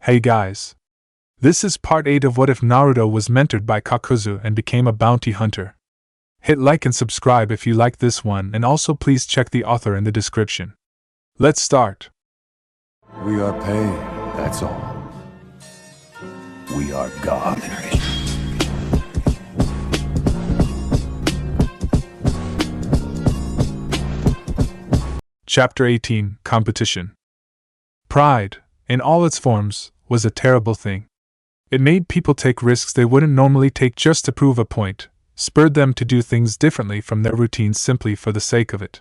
Hey guys. This is part 8 of What If Naruto was mentored by Kakuzu and became a bounty hunter. Hit like and subscribe if you like this one, and also please check the author in the description. Let's start. We are paid, that's all. We are God. Chapter 18, Competition. Pride, in all its forms, was a terrible thing. It made people take risks they wouldn't normally take just to prove a point, spurred them to do things differently from their routines simply for the sake of it.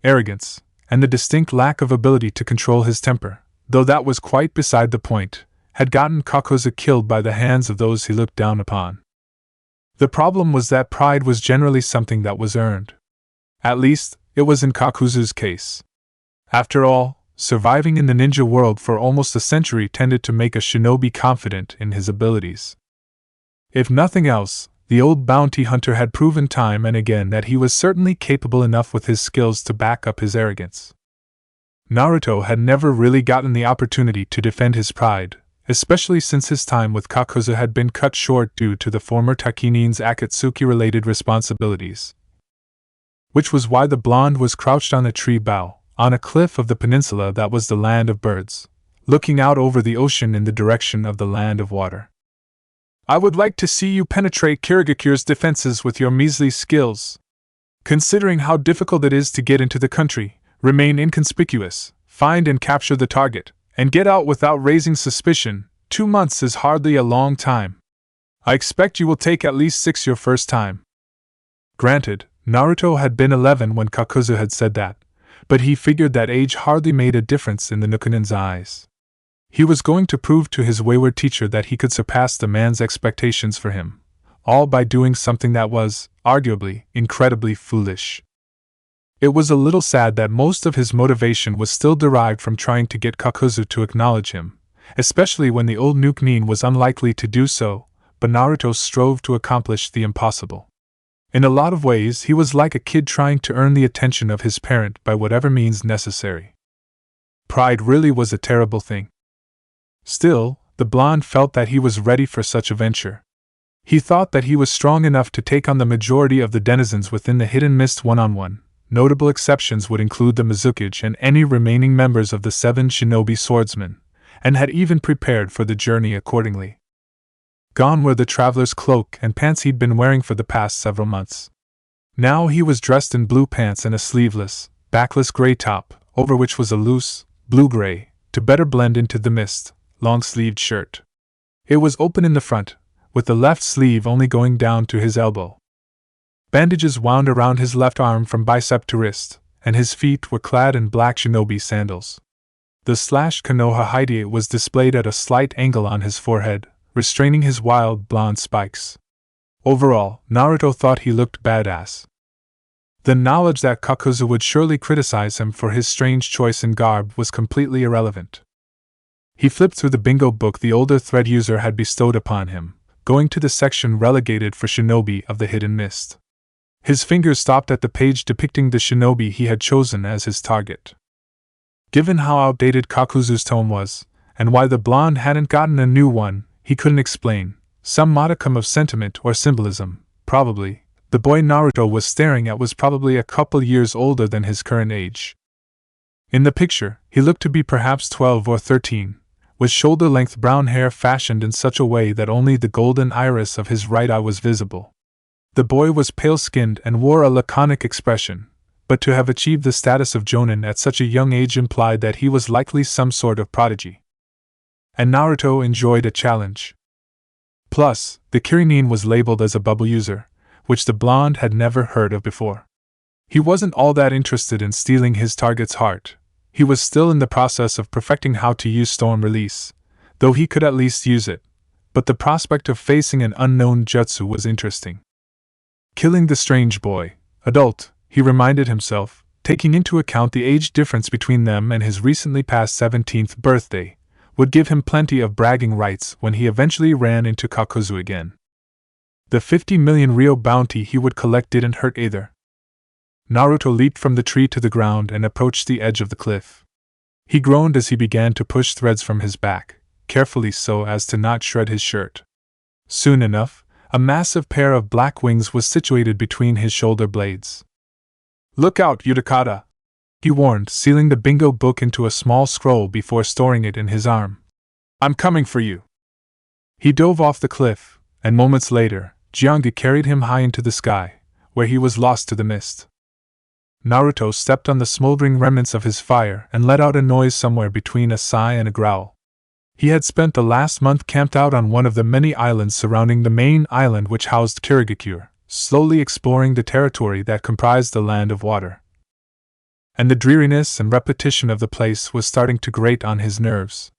Arrogance, and the distinct lack of ability to control his temper, though that was quite beside the point, had gotten Kakuzu killed by the hands of those he looked down upon. The problem was that pride was generally something that was earned. At least, it was in Kakuzu's case. After all, surviving in the ninja world for almost a century tended to make a shinobi confident in his abilities. If nothing else, the old bounty hunter had proven time and again that he was certainly capable enough with his skills to back up his arrogance. Naruto had never really gotten the opportunity to defend his pride, especially since his time with Kakuzu had been cut short due to the former Takinin's Akatsuki-related responsibilities. Which was why the blonde was crouched on a tree bough, on a cliff of the peninsula that was the land of birds, looking out over the ocean in the direction of the land of water. I would like to see you penetrate Kirigakure's defenses with your measly skills. Considering how difficult it is to get into the country, remain inconspicuous, find and capture the target, and get out without raising suspicion, 2 months is hardly a long time. I expect you will take at least 6 your first time. Granted, Naruto had been 11 when Kakuzu had said that, but he figured that age hardly made a difference in the Nukanin's eyes. He was going to prove to his wayward teacher that he could surpass the man's expectations for him, all by doing something that was, arguably, incredibly foolish. It was a little sad that most of his motivation was still derived from trying to get Kakuzu to acknowledge him, especially when the old Nukanin was unlikely to do so, but Naruto strove to accomplish the impossible. In a lot of ways, he was like a kid trying to earn the attention of his parent by whatever means necessary. Pride really was a terrible thing. Still, the blonde felt that he was ready for such a venture. He thought that he was strong enough to take on the majority of the denizens within the Hidden Mist one-on-one. Notable exceptions would include the Mizukage and any remaining members of the 7 shinobi swordsmen, and had even prepared for the journey accordingly. Gone were the traveler's cloak and pants he'd been wearing for the past several months. Now he was dressed in blue pants and a sleeveless, backless gray top, over which was a loose, blue-gray, to better blend into the mist, long-sleeved shirt. It was open in the front, with the left sleeve only going down to his elbow. Bandages wound around his left arm from bicep to wrist, and his feet were clad in black shinobi sandals. The slashed Konoha hide was displayed at a slight angle on his forehead, restraining his wild blonde spikes. Overall, Naruto thought he looked badass. The knowledge that Kakuzu would surely criticize him for his strange choice in garb was completely irrelevant. He flipped through the bingo book the older thread user had bestowed upon him, going to the section relegated for shinobi of the Hidden Mist. His fingers stopped at the page depicting the shinobi he had chosen as his target. Given how outdated Kakuzu's tome was, and why the blonde hadn't gotten a new one, he couldn't explain. Some modicum of sentiment or symbolism, probably. The boy Naruto was staring at was probably a couple years older than his current age. In the picture, he looked to be perhaps 12 or 13, with shoulder-length brown hair fashioned in such a way that only the golden iris of his right eye was visible. The boy was pale-skinned and wore a laconic expression, but to have achieved the status of jonin at such a young age implied that he was likely some sort of prodigy. And Naruto enjoyed a challenge. Plus, the Kirinin was labeled as a bubble user, which the blonde had never heard of before. He wasn't all that interested in stealing his target's heart. He was still in the process of perfecting how to use storm release, though he could at least use it, but the prospect of facing an unknown jutsu was interesting. Killing the strange boy, adult, he reminded himself, taking into account the age difference between them and his recently passed 17th birthday, would give him plenty of bragging rights when he eventually ran into Kakuzu again. The 50 million ryo bounty he would collect didn't hurt either. Naruto leaped from the tree to the ground and approached the edge of the cliff. He groaned as he began to push threads from his back, carefully so as to not shred his shirt. Soon enough, a massive pair of black wings was situated between his shoulder blades. "Look out, Utakata!" he warned, sealing the bingo book into a small scroll before storing it in his arm. "I'm coming for you." He dove off the cliff, and moments later, Jiangdu carried him high into the sky, where he was lost to the mist. Naruto stepped on the smoldering remnants of his fire and let out a noise somewhere between a sigh and a growl. He had spent the last month camped out on one of the many islands surrounding the main island which housed Kirigakure, slowly exploring the territory that comprised the land of water. And the dreariness and repetition of the place was starting to grate on his nerves.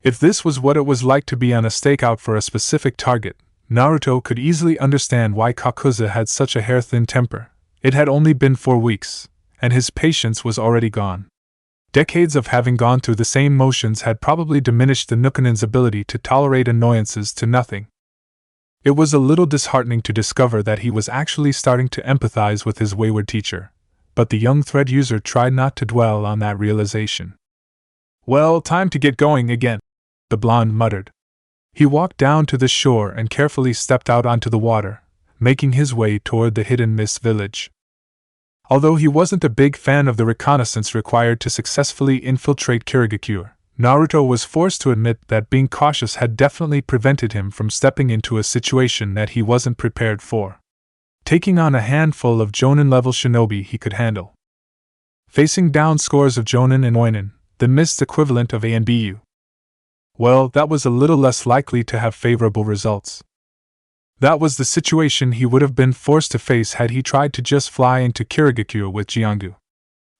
If this was what it was like to be on a stakeout for a specific target, Naruto could easily understand why Kakuzu had such a hair-thin temper. It had only been 4 weeks, and his patience was already gone. Decades of having gone through the same motions had probably diminished the Nukanin's ability to tolerate annoyances to nothing. It was a little disheartening to discover that he was actually starting to empathize with his wayward teacher, but the young thread user tried not to dwell on that realization. "Well, time to get going again," the blonde muttered. He walked down to the shore and carefully stepped out onto the water, making his way toward the hidden mist village. Although he wasn't a big fan of the reconnaissance required to successfully infiltrate Kirigakure, Naruto was forced to admit that being cautious had definitely prevented him from stepping into a situation that he wasn't prepared for. Taking on a handful of Jonin-level shinobi he could handle. Facing down scores of Jonin and Oinin, the mist equivalent of A and BU. Well, that was a little less likely to have favorable results. That was the situation he would have been forced to face had he tried to just fly into Kirigakure with Jiangdu.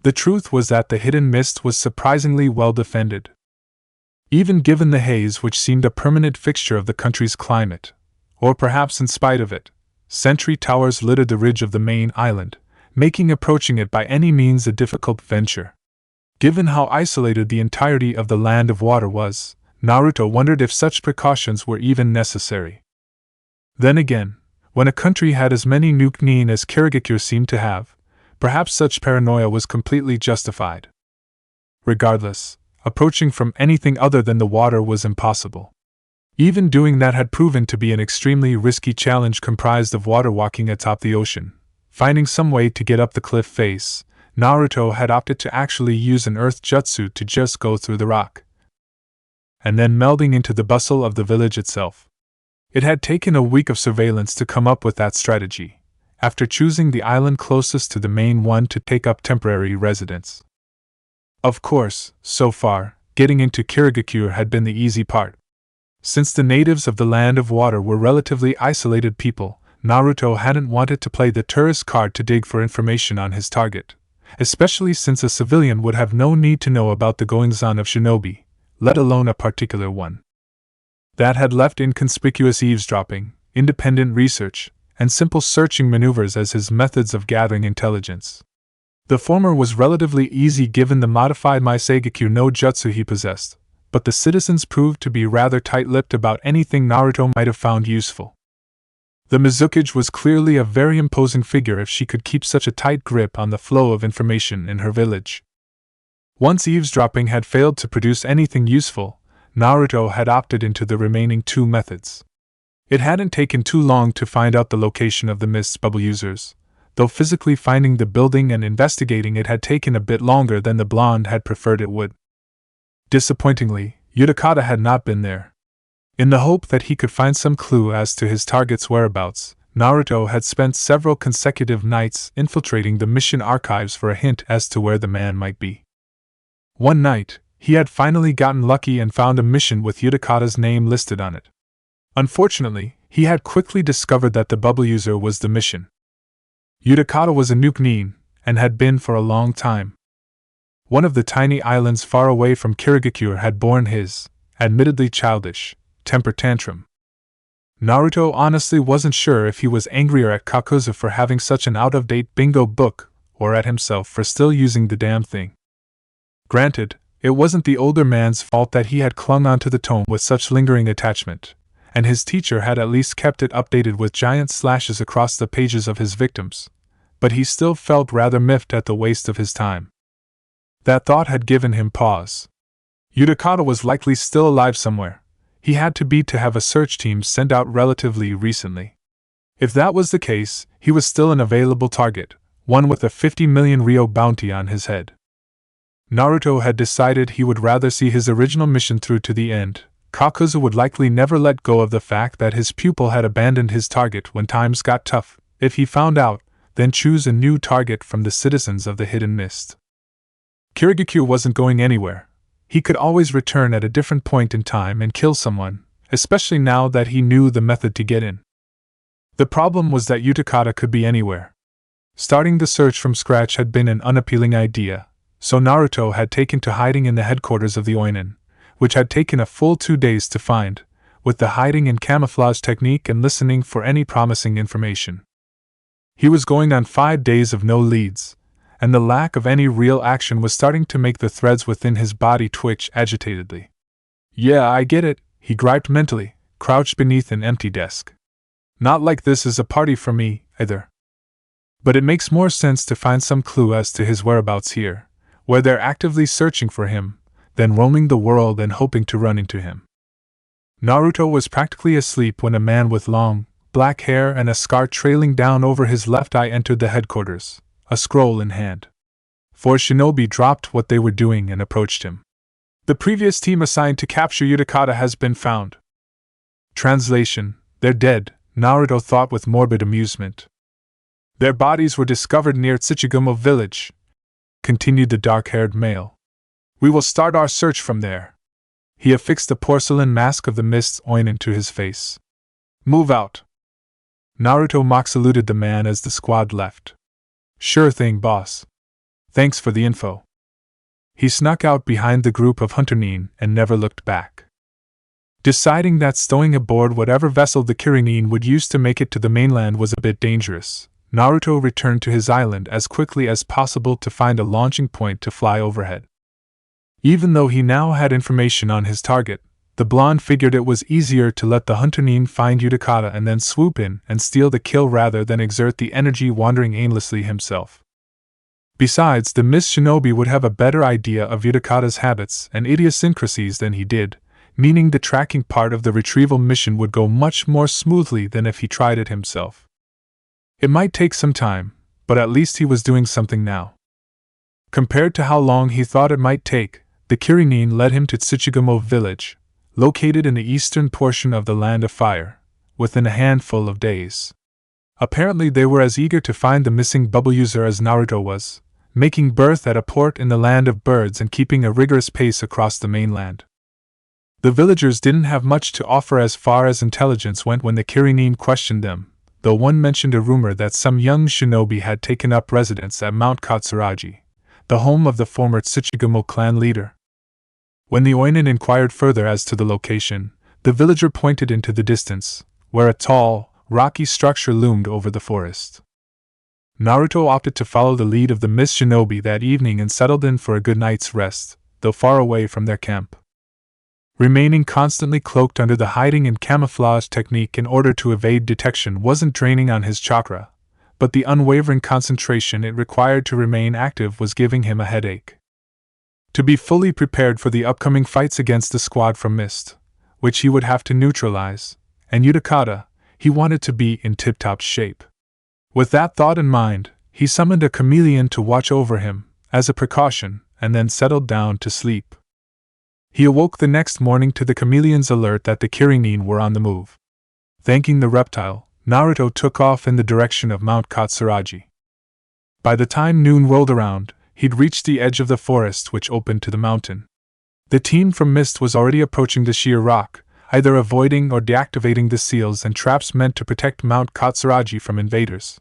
The truth was that the hidden mist was surprisingly well defended. Even given the haze which seemed a permanent fixture of the country's climate, or perhaps in spite of it, sentry towers littered the ridge of the main island, making approaching it by any means a difficult venture. Given how isolated the entirety of the land of water was, Naruto wondered if such precautions were even necessary. Then again, when a country had as many nuke-nin as Kirigakure seemed to have, perhaps such paranoia was completely justified. Regardless, approaching from anything other than the water was impossible. Even doing that had proven to be an extremely risky challenge comprised of water walking atop the ocean. Finding some way to get up the cliff face, Naruto had opted to actually use an earth jutsu to just go through the rock, and then melding into the bustle of the village itself. It had taken a week of surveillance to come up with that strategy, after choosing the island closest to the main one to take up temporary residence. Of course, so far, getting into Kirigakure had been the easy part. Since the natives of the Land of Water were relatively isolated people, Naruto hadn't wanted to play the tourist card to dig for information on his target, especially since a civilian would have no need to know about the goings-on of shinobi, let alone a particular one. That had left inconspicuous eavesdropping, independent research, and simple searching maneuvers as his methods of gathering intelligence. The former was relatively easy given the modified Maiseigaku no Jutsu he possessed, but the citizens proved to be rather tight-lipped about anything Naruto might have found useful. The Mizukage was clearly a very imposing figure if she could keep such a tight grip on the flow of information in her village. Once eavesdropping had failed to produce anything useful, Naruto had opted into the remaining 2 methods. It hadn't taken too long to find out the location of the mist bubble users, though physically finding the building and investigating it had taken a bit longer than the blonde had preferred it would. Disappointingly, Utakata had not been there. In the hope that he could find some clue as to his target's whereabouts, Naruto had spent several consecutive nights infiltrating the mission archives for a hint as to where the man might be. One night, he had finally gotten lucky and found a mission with Utakata's name listed on it. Unfortunately, he had quickly discovered that the bubble user was the mission. Utakata was a nuke-nin, and had been for a long time. One of the tiny islands far away from Kirigakure had borne his, admittedly childish, temper tantrum. Naruto honestly wasn't sure if he was angrier at Kakuzu for having such an out-of-date bingo book, or at himself for still using the damn thing. Granted, it wasn't the older man's fault that he had clung onto the tome with such lingering attachment, and his teacher had at least kept it updated with giant slashes across the pages of his victims, but he still felt rather miffed at the waste of his time. That thought had given him pause. Utakata was likely still alive somewhere. He had to have a search team sent out relatively recently. If that was the case, he was still an available target, one with a 50 million ryo bounty on his head. Naruto had decided he would rather see his original mission through to the end. Kakuzu would likely never let go of the fact that his pupil had abandoned his target when times got tough. If he found out, then choose a new target from the citizens of the Hidden Mist. Kirigakure wasn't going anywhere. He could always return at a different point in time and kill someone, especially now that he knew the method to get in. The problem was that Utakata could be anywhere. Starting the search from scratch had been an unappealing idea, so Naruto had taken to hiding in the headquarters of the Oinin, which had taken a full 2 days to find, with the hiding and camouflage technique and listening for any promising information. He was going on 5 days of no leads, and the lack of any real action was starting to make the threads within his body twitch agitatedly. Yeah, I get it, he griped mentally, crouched beneath an empty desk. Not like this is a party for me, either. But it makes more sense to find some clue as to his whereabouts here, where they're actively searching for him, than roaming the world and hoping to run into him. Naruto was practically asleep when a man with long, black hair and a scar trailing down over his left eye entered the headquarters, a scroll in hand. 4 shinobi dropped what they were doing and approached him. The previous team assigned to capture Utakata has been found. Translation: they're dead, Naruto thought with morbid amusement. Their bodies were discovered near Tsuchigumo village, continued the dark-haired male. We will start our search from there. He affixed the porcelain mask of the Mist's Oinin to his face. Move out. Naruto mock saluted the man as the squad left. Sure thing, boss. Thanks for the info. He snuck out behind the group of hunter-nin and never looked back. Deciding that stowing aboard whatever vessel the Kirin would use to make it to the mainland was a bit dangerous, Naruto returned to his island as quickly as possible to find a launching point to fly overhead. Even though he now had information on his target, the blonde figured it was easier to let the hunter-nin find Utakata and then swoop in and steal the kill rather than exert the energy wandering aimlessly himself. Besides, the Mist Shinobi would have a better idea of Utakata's habits and idiosyncrasies than he did, meaning the tracking part of the retrieval mission would go much more smoothly than if he tried it himself. It might take some time, but at least he was doing something now. Compared to how long he thought it might take, the Kirin led him to Tsuchigumo village, located in the eastern portion of the Land of Fire, within a handful of days. Apparently they were as eager to find the missing bubble user as Naruto was, making berth at a port in the Land of Birds and keeping a rigorous pace across the mainland. The villagers didn't have much to offer as far as intelligence went when the Kirin questioned them, though one mentioned a rumor that some young shinobi had taken up residence at Mount Katsuragi, the home of the former Tsuchigumo clan leader. When the Oinin inquired further as to the location, the villager pointed into the distance, where a tall, rocky structure loomed over the forest. Naruto opted to follow the lead of the Mist Shinobi that evening and settled in for a good night's rest, though far away from their camp. Remaining constantly cloaked under the hiding and camouflage technique in order to evade detection wasn't draining on his chakra, but the unwavering concentration it required to remain active was giving him a headache. To be fully prepared for the upcoming fights against the squad from Mist, which he would have to neutralize, and Utakata, he wanted to be in tip-top shape. With that thought in mind, he summoned a chameleon to watch over him, as a precaution, and then settled down to sleep. He awoke the next morning to the chameleon's alert that the Kirin were on the move. Thanking the reptile, Naruto took off in the direction of Mount Katsuragi. By the time noon rolled around, he'd reached the edge of the forest which opened to the mountain. The team from Mist was already approaching the sheer rock, either avoiding or deactivating the seals and traps meant to protect Mount Katsuragi from invaders.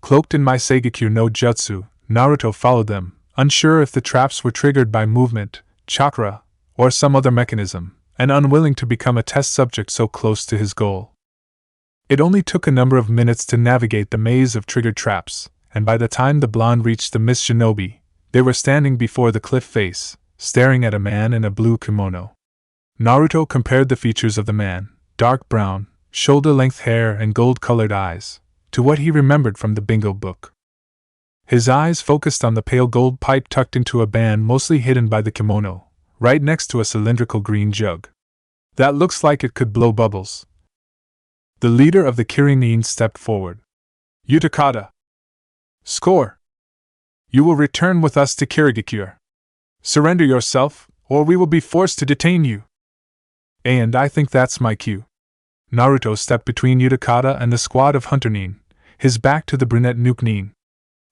Cloaked in Maisegekyu no Jutsu, Naruto followed them, unsure if the traps were triggered by movement, chakra, or some other mechanism, and unwilling to become a test subject so close to his goal. It only took a number of minutes to navigate the maze of triggered traps, and by the time the blonde reached the Mist Shinobi, they were standing before the cliff face, staring at a man in a blue kimono. Naruto compared the features of the man, dark brown, shoulder-length hair and gold-colored eyes, to what he remembered from the bingo book. His eyes focused on the pale gold pipe tucked into a band mostly hidden by the kimono, right next to a cylindrical green jug. That looks like it could blow bubbles. The leader of the Kirin stepped forward. Utakata. Score! You will return with us to Kirigakure. Surrender yourself, or we will be forced to detain you. And I think that's my cue. Naruto stepped between Utakata and the squad of Hunter Nin, his back to the brunette Nuke Nin.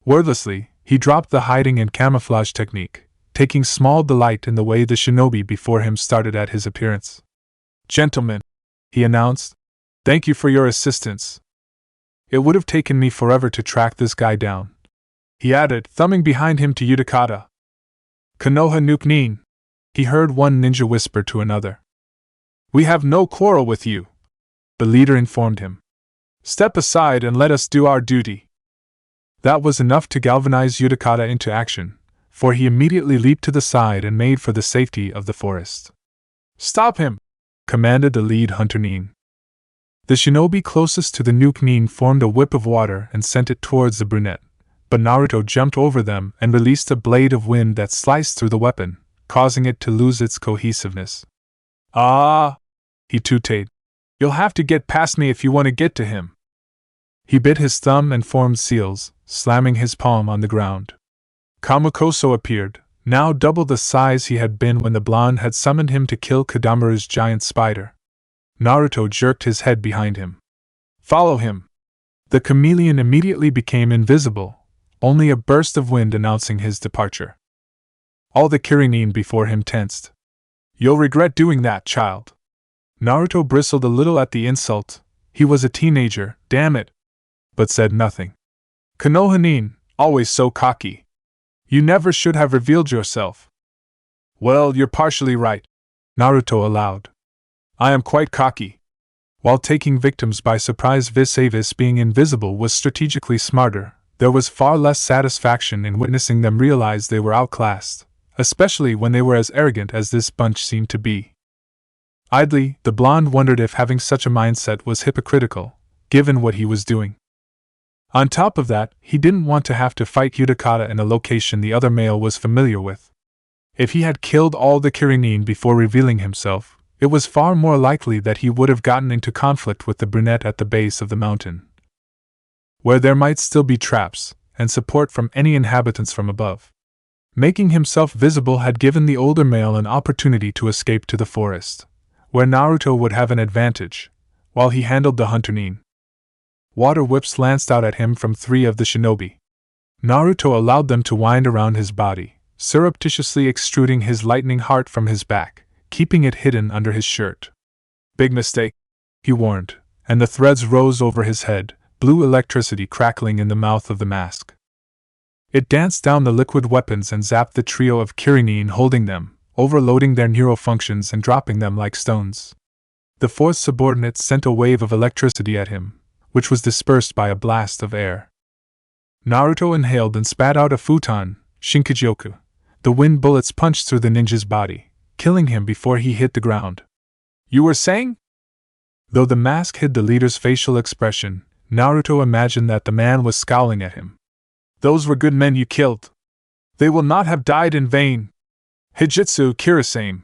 Wordlessly, he dropped the hiding and camouflage technique, taking small delight in the way the shinobi before him started at his appearance. Gentlemen, he announced, thank you for your assistance. It would have taken me forever to track this guy down. He added, thumbing behind him to Utakata. Konoha Nuke Nin, he heard one ninja whisper to another. We have no quarrel with you, the leader informed him. Step aside and let us do our duty. That was enough to galvanize Utakata into action, for he immediately leaped to the side and made for the safety of the forest. Stop him! Commanded the lead Hunter Nin. The shinobi closest to the Nuke Nin formed a whip of water and sent it towards the brunette, but Naruto jumped over them and released a blade of wind that sliced through the weapon, causing it to lose its cohesiveness. Ah! He tooted. You'll have to get past me if you want to get to him. He bit his thumb and formed seals, slamming his palm on the ground. Kamukoso appeared, now double the size he had been when the blonde had summoned him to kill Kadamaru's giant spider. Naruto jerked his head behind him. Follow him! The chameleon immediately became invisible, only a burst of wind announcing his departure. All the Kirin before him tensed. You'll regret doing that, child. Naruto bristled a little at the insult. He was a teenager, damn it. But said nothing. Konoha Nin, always so cocky. You never should have revealed yourself. Well, you're partially right, Naruto allowed. I am quite cocky. While taking victims by surprise vis-a-vis being invisible was strategically smarter, there was far less satisfaction in witnessing them realize they were outclassed, especially when they were as arrogant as this bunch seemed to be. Idly, the blonde wondered if having such a mindset was hypocritical, given what he was doing. On top of that, he didn't want to have to fight Utakata in a location the other male was familiar with. If he had killed all the Kirin before revealing himself, it was far more likely that he would have gotten into conflict with the brunette at the base of the mountain, where there might still be traps and support from any inhabitants from above. Making himself visible had given the older male an opportunity to escape to the forest, where Naruto would have an advantage, while he handled the Hunter Nin. Water whips lanced out at him from 3 of the shinobi. Naruto allowed them to wind around his body, surreptitiously extruding his lightning heart from his back, keeping it hidden under his shirt. Big mistake, he warned, and the threads rose over his head, blue electricity crackling in the mouth of the mask. It danced down the liquid weapons and zapped the trio of Kirin holding them, overloading their neurofunctions and dropping them like stones. The 4th subordinate sent a wave of electricity at him, which was dispersed by a blast of air. Naruto inhaled and spat out a futon, Shinkajouku. The wind bullets punched through the ninja's body, killing him before he hit the ground. You were saying? Though the mask hid the leader's facial expression, Naruto imagined that the man was scowling at him. Those were good men you killed. They will not have died in vain. Hijitsu Kirasame.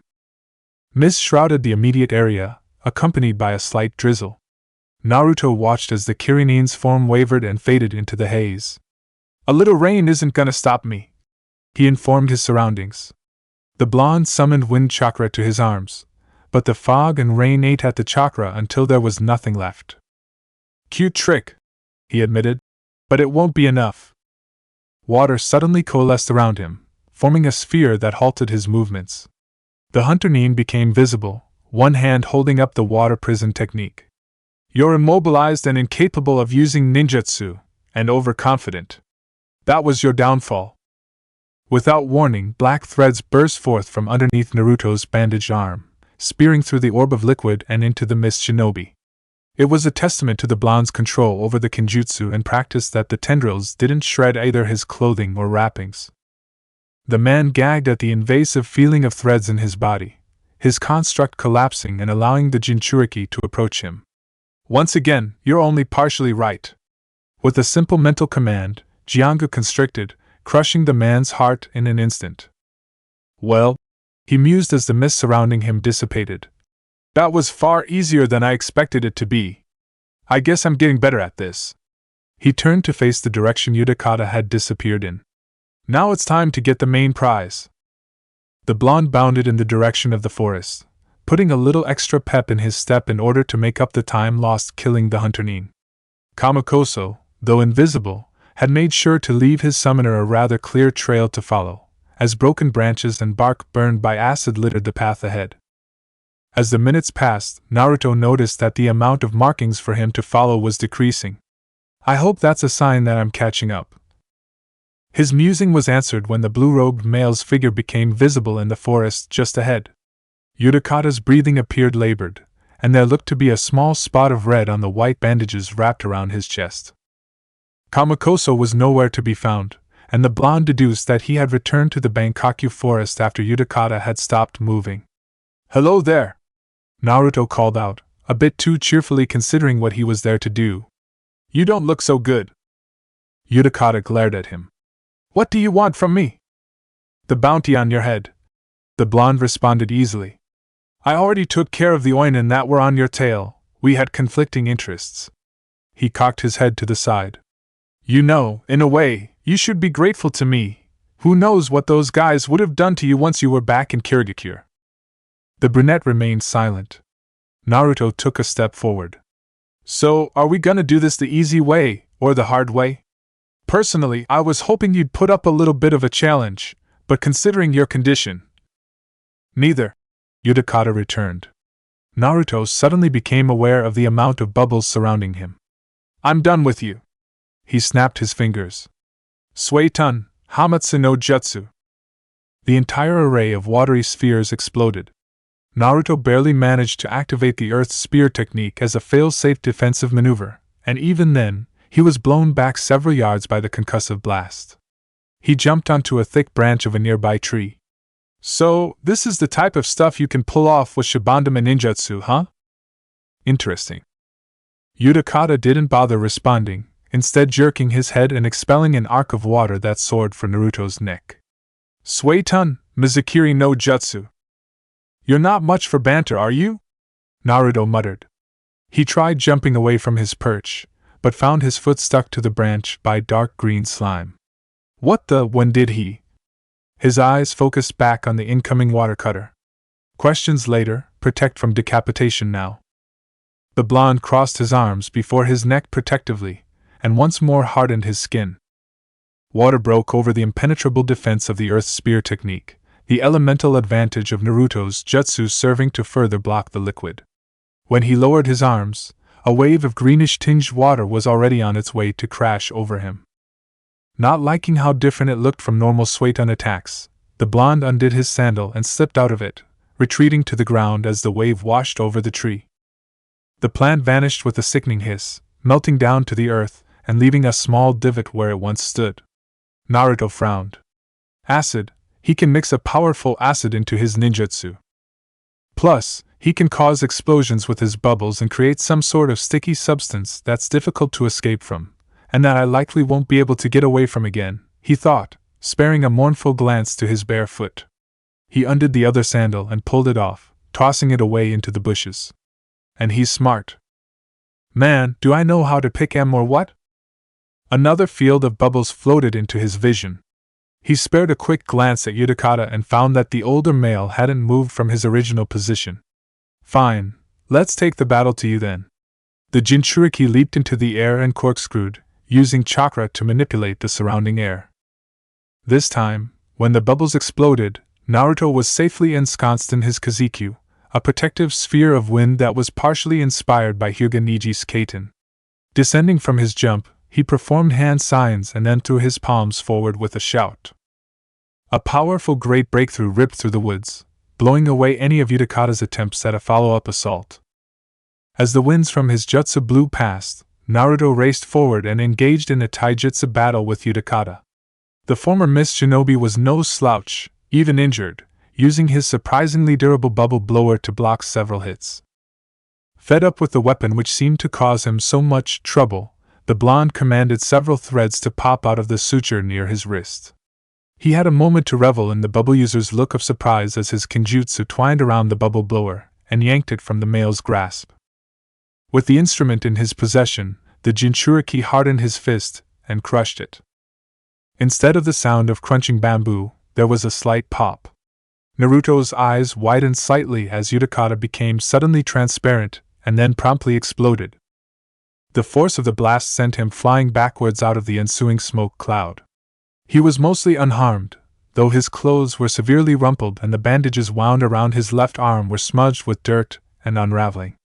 Mist shrouded the immediate area, accompanied by a slight drizzle. Naruto watched as the Kirin's form wavered and faded into the haze. A little rain isn't gonna stop me, he informed his surroundings. The blonde summoned wind chakra to his arms, but the fog and rain ate at the chakra until there was nothing left. Cute trick, he admitted, but it won't be enough. Water suddenly coalesced around him, forming a sphere that halted his movements. The Hunter Nin became visible, one hand holding up the water prison technique. You're immobilized and incapable of using ninjutsu, and overconfident. That was your downfall. Without warning, black threads burst forth from underneath Naruto's bandaged arm, spearing through the orb of liquid and into the mist shinobi. It was a testament to the blonde's control over the kenjutsu and practice that the tendrils didn't shred either his clothing or wrappings. The man gagged at the invasive feeling of threads in his body, his construct collapsing and allowing the Jinchuriki to approach him. Once again, you're only partially right. With a simple mental command, Jiangu constricted, crushing the man's heart in an instant. Well, He mused as the mist surrounding him dissipated. That was far easier than I expected it to be. I guess I'm getting better at this. He turned to face the direction Utakata had disappeared in. Now it's time to get the main prize. The blonde bounded in the direction of the forest, putting a little extra pep in his step in order to make up the time lost killing the hunter-nin. Kamakoso, though invisible, had made sure to leave his summoner a rather clear trail to follow, as broken branches and bark burned by acid littered the path ahead. As the minutes passed, Naruto noticed that the amount of markings for him to follow was decreasing. I hope that's a sign that I'm catching up. His musing was answered when the blue-robed male's figure became visible in the forest just ahead. Utakata's breathing appeared labored, and there looked to be a small spot of red on the white bandages wrapped around his chest. Kamakoso was nowhere to be found, and the blonde deduced that he had returned to the Bankaku forest after Utakata had stopped moving. "Hello there!" Naruto called out, a bit too cheerfully considering what he was there to do. "You don't look so good." Utakata glared at him. "What do you want from me?" "The bounty on your head," the blonde responded easily. "I already took care of the oinen that were on your tail. We had conflicting interests." He cocked his head to the side. "You know, in a way, you should be grateful to me. Who knows what those guys would have done to you once you were back in Kirigakure." The brunette remained silent. Naruto took a step forward. "So, are we gonna do this the easy way, or the hard way? Personally, I was hoping you'd put up a little bit of a challenge, but considering your condition..." "Neither," Utakata returned. Naruto suddenly became aware of the amount of bubbles surrounding him. "I'm done with you." He snapped his fingers. "Suetun, Hamatsu no Jutsu." The entire array of watery spheres exploded. Naruto barely managed to activate the Earth Spear technique as a fail-safe defensive maneuver, and even then, he was blown back several yards by the concussive blast. He jumped onto a thick branch of a nearby tree. "So, this is the type of stuff you can pull off with Shibandama ninjutsu, huh? Interesting." Utakata didn't bother responding, instead jerking his head and expelling an arc of water that soared for Naruto's neck. "Suetun, Mizukiri no Jutsu." "You're not much for banter, are you?" Naruto muttered. He tried jumping away from his perch, but found his foot stuck to the branch by dark green slime. When did he? His eyes focused back on the incoming water cutter. Questions later, protect from decapitation now. The blonde crossed his arms before his neck protectively, and once more hardened his skin. Water broke over the impenetrable defense of the Earth Spear technique, the elemental advantage of Naruto's jutsu serving to further block the liquid. When he lowered his arms, a wave of greenish-tinged water was already on its way to crash over him. Not liking how different it looked from normal Suetun attacks, the blonde undid his sandal and slipped out of it, retreating to the ground as the wave washed over the tree. The plant vanished with a sickening hiss, melting down to the earth and leaving a small divot where it once stood. Naruto frowned. Acid. He can mix a powerful acid into his ninjutsu. Plus, he can cause explosions with his bubbles and create some sort of sticky substance that's difficult to escape from, and that I likely won't be able to get away from again, he thought, sparing a mournful glance to his bare foot. He undid the other sandal and pulled it off, tossing it away into the bushes. And he's smart. Man, do I know how to pick 'em or what? Another field of bubbles floated into his vision. He spared a quick glance at Utakata and found that the older male hadn't moved from his original position. Fine, let's take the battle to you then. The Jinchuriki leaped into the air and corkscrewed, using chakra to manipulate the surrounding air. This time, when the bubbles exploded, Naruto was safely ensconced in his Kazikyu, a protective sphere of wind that was partially inspired by Hyuga Niji's Kaiten. Descending from his jump, he performed hand signs and then threw his palms forward with a shout. A powerful great breakthrough ripped through the woods, blowing away any of Utakata's attempts at a follow-up assault. As the winds from his jutsu blew past, Naruto raced forward and engaged in a taijutsu battle with Utakata. The former Mist Shinobi was no slouch, even injured, using his surprisingly durable bubble blower to block several hits. Fed up with the weapon which seemed to cause him so much trouble, the blonde commanded several threads to pop out of the suture near his wrist. He had a moment to revel in the bubble user's look of surprise as his kinjutsu twined around the bubble blower and yanked it from the male's grasp. With the instrument in his possession, the Jinchuriki hardened his fist and crushed it. Instead of the sound of crunching bamboo, there was a slight pop. Naruto's eyes widened slightly as Utakata became suddenly transparent and then promptly exploded. The force of the blast sent him flying backwards out of the ensuing smoke cloud. He was mostly unharmed, though his clothes were severely rumpled and the bandages wound around his left arm were smudged with dirt and unraveling.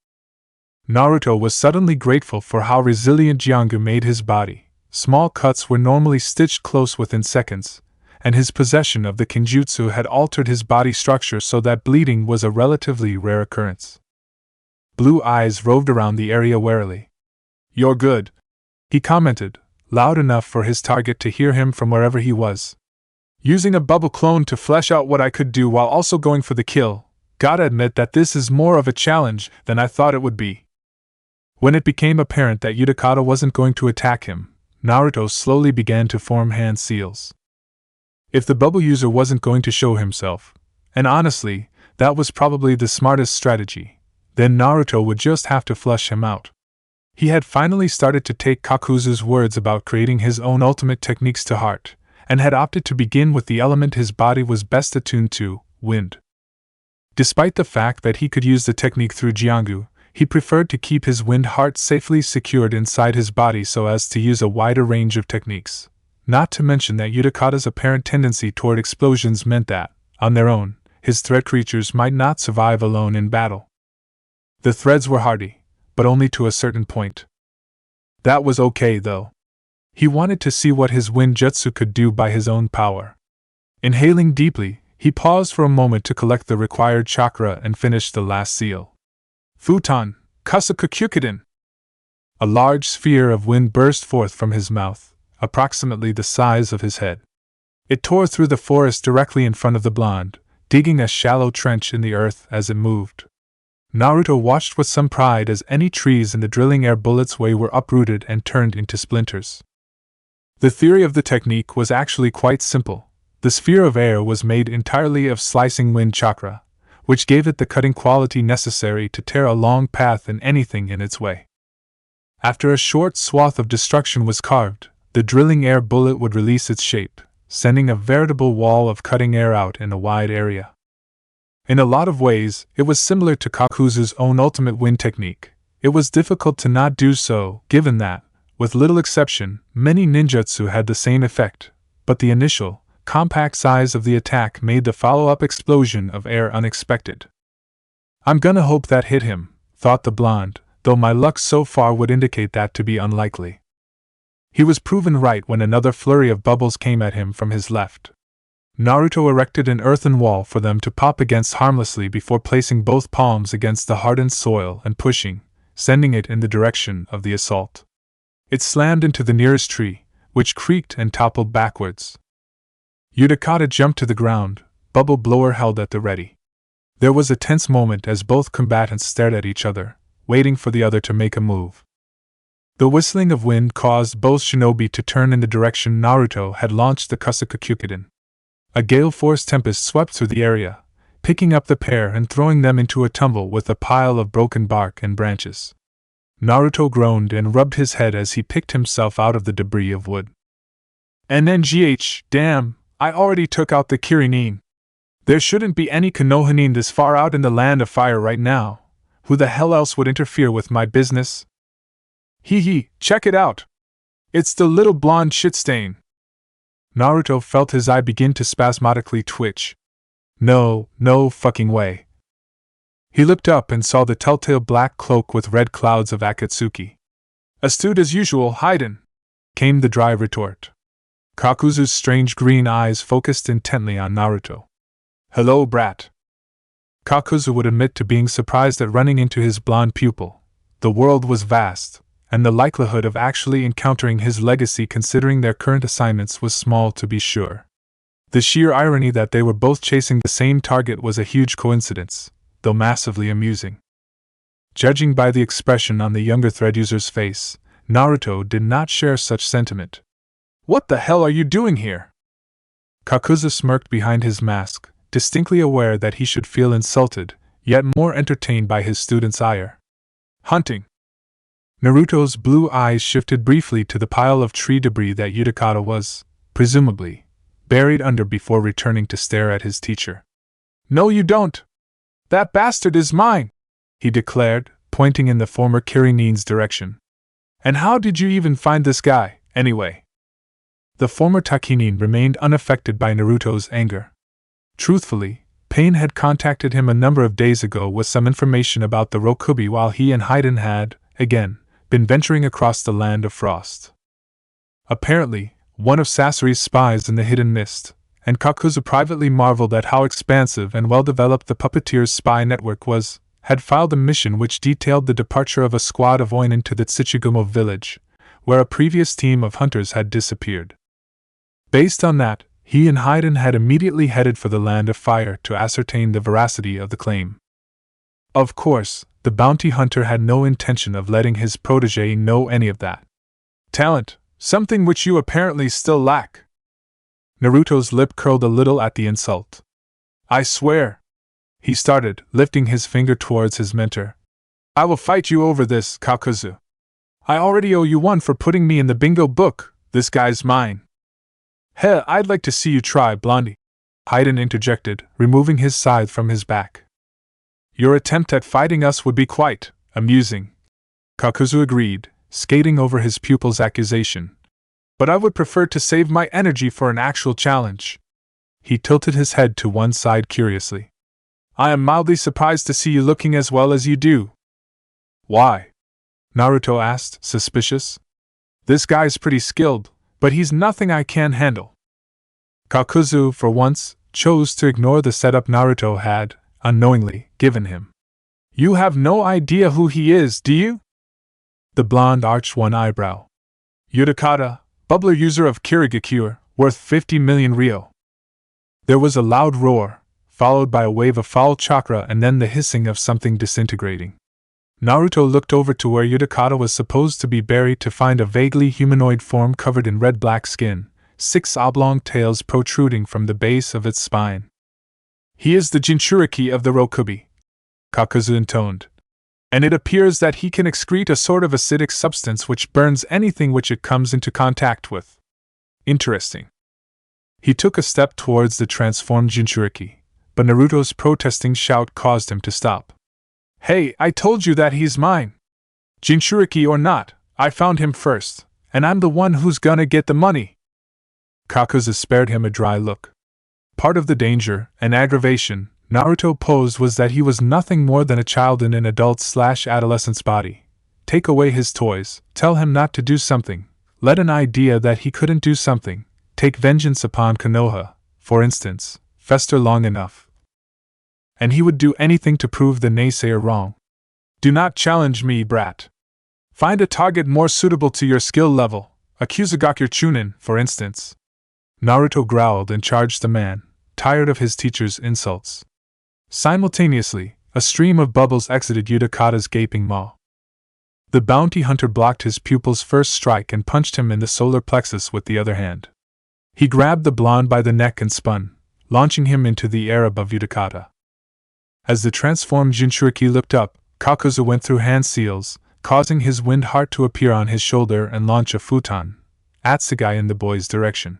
Naruto was suddenly grateful for how resilient Jiangu made his body. Small cuts were normally stitched close within seconds, and his possession of the kinjutsu had altered his body structure so that bleeding was a relatively rare occurrence. Blue eyes roved around the area warily. "You're good," he commented, loud enough for his target to hear him from wherever he was. "Using a bubble clone to flesh out what I could do while also going for the kill. Gotta admit that this is more of a challenge than I thought it would be." When it became apparent that Utakata wasn't going to attack him, Naruto slowly began to form hand seals. If the bubble user wasn't going to show himself, and honestly, that was probably the smartest strategy, then Naruto would just have to flush him out. He had finally started to take Kakuzu's words about creating his own ultimate techniques to heart, and had opted to begin with the element his body was best attuned to, wind. Despite the fact that he could use the technique through Jiangu, he preferred to keep his wind heart safely secured inside his body so as to use a wider range of techniques. Not to mention that Utakata's apparent tendency toward explosions meant that, on their own, his thread creatures might not survive alone in battle. The threads were hardy, but only to a certain point. That was okay, though. He wanted to see what his wind jutsu could do by his own power. Inhaling deeply, he paused for a moment to collect the required chakra and finish the last seal. Futon, Kasakukyukiden! A large sphere of wind burst forth from his mouth, approximately the size of his head. It tore through the forest directly in front of the blonde, digging a shallow trench in the earth as it moved. Naruto watched with some pride as any trees in the drilling air bullet's way were uprooted and turned into splinters. The theory of the technique was actually quite simple. The sphere of air was made entirely of slicing wind chakra, which gave it the cutting quality necessary to tear a long path in anything in its way. After a short swath of destruction was carved, the drilling air bullet would release its shape, sending a veritable wall of cutting air out in a wide area. In a lot of ways, it was similar to Kakuzu's own ultimate wind technique. It was difficult to not do so, given that, with little exception, many ninjutsu had the same effect, but the initial, compact size of the attack made the follow-up explosion of air unexpected. "I'm gonna hope that hit him," thought the blonde, though my luck so far would indicate that to be unlikely. He was proven right when another flurry of bubbles came at him from his left. Naruto erected an earthen wall for them to pop against harmlessly before placing both palms against the hardened soil and pushing, sending it in the direction of the assault. It slammed into the nearest tree, which creaked and toppled backwards. Utakata jumped to the ground, bubble blower held at the ready. There was a tense moment as both combatants stared at each other, waiting for the other to make a move. The whistling of wind caused both shinobi to turn in the direction Naruto had launched the Kasakukyukiden. A gale-force tempest swept through the area, picking up the pair and throwing them into a tumble with a pile of broken bark and branches. Naruto groaned and rubbed his head as he picked himself out of the debris of wood. "NNGH, damn, I already took out the Kirinin. There shouldn't be any Konohanin this far out in the land of fire right now. Who the hell else would interfere with my business? Hee, check it out! It's the little blonde shitstain." Naruto felt his eye begin to spasmodically twitch. No fucking way. He looked up and saw the telltale black cloak with red clouds of Akatsuki. "Astute as usual, Haiden," came the dry retort. Kakuzu's strange green eyes focused intently on Naruto. "Hello, brat." Kakuzu would admit to being surprised at running into his blonde pupil. The world was vast, and the likelihood of actually encountering his legacy considering their current assignments was small to be sure. The sheer irony that they were both chasing the same target was a huge coincidence, though massively amusing. Judging by the expression on the younger thread user's face, Naruto did not share such sentiment. "What the hell are you doing here?" Kakuzu smirked behind his mask, distinctly aware that he should feel insulted, yet more entertained by his student's ire. Hunting. Naruto's blue eyes shifted briefly to the pile of tree debris that Utakata was, presumably, buried under before returning to stare at his teacher. No, you don't! That bastard is mine! He declared, pointing in the former Kirinin's direction. And how did you even find this guy, anyway? The former Takinin remained unaffected by Naruto's anger. Truthfully, Pain had contacted him a number of days ago with some information about the Rokubi while he and Haiden had, again, been venturing across the land of frost. Apparently, one of Sasori's spies in the hidden mist, and Kakuzu privately marveled at how expansive and well-developed the puppeteer's spy network was, had filed a mission which detailed the departure of a squad of Oinin to the Tsuchigumo village, where a previous team of hunters had disappeared. Based on that, he and Haiden had immediately headed for the Land of Fire to ascertain the veracity of the claim. Of course, the bounty hunter had no intention of letting his protégé know any of that. Talent, something which you apparently still lack. Naruto's lip curled a little at the insult. I swear. He started, lifting his finger towards his mentor. I will fight you over this, Kakuzu. I already owe you one for putting me in the bingo book. This guy's mine. Heh, I'd like to see you try, Blondie. Haiden interjected, removing his scythe from his back. Your attempt at fighting us would be quite amusing. Kakuzu agreed, skating over his pupil's accusation. But I would prefer to save my energy for an actual challenge. He tilted his head to one side curiously. I am mildly surprised to see you looking as well as you do. Why? Naruto asked, suspicious. This guy's pretty skilled, but he's nothing I can't handle. Kakuzu, for once, chose to ignore the setup Naruto had, unknowingly, given him. You have no idea who he is, do you? The blonde arched one eyebrow. Utakata, bubbler user of Kirigakure, worth 50 million ryo. There was a loud roar, followed by a wave of foul chakra and then the hissing of something disintegrating. Naruto looked over to where Utakata was supposed to be buried to find a vaguely humanoid form covered in red-black skin, 6 oblong tails protruding from the base of its spine. He is the Jinchuriki of the Rokubi, Kakuzu intoned. And it appears that he can excrete a sort of acidic substance which burns anything which it comes into contact with. Interesting. He took a step towards the transformed Jinchuriki, but Naruto's protesting shout caused him to stop. Hey, I told you that he's mine! Jinchuriki or not, I found him first, and I'm the one who's gonna get the money! Kakuzu spared him a dry look. Part of the danger and aggravation Naruto posed was that he was nothing more than a child in an adult/adolescent's body. Take away his toys, tell him not to do something, let an idea that he couldn't do something, take vengeance upon Konoha, for instance, fester long enough. And he would do anything to prove the naysayer wrong. Do not challenge me, brat. Find a target more suitable to your skill level, a Kusugakure Chunin, for instance. Naruto growled and charged the man, tired of his teacher's insults. Simultaneously, a stream of bubbles exited Utakata's gaping maw. The bounty hunter blocked his pupil's first strike and punched him in the solar plexus with the other hand. He grabbed the blonde by the neck and spun, launching him into the air above Utakata. As the transformed Jinchuriki looked up, Kakuzu went through hand seals, causing his wind heart to appear on his shoulder and launch a futon, Atsugai in the boy's direction.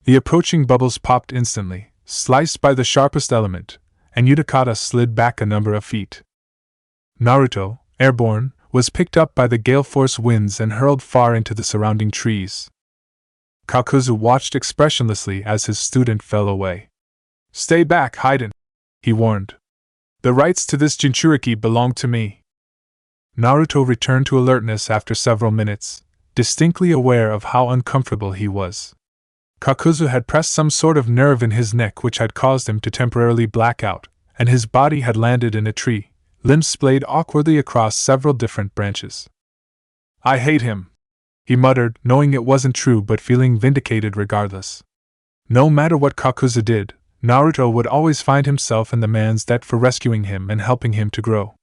The approaching bubbles popped instantly, sliced by the sharpest element, and Utakata slid back a number of feet. Naruto, airborne, was picked up by the gale-force winds and hurled far into the surrounding trees. Kakuzu watched expressionlessly as his student fell away. Stay back, Haiden, he warned. The rights to this Jinchuriki belong to me. Naruto returned to alertness after several minutes, distinctly aware of how uncomfortable he was. Kakuzu had pressed some sort of nerve in his neck which had caused him to temporarily black out, and his body had landed in a tree, limbs splayed awkwardly across several different branches. I hate him, he muttered, knowing it wasn't true but feeling vindicated regardless. No matter what Kakuzu did, Naruto would always find himself in the man's debt for rescuing him and helping him to grow.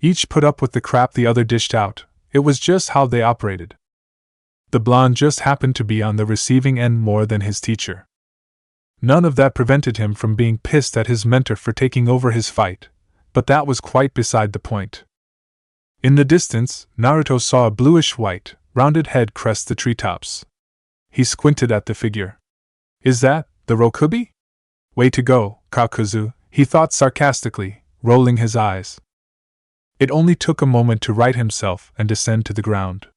Each put up with the crap the other dished out, it was just how they operated. The blonde just happened to be on the receiving end more than his teacher. None of that prevented him from being pissed at his mentor for taking over his fight, but that was quite beside the point. In the distance, Naruto saw a bluish-white, rounded head crest the treetops. He squinted at the figure. Is that the Rokubi? Way to go, Kakuzu, he thought sarcastically, rolling his eyes. It only took a moment to right himself and descend to the ground.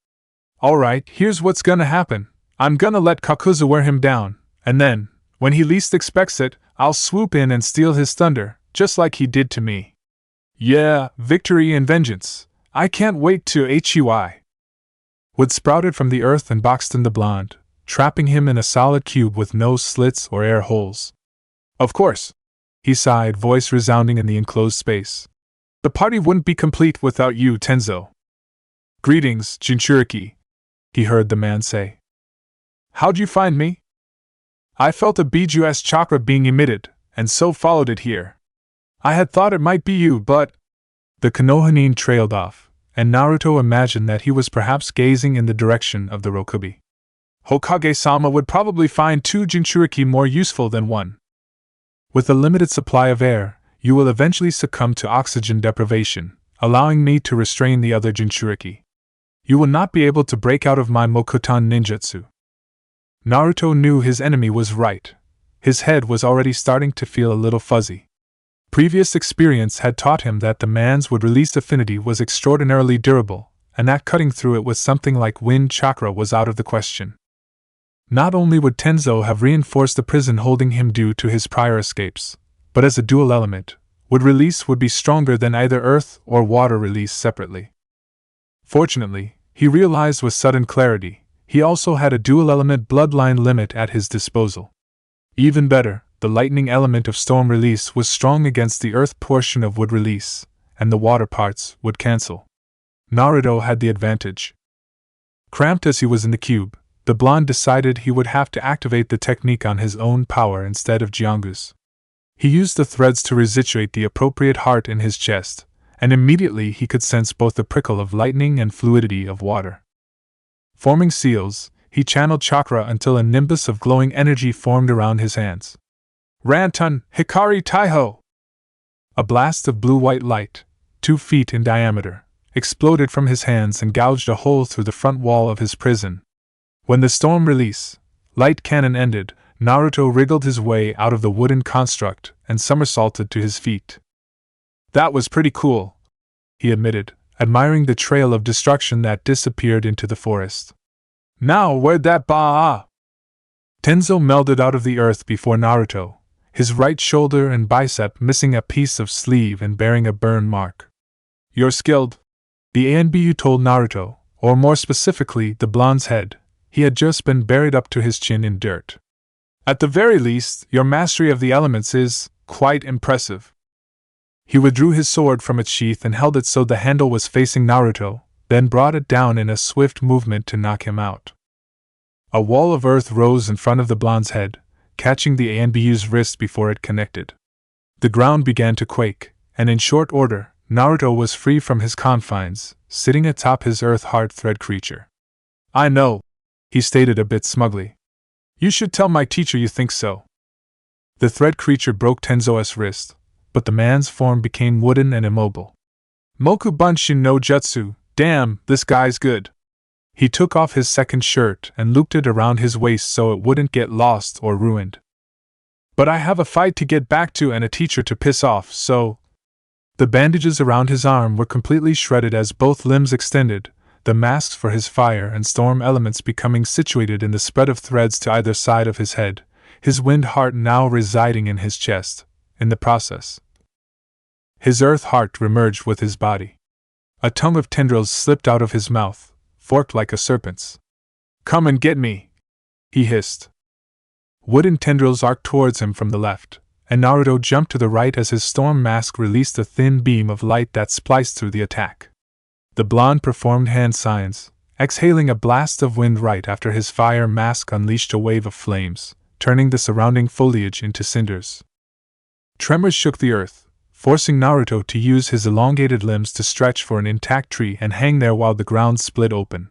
Alright, here's what's gonna happen. I'm gonna let Kakuzu wear him down, and then, when he least expects it, I'll swoop in and steal his thunder, just like he did to me. Yeah, victory and vengeance. I can't wait to HUI. Wood sprouted from the earth and boxed in the blonde, trapping him in a solid cube with no slits or air holes. Of course, he sighed, voice resounding in the enclosed space. The party wouldn't be complete without you, Tenzo. Greetings, Jinchuriki, he heard the man say. How'd you find me? I felt a Biju's chakra being emitted, and so followed it here. I had thought it might be you, but... The Konohanin trailed off, and Naruto imagined that he was perhaps gazing in the direction of the Rokubi. Hokage-sama would probably find 2 Jinchuriki more useful than 1. With a limited supply of air, you will eventually succumb to oxygen deprivation, allowing me to restrain the other Jinchuriki. You will not be able to break out of my Mokutan ninjutsu. Naruto knew his enemy was right. His head was already starting to feel a little fuzzy. Previous experience had taught him that the man's would release affinity was extraordinarily durable, and that cutting through it with something like wind chakra was out of the question. Not only would Tenzo have reinforced the prison holding him due to his prior escapes, but as a dual element, would release would be stronger than either earth or water release separately. Fortunately, he realized with sudden clarity, he also had a dual element bloodline limit at his disposal. Even better, the lightning element of storm release was strong against the earth portion of wood release, and the water parts would cancel. Naruto had the advantage. Cramped as he was in the cube, the blonde decided he would have to activate the technique on his own power instead of Jiangu's. He used the threads to resituate the appropriate heart in his chest, and immediately he could sense both the prickle of lightning and fluidity of water. Forming seals, he channeled chakra until a nimbus of glowing energy formed around his hands. Rantun, Hikari Taiho! A blast of blue-white light, 2 feet in diameter, exploded from his hands and gouged a hole through the front wall of his prison. When the storm release, light cannon ended, Naruto wriggled his way out of the wooden construct and somersaulted to his feet. That was pretty cool, he admitted, admiring the trail of destruction that disappeared into the forest. Now where'd that ba? Tenzo melded out of the earth before Naruto, his right shoulder and bicep missing a piece of sleeve and bearing a burn mark. You're skilled, the ANBU told Naruto, or more specifically the blonde's head. He had just been buried up to his chin in dirt. At the very least, your mastery of the elements is quite impressive. He withdrew his sword from its sheath and held it so the handle was facing Naruto, then brought it down in a swift movement to knock him out. A wall of earth rose in front of the blonde's head, catching the ANBU's wrist before it connected. The ground began to quake, and in short order, Naruto was free from his confines, sitting atop his earth-heart thread creature. I know, he stated a bit smugly. You should tell my teacher you think so. The thread creature broke Tenzo's wrist, but the man's form became wooden and immobile. Moku Bunshin no Jutsu, damn, this guy's good. He took off his second shirt and looped it around his waist so it wouldn't get lost or ruined. But I have a fight to get back to and a teacher to piss off, so... The bandages around his arm were completely shredded as both limbs extended, the masks for his fire and storm elements becoming situated in the spread of threads to either side of his head, his wind heart now residing in his chest, in the process. His earth heart remerged with his body. A tongue of tendrils slipped out of his mouth, forked like a serpent's. Come and get me, he hissed. Wooden tendrils arced towards him from the left, and Naruto jumped to the right as his storm mask released a thin beam of light that spliced through the attack. The blonde performed hand signs, exhaling a blast of wind right after his fire mask unleashed a wave of flames, turning the surrounding foliage into cinders. Tremors shook the earth, forcing Naruto to use his elongated limbs to stretch for an intact tree and hang there while the ground split open.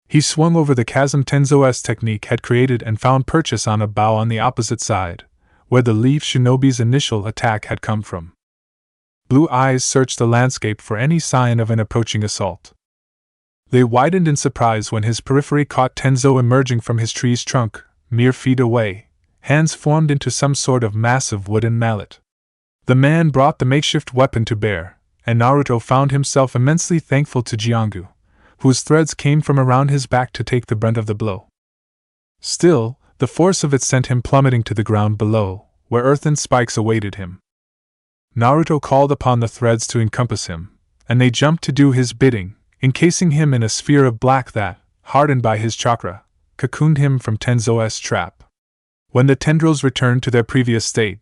He swung over the chasm Tenzo's technique had created and found purchase on a bough on the opposite side, where the Leaf Shinobi's initial attack had come from. Blue eyes searched the landscape for any sign of an approaching assault. They widened in surprise when his periphery caught Tenzo emerging from his tree's trunk, mere feet away, hands formed into some sort of massive wooden mallet. The man brought the makeshift weapon to bear, and Naruto found himself immensely thankful to Jiangu, whose threads came from around his back to take the brunt of the blow. Still, the force of it sent him plummeting to the ground below, where earthen spikes awaited him. Naruto called upon the threads to encompass him, and they jumped to do his bidding, encasing him in a sphere of black that, hardened by his chakra, cocooned him from Tenzo's trap. When the tendrils returned to their previous state,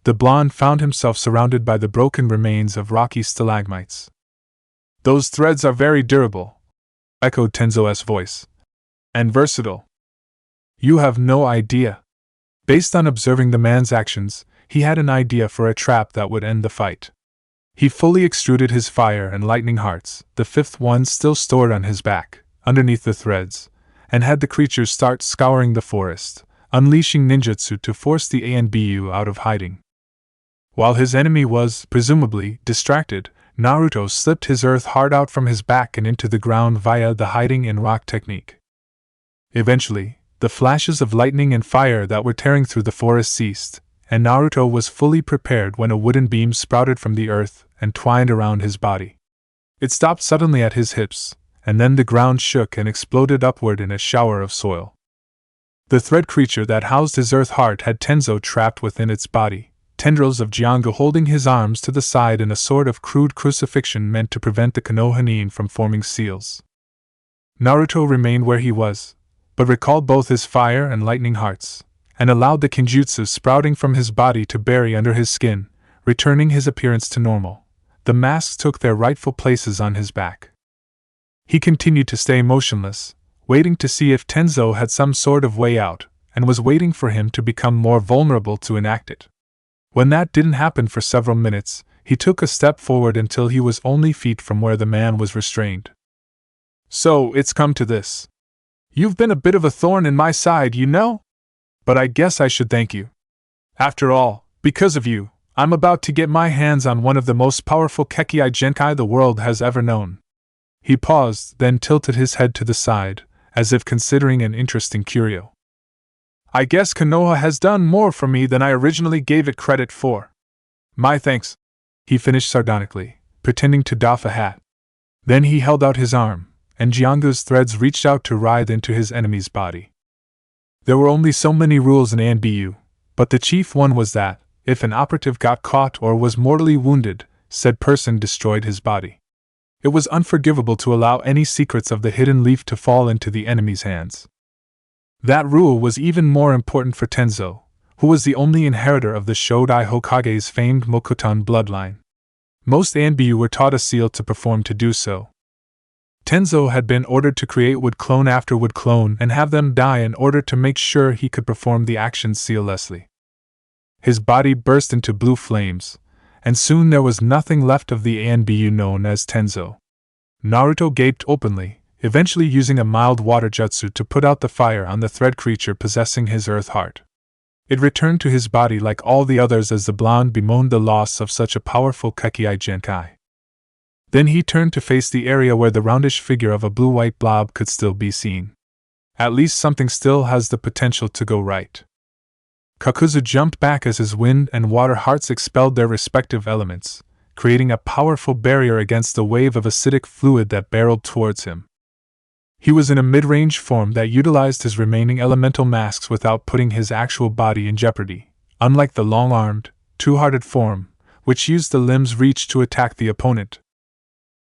the blonde found himself surrounded by the broken remains of rocky stalagmites. "Those threads are very durable," echoed Tenzo's voice. "And versatile. You have no idea." Based on observing the man's actions, he had an idea for a trap that would end the fight. He fully extruded his fire and lightning hearts, the fifth one still stored on his back, underneath the threads, and had the creatures start scouring the forest, unleashing ninjutsu to force the ANBU out of hiding. While his enemy was, presumably, distracted, Naruto slipped his earth heart out from his back and into the ground via the hiding in rock technique. Eventually, the flashes of lightning and fire that were tearing through the forest ceased, and Naruto was fully prepared when a wooden beam sprouted from the earth and twined around his body. It stopped suddenly at his hips, and then the ground shook and exploded upward in a shower of soil. The thread creature that housed his earth heart had Tenzo trapped within its body, tendrils of Jiangu holding his arms to the side in a sort of crude crucifixion meant to prevent the Konoha from forming seals. Naruto remained where he was, but recalled both his fire and lightning hearts, and allowed the kinjutsu sprouting from his body to bury under his skin, returning his appearance to normal. The masks took their rightful places on his back. He continued to stay motionless, waiting to see if Tenzo had some sort of way out, and was waiting for him to become more vulnerable to enact it. When that didn't happen for several minutes, he took a step forward until he was only feet from where the man was restrained. "So, it's come to this. You've been a bit of a thorn in my side, you know? But I guess I should thank you. After all, because of you, I'm about to get my hands on one of the most powerful Kekkai Genkai the world has ever known." He paused, then tilted his head to the side, as if considering an interesting curio. "I guess Konoha has done more for me than I originally gave it credit for. My thanks," he finished sardonically, pretending to doff a hat. Then he held out his arm, and Jiangu's threads reached out to writhe into his enemy's body. There were only so many rules in ANBU, but the chief one was that, if an operative got caught or was mortally wounded, said person destroyed his body. It was unforgivable to allow any secrets of the hidden leaf to fall into the enemy's hands. That rule was even more important for Tenzo, who was the only inheritor of the Shodai Hokage's famed Mokutan bloodline. Most ANBU were taught a seal to perform to do so. Tenzo had been ordered to create wood clone after wood clone and have them die in order to make sure he could perform the action seamlessly. His body burst into blue flames, and soon there was nothing left of the ANBU known as Tenzo. Naruto gaped openly, eventually using a mild water jutsu to put out the fire on the thread creature possessing his earth heart. It returned to his body like all the others as the blonde bemoaned the loss of such a powerful Kekkai Genkai. Then he turned to face the area where the roundish figure of a blue-white blob could still be seen. At least something still has the potential to go right. Kakuzu jumped back as his wind and water hearts expelled their respective elements, creating a powerful barrier against the wave of acidic fluid that barreled towards him. He was in a mid-range form that utilized his remaining elemental masks without putting his actual body in jeopardy, unlike the long-armed, two-hearted form, which used the limb's reach to attack the opponent.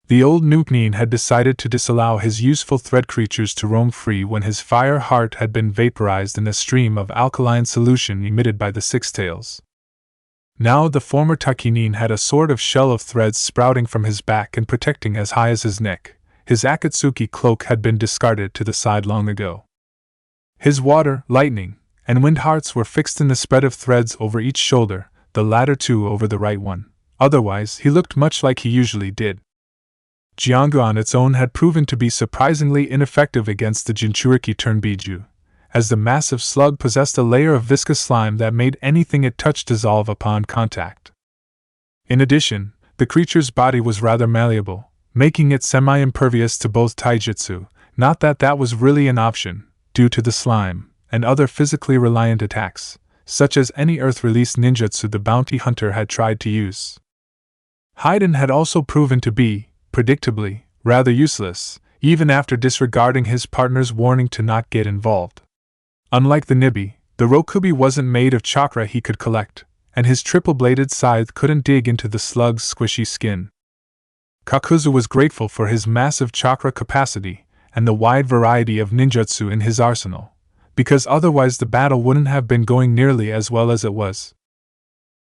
The old Nukenin had decided to disallow his useful thread creatures to roam free when his fire heart had been vaporized in a stream of alkaline solution emitted by the Six Tails. Now the former Takinin had a sort of shell of threads sprouting from his back and protecting as high as his neck. His Akatsuki cloak had been discarded to the side long ago. His water, lightning, and wind hearts were fixed in the spread of threads over each shoulder, the latter two over the right one. Otherwise, he looked much like he usually did. Jiangu on its own had proven to be surprisingly ineffective against the Jinchuriki Turnbiju, as the massive slug possessed a layer of viscous slime that made anything it touched dissolve upon contact. In addition, the creature's body was rather malleable, making it semi-impervious to both taijutsu, not that that was really an option, due to the slime, and other physically reliant attacks, such as any earth-released ninjutsu the bounty hunter had tried to use. Haiden had also proven to be, predictably, rather useless, even after disregarding his partner's warning to not get involved. Unlike the Nibi, the Rokubi wasn't made of chakra he could collect, and his triple-bladed scythe couldn't dig into the slug's squishy skin. Kakuzu was grateful for his massive chakra capacity and the wide variety of ninjutsu in his arsenal, because otherwise the battle wouldn't have been going nearly as well as it was.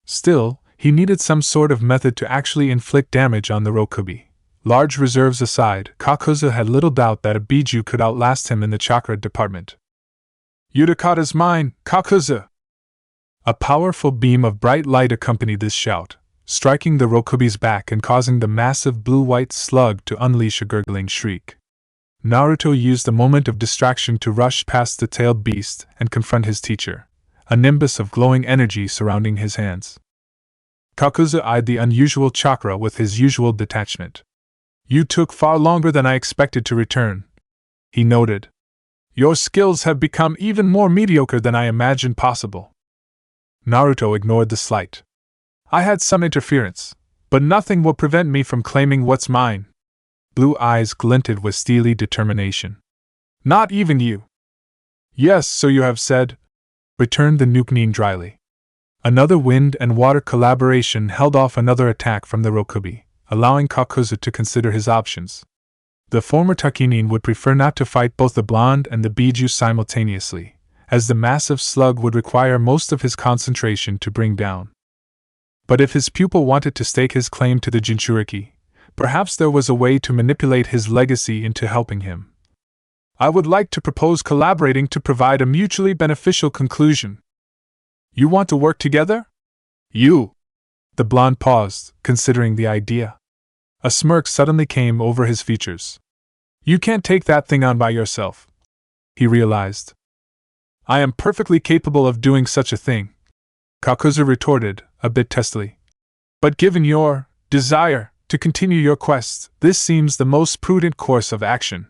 Still, he needed some sort of method to actually inflict damage on the Rokubi. Large reserves aside, Kakuzu had little doubt that a Biju could outlast him in the chakra department. "Utakata's mine, Kakuzu!" A powerful beam of bright light accompanied this shout, striking the Rokubi's back and causing the massive blue-white slug to unleash a gurgling shriek. Naruto used the moment of distraction to rush past the tailed beast and confront his teacher, a nimbus of glowing energy surrounding his hands. Kakuzu eyed the unusual chakra with his usual detachment. "You took far longer than I expected to return," he noted. "Your skills have become even more mediocre than I imagined possible." Naruto ignored the slight. "I had some interference, but nothing will prevent me from claiming what's mine." Blue eyes glinted with steely determination. "Not even you." "Yes, so you have said," returned the Nukenin dryly. Another wind and water collaboration held off another attack from the Rokubi, allowing Kakuzu to consider his options. The former Takinin would prefer not to fight both the blonde and the Biju simultaneously, as the massive slug would require most of his concentration to bring down. But if his pupil wanted to stake his claim to the Jinchuriki, perhaps there was a way to manipulate his legacy into helping him. "I would like to propose collaborating to provide a mutually beneficial conclusion." "You want to work together?" "You!" The blonde paused, considering the idea. A smirk suddenly came over his features. "You can't take that thing on by yourself," he realized. "I am perfectly capable of doing such a thing," Kakuzu retorted, a bit testily. "But given your desire to continue your quest, this seems the most prudent course of action.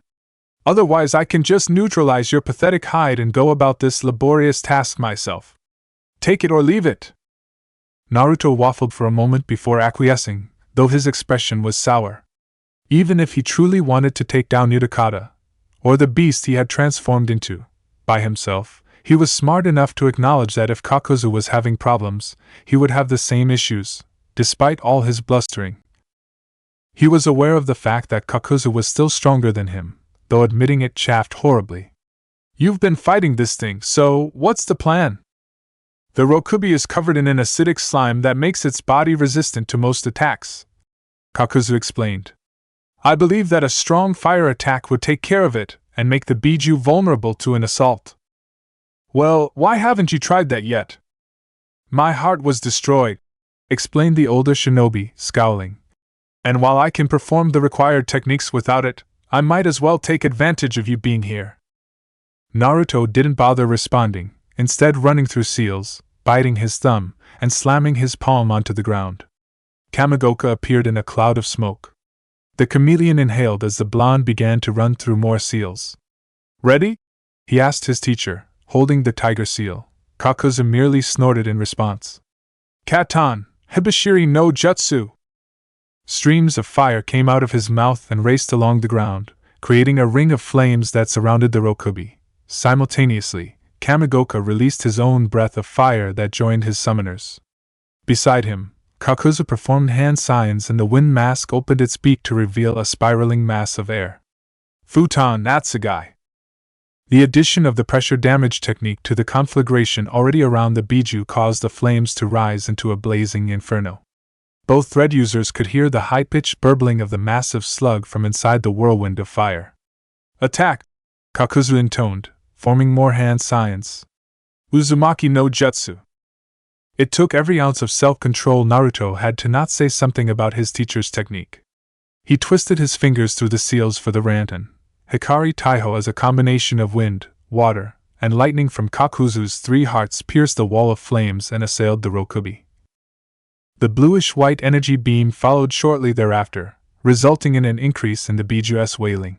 Otherwise I can just neutralize your pathetic hide and go about this laborious task myself. Take it or leave it." Naruto waffled for a moment before acquiescing, though his expression was sour. Even if he truly wanted to take down Utakata, or the beast he had transformed into, by himself, he was smart enough to acknowledge that if Kakuzu was having problems, he would have the same issues, despite all his blustering. He was aware of the fact that Kakuzu was still stronger than him, though admitting it chaffed horribly. "You've been fighting this thing, so what's the plan?" "The Rokubi is covered in an acidic slime that makes its body resistant to most attacks," Kakuzu explained. "I believe that a strong fire attack would take care of it and make the Biju vulnerable to an assault." "Well, why haven't you tried that yet?" "My heart was destroyed," explained the older shinobi, scowling. "And while I can perform the required techniques without it, I might as well take advantage of you being here." Naruto didn't bother responding, instead running through seals, biting his thumb, and slamming his palm onto the ground. Kamigoka appeared in a cloud of smoke. The chameleon inhaled as the blonde began to run through more seals. "Ready?" he asked his teacher, holding the tiger seal. Kakuzu merely snorted in response. "Katan, Hibashiri no Jutsu!" Streams of fire came out of his mouth and raced along the ground, creating a ring of flames that surrounded the Rokubi. Simultaneously, Kamigoka released his own breath of fire that joined his summoners. Beside him, Kakuzu performed hand signs and the wind mask opened its beak to reveal a spiraling mass of air. Futon Natsugai. The addition of the pressure damage technique to the conflagration already around the Biju caused the flames to rise into a blazing inferno. Both thread users could hear the high-pitched burbling of the massive slug from inside the whirlwind of fire. "Attack!" Kakuzu intoned, forming more hand signs. "Uzumaki no Jutsu." It took every ounce of self-control Naruto had to not say something about his teacher's technique. He twisted his fingers through the seals for the Rantan, Hikari Taiho as a combination of wind, water, and lightning from Kakuzu's 3 hearts pierced the wall of flames and assailed the Rokubi. The bluish-white energy beam followed shortly thereafter, resulting in an increase in the Biju's wailing.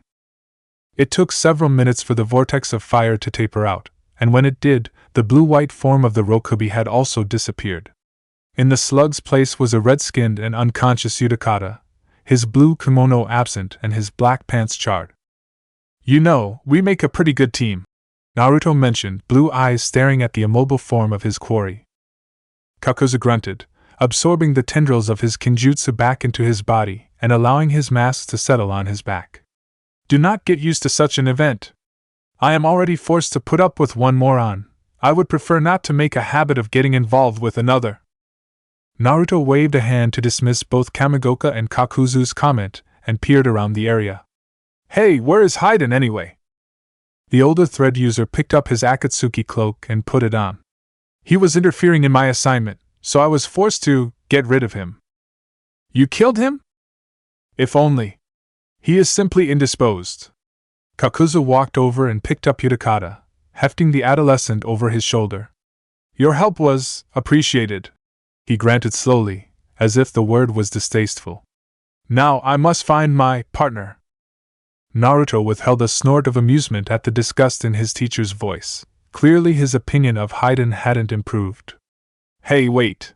It took several minutes for the vortex of fire to taper out, and when it did, the blue-white form of the Rokubi had also disappeared. In the slug's place was a red-skinned and unconscious Utakata, his blue kimono absent and his black pants charred. "You know, we make a pretty good team," Naruto mentioned, blue eyes staring at the immobile form of his quarry. Kakuzu grunted, absorbing the tendrils of his kinjutsu back into his body and allowing his mask to settle on his back. "Do not get used to such an event. I am already forced to put up with one more on. I would prefer not to make a habit of getting involved with another." Naruto waved a hand to dismiss both Kamigoka and Kakuzu's comment and peered around the area. "Hey, where is Haiden anyway?" The older thread user picked up his Akatsuki cloak and put it on. "He was interfering in my assignment, so I was forced to get rid of him." "You killed him?" "If only. He is simply indisposed." Kakuzu walked over and picked up Utakata, hefting the adolescent over his shoulder. "Your help was appreciated," he granted slowly, as if the word was distasteful. "Now I must find my partner." Naruto withheld a snort of amusement at the disgust in his teacher's voice. Clearly his opinion of Haiden hadn't improved. "Hey, wait!"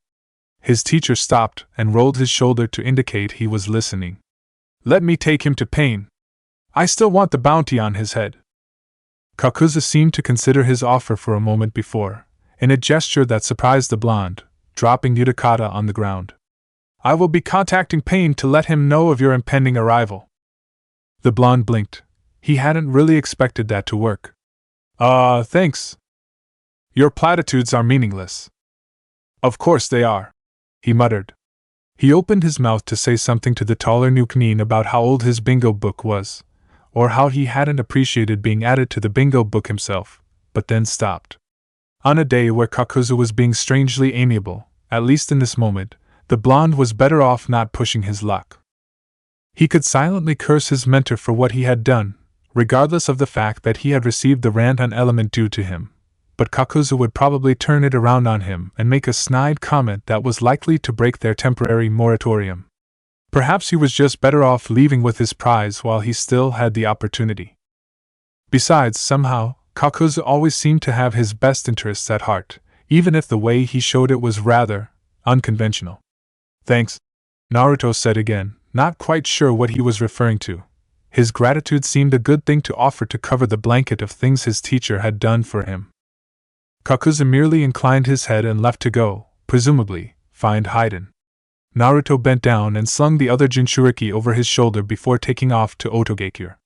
His teacher stopped and rolled his shoulder to indicate he was listening. "Let me take him to Pain. I still want the bounty on his head." Kakuzu seemed to consider his offer for a moment before, in a gesture that surprised the blonde, dropping Utakata on the ground. "I will be contacting Pain to let him know of your impending arrival." The blonde blinked. He hadn't really expected that to work. Thanks. Your platitudes are meaningless." "Of course they are," he muttered. He opened his mouth to say something to the taller Nukenin about how old his bingo book was, or how he hadn't appreciated being added to the bingo book himself, but then stopped. On a day where Kakuzu was being strangely amiable, at least in this moment, the blonde was better off not pushing his luck. He could silently curse his mentor for what he had done, regardless of the fact that he had received the Rantan element due to him, but Kakuzu would probably turn it around on him and make a snide comment that was likely to break their temporary moratorium. Perhaps he was just better off leaving with his prize while he still had the opportunity. Besides, somehow, Kakuzu always seemed to have his best interests at heart, even if the way he showed it was rather unconventional. "Thanks," Naruto said again, not quite sure what he was referring to. His gratitude seemed a good thing to offer to cover the blanket of things his teacher had done for him. Kakuzu merely inclined his head and left to go, presumably, find Haiden. Naruto bent down and slung the other Jinchuriki over his shoulder before taking off to Otogakure.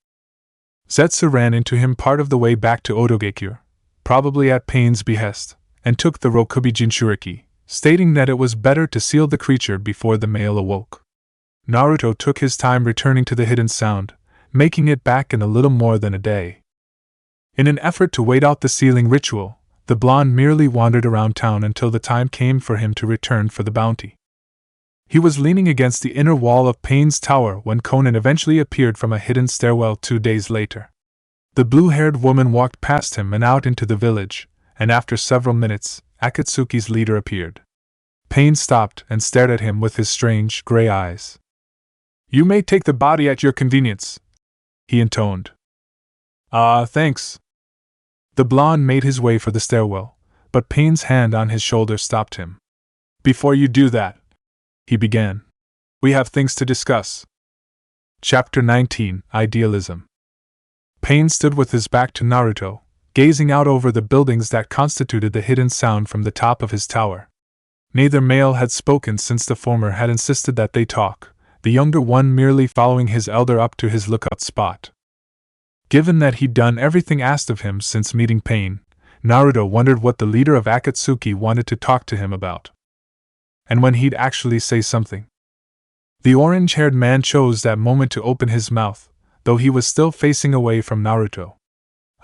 Zetsu ran into him part of the way back to Otogakure, probably at Pain's behest, and took the Rokubi Jinchuriki, stating that it was better to seal the creature before the male awoke. Naruto took his time returning to the hidden sound, making it back in a little more than a day. In an effort to wait out the sealing ritual, the blonde merely wandered around town until the time came for him to return for the bounty. He was leaning against the inner wall of Pain's tower when Conan eventually appeared from a hidden stairwell 2 days later. The blue-haired woman walked past him and out into the village, and after several minutes, Akatsuki's leader appeared. Pain stopped and stared at him with his strange, gray eyes. "You may take the body at your convenience," he intoned. Thanks." The blonde made his way for the stairwell, but Pain's hand on his shoulder stopped him. "Before you do that," he began, "we have things to discuss." Chapter 19, Idealism. Pain stood with his back to Naruto, gazing out over the buildings that constituted the hidden sound from the top of his tower. Neither male had spoken since the former had insisted that they talk, the younger one merely following his elder up to his lookout spot. Given that he'd done everything asked of him since meeting Pain, Naruto wondered what the leader of Akatsuki wanted to talk to him about. And when he'd actually say something. The orange-haired man chose that moment to open his mouth, though he was still facing away from Naruto.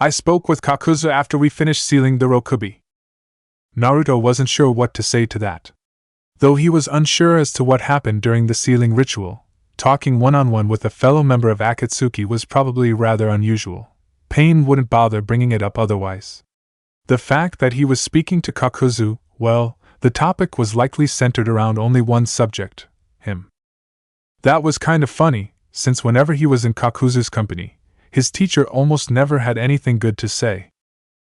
"I spoke with Kakuzu after we finished sealing the Rokubi." Naruto wasn't sure what to say to that. Though he was unsure as to what happened during the sealing ritual, talking one-on-one with a fellow member of Akatsuki was probably rather unusual. Pain wouldn't bother bringing it up otherwise. The fact that he was speaking to Kakuzu, well, the topic was likely centered around only one subject, him. That was kind of funny, since whenever he was in Kakuzu's company, his teacher almost never had anything good to say.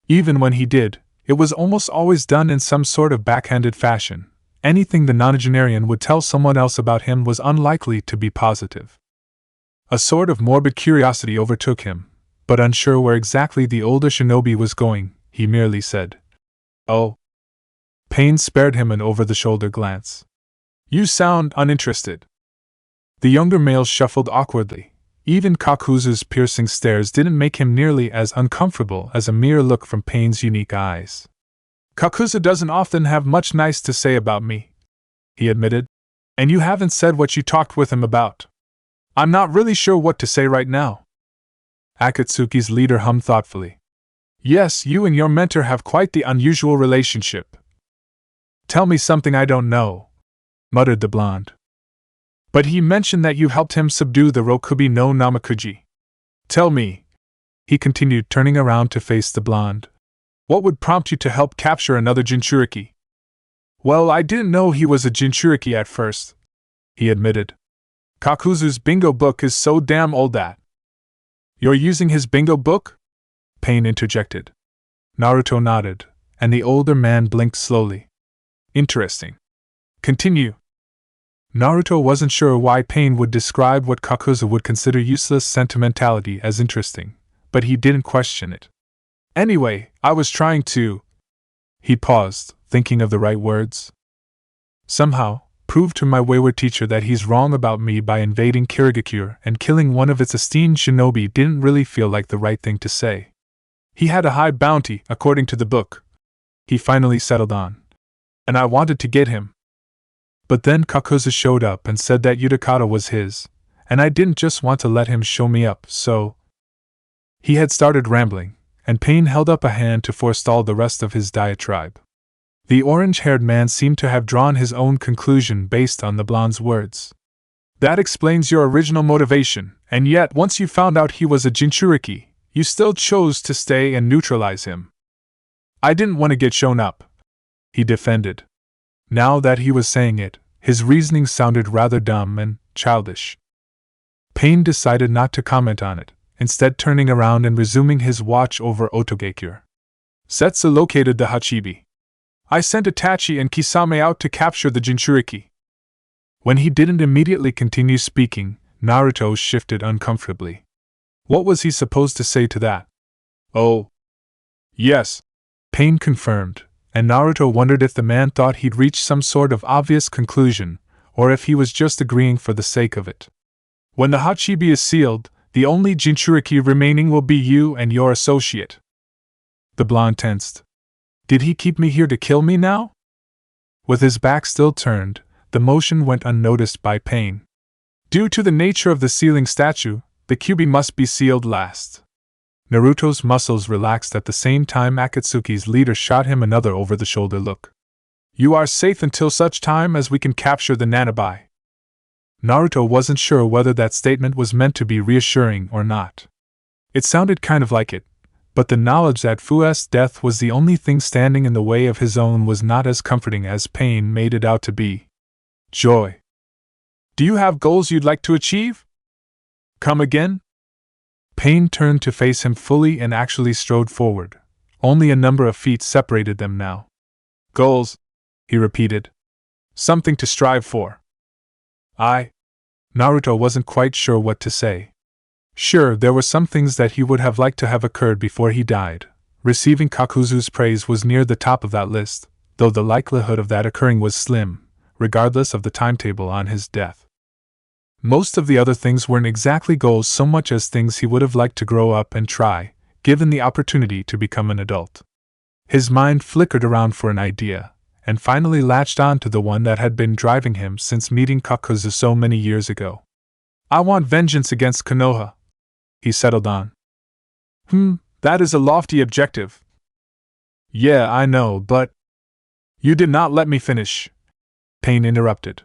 Even when he did, it was almost always done in some sort of backhanded fashion. Anything the nonagenarian would tell someone else about him was unlikely to be positive. A sort of morbid curiosity overtook him, but unsure where exactly the older shinobi was going, he merely said, "Oh." Pain spared him an over-the-shoulder glance. "You sound uninterested." The younger male shuffled awkwardly. Even Kakuzu's piercing stares didn't make him nearly as uncomfortable as a mere look from Pain's unique eyes. "Kakuzu doesn't often have much nice to say about me," he admitted. "And you haven't said what you talked with him about." "I'm not really sure what to say right now." Akatsuki's leader hummed thoughtfully. "Yes, you and your mentor have quite the unusual relationship." "Tell me something I don't know," muttered the blonde. "But he mentioned that you helped him subdue the Rokubi no Namakuji. Tell me," he continued, turning around to face the blonde, "what would prompt you to help capture another Jinchuriki?" "Well, I didn't know he was a Jinchuriki at first," he admitted. "Kakuzu's bingo book is so damn old that—" "You're using his bingo book?" Pain interjected. Naruto nodded, and the older man blinked slowly. "Interesting. Continue." Naruto wasn't sure why Pain would describe what Kakuzu would consider useless sentimentality as interesting, but he didn't question it. "Anyway, I was trying to—" He paused, thinking of the right words. "Somehow, prove to my wayward teacher that he's wrong about me by invading Kirigakure and killing one of its esteemed shinobi didn't really feel like the right thing to say. He had a high bounty, according to the book," he finally settled on. "And I wanted to get him. But then Kakuzu showed up and said that Utakata was his, and I didn't just want to let him show me up, so—" He had started rambling, and Pain held up a hand to forestall the rest of his diatribe. The orange-haired man seemed to have drawn his own conclusion based on the blonde's words. "That explains your original motivation, and yet once you found out he was a Jinchuriki, you still chose to stay and neutralize him." "I didn't want to get shown up," he defended. Now that he was saying it, his reasoning sounded rather dumb and childish. Pain decided not to comment on it, instead turning around and resuming his watch over Otogakure. "Setsu located the Hachibi. I sent Itachi and Kisame out to capture the Jinchuriki." When he didn't immediately continue speaking, Naruto shifted uncomfortably. What was he supposed to say to that? "Oh. Yes," Pain confirmed, and Naruto wondered if the man thought he'd reached some sort of obvious conclusion, or if he was just agreeing for the sake of it. "When the Hachibi is sealed, the only Jinchuriki remaining will be you and your associate." The blonde tensed. "Did he keep me here to kill me now?" With his back still turned, the motion went unnoticed by Pain. "Due to the nature of the sealing statue, the Kyubi must be sealed last." Naruto's muscles relaxed at the same time Akatsuki's leader shot him another over-the-shoulder look. "You are safe until such time as we can capture the Nanabai." Naruto wasn't sure whether that statement was meant to be reassuring or not. It sounded kind of like it, but the knowledge that Fu's death was the only thing standing in the way of his own was not as comforting as Pain made it out to be. "Joy. Do you have goals you'd like to achieve?" "Come again?" Pain turned to face him fully and actually strode forward. Only a number of feet separated them now. "Goals," he repeated. "Something to strive for." Naruto wasn't quite sure what to say. Sure, there were some things that he would have liked to have occurred before he died. Receiving Kakuzu's praise was near the top of that list, though the likelihood of that occurring was slim, regardless of the timetable on his death. Most of the other things weren't exactly goals so much as things he would have liked to grow up and try, given the opportunity to become an adult. His mind flickered around for an idea, and finally latched on to the one that had been driving him since meeting Kakuzu so many years ago. "I want vengeance against Konoha," he settled on. That is a lofty objective." "Yeah, I know, but—" "You did not let me finish," Pain interrupted.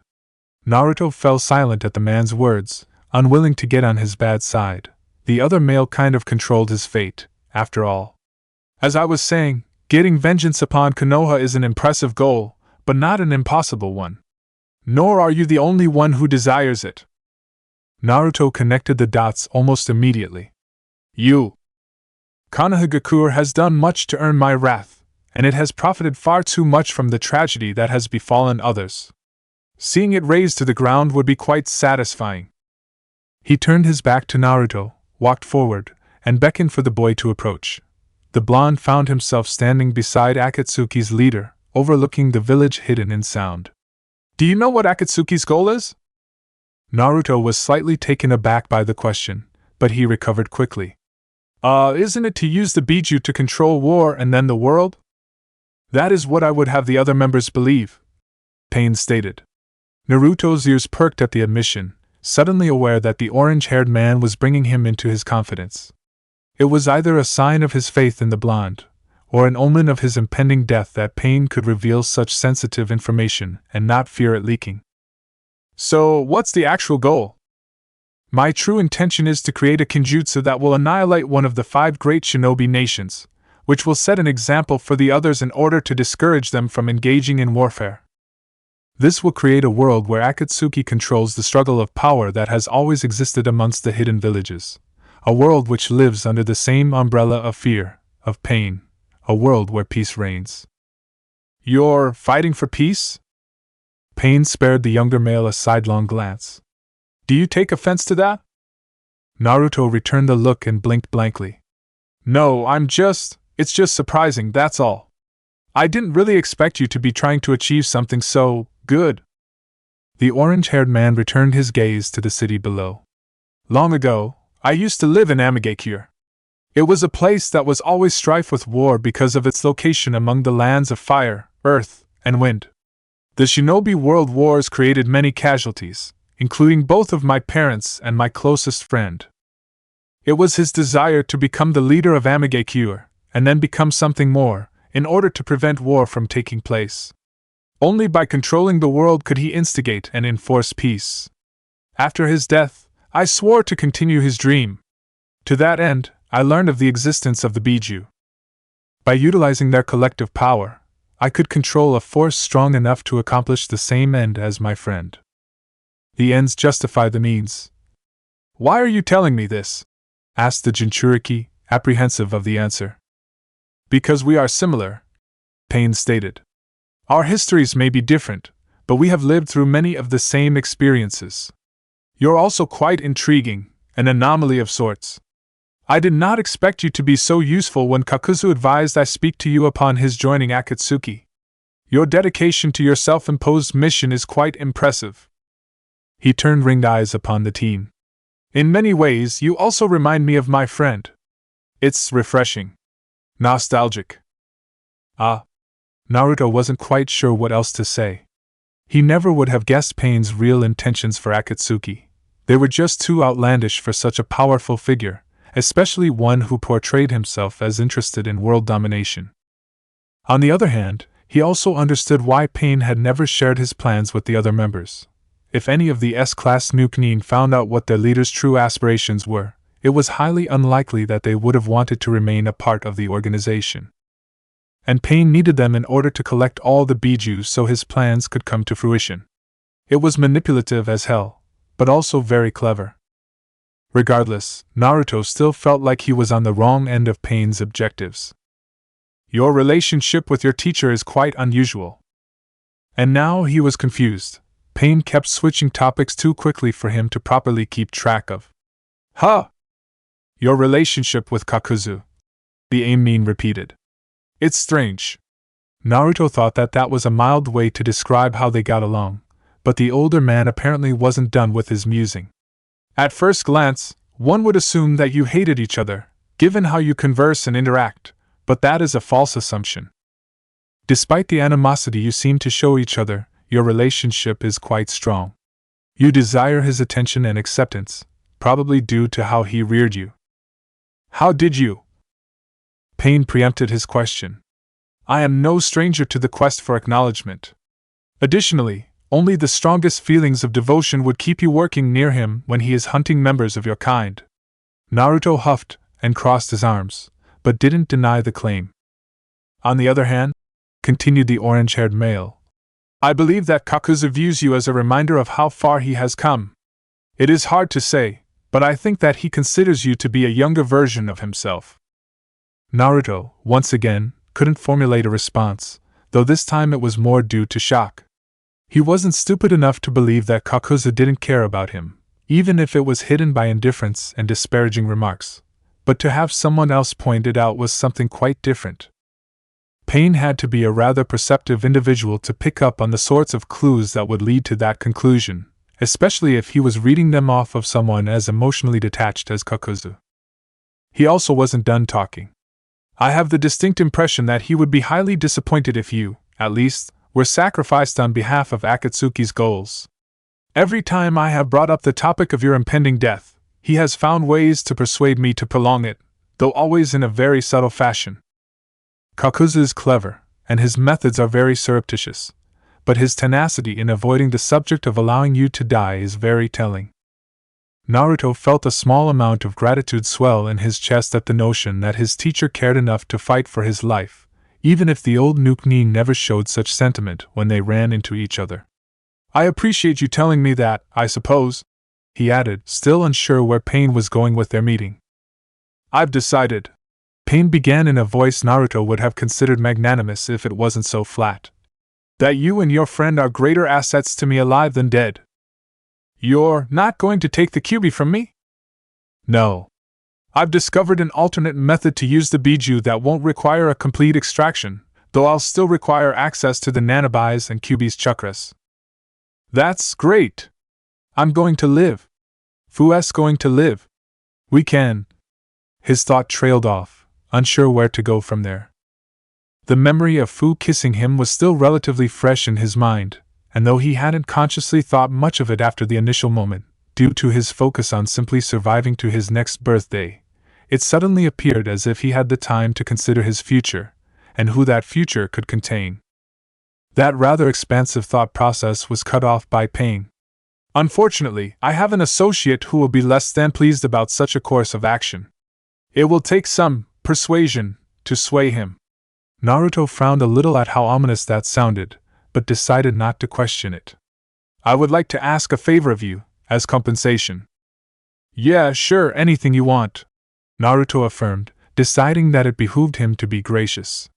Naruto fell silent at the man's words, unwilling to get on his bad side. The other male kind of controlled his fate, after all. "As I was saying, Getting vengeance upon Konoha is an impressive goal, but not an impossible one. Nor are you the only one who desires it. Naruto connected the dots almost immediately. Konoha has done much to earn my wrath, and it has profited far too much from the tragedy that has befallen others. Seeing it razed to the ground would be quite satisfying. He turned his back to Naruto, walked forward, and beckoned for the boy to approach. The blonde found himself standing beside Akatsuki's leader, overlooking the village hidden in sound. Do you know what Akatsuki's goal is? Naruto was slightly taken aback by the question, but he recovered quickly. Isn't it to use the Biju to control war and then the world? That is what I would have the other members believe, Pain stated. Naruto's ears perked at the admission, suddenly aware that the orange-haired man was bringing him into his confidence. It was either a sign of his faith in the blonde, or an omen of his impending death that Pain could reveal such sensitive information and not fear it leaking. So, what's the actual goal? My true intention is to create a kinjutsu that will annihilate one of the 5 great shinobi nations, which will set an example for the others in order to discourage them from engaging in warfare. This will create a world where Akatsuki controls the struggle of power that has always existed amongst the hidden villages. A world which lives under the same umbrella of fear, of pain. A world where peace reigns. You're fighting for peace? Pain spared the younger male a sidelong glance. Do you take offense to that? Naruto returned the look and blinked blankly. No, it's just surprising, that's all. I didn't really expect you to be trying to achieve something so good. The orange-haired man returned his gaze to the city below. Long ago, I used to live in Amegakure. It was a place that was always strife with war because of its location among the lands of fire, earth, and wind. The shinobi world wars created many casualties, including both of my parents and my closest friend. It was his desire to become the leader of Amegakure, and then become something more, in order to prevent war from taking place. Only by controlling the world could he instigate and enforce peace. After his death, I swore to continue his dream. To that end, I learned of the existence of the Biju. By utilizing their collective power, I could control a force strong enough to accomplish the same end as my friend. The ends justify the means. Why are you telling me this? Asked the Jinchuriki, apprehensive of the answer. Because we are similar, Pain stated. Our histories may be different, but we have lived through many of the same experiences. You're also quite intriguing, an anomaly of sorts. I did not expect you to be so useful when Kakuzu advised I speak to you upon his joining Akatsuki. Your dedication to your self-imposed mission is quite impressive. He turned ringed eyes upon the teen. In many ways, you also remind me of my friend. It's refreshing. Nostalgic. Naruto wasn't quite sure what else to say. He never would have guessed Pain's real intentions for Akatsuki. They were just too outlandish for such a powerful figure, especially one who portrayed himself as interested in world domination. On the other hand, he also understood why Pain had never shared his plans with the other members. If any of the S-class Nukenin found out what their leader's true aspirations were, it was highly unlikely that they would have wanted to remain a part of the organization. And Pain needed them in order to collect all the Bijus so his plans could come to fruition. It was manipulative as hell, but also very clever. Regardless, Naruto still felt like he was on the wrong end of Pain's objectives. Your relationship with your teacher is quite unusual. And now he was confused. Pain kept switching topics too quickly for him to properly keep track of. Your relationship with Kakuzu, the Aimeen repeated. It's strange. Naruto thought that was a mild way to describe how they got along, but the older man apparently wasn't done with his musing. At first glance, one would assume that you hated each other, given how you converse and interact, but that is a false assumption. Despite the animosity you seem to show each other, your relationship is quite strong. You desire his attention and acceptance, probably due to how he reared you. How did you? Pain preempted his question. I am no stranger to the quest for acknowledgement. Additionally, only the strongest feelings of devotion would keep you working near him when he is hunting members of your kind. Naruto huffed and crossed his arms, but didn't deny the claim. On the other hand, continued the orange-haired male, I believe that Kakuzu views you as a reminder of how far he has come. It is hard to say, but I think that he considers you to be a younger version of himself. Naruto, once again, couldn't formulate a response, though this time it was more due to shock. He wasn't stupid enough to believe that Kakuzu didn't care about him, even if it was hidden by indifference and disparaging remarks. But to have someone else point it out was something quite different. Pain had to be a rather perceptive individual to pick up on the sorts of clues that would lead to that conclusion, especially if he was reading them off of someone as emotionally detached as Kakuzu. He also wasn't done talking. I have the distinct impression that he would be highly disappointed if you, at least, were sacrificed on behalf of Akatsuki's goals. Every time I have brought up the topic of your impending death, he has found ways to persuade me to prolong it, though always in a very subtle fashion. Kakuzu is clever, and his methods are very surreptitious, but his tenacity in avoiding the subject of allowing you to die is very telling. Naruto felt a small amount of gratitude swell in his chest at the notion that his teacher cared enough to fight for his life, even if the old Nuke-ni never showed such sentiment when they ran into each other. I appreciate you telling me that, I suppose, he added, still unsure where Pain was going with their meeting. I've decided. Pain began in a voice Naruto would have considered magnanimous if it wasn't so flat. That you and your friend are greater assets to me alive than dead. You're not going to take the Kyuubi from me? No. I've discovered an alternate method to use the Biju that won't require a complete extraction, though I'll still require access to the Nanabai's and Kyuubi's chakras. That's great. I'm going to live. Fu's going to live. We can. His thought trailed off, unsure where to go from there. The memory of Fu kissing him was still relatively fresh in his mind, and though he hadn't consciously thought much of it after the initial moment, due to his focus on simply surviving to his next birthday, it suddenly appeared as if he had the time to consider his future, and who that future could contain. That rather expansive thought process was cut off by Pain. Unfortunately, I have an associate who will be less than pleased about such a course of action. It will take some persuasion to sway him. Naruto frowned a little at how ominous that sounded, but decided not to question it. I would like to ask a favor of you, as compensation. Yeah, sure, anything you want, Naruto affirmed, deciding that it behooved him to be gracious.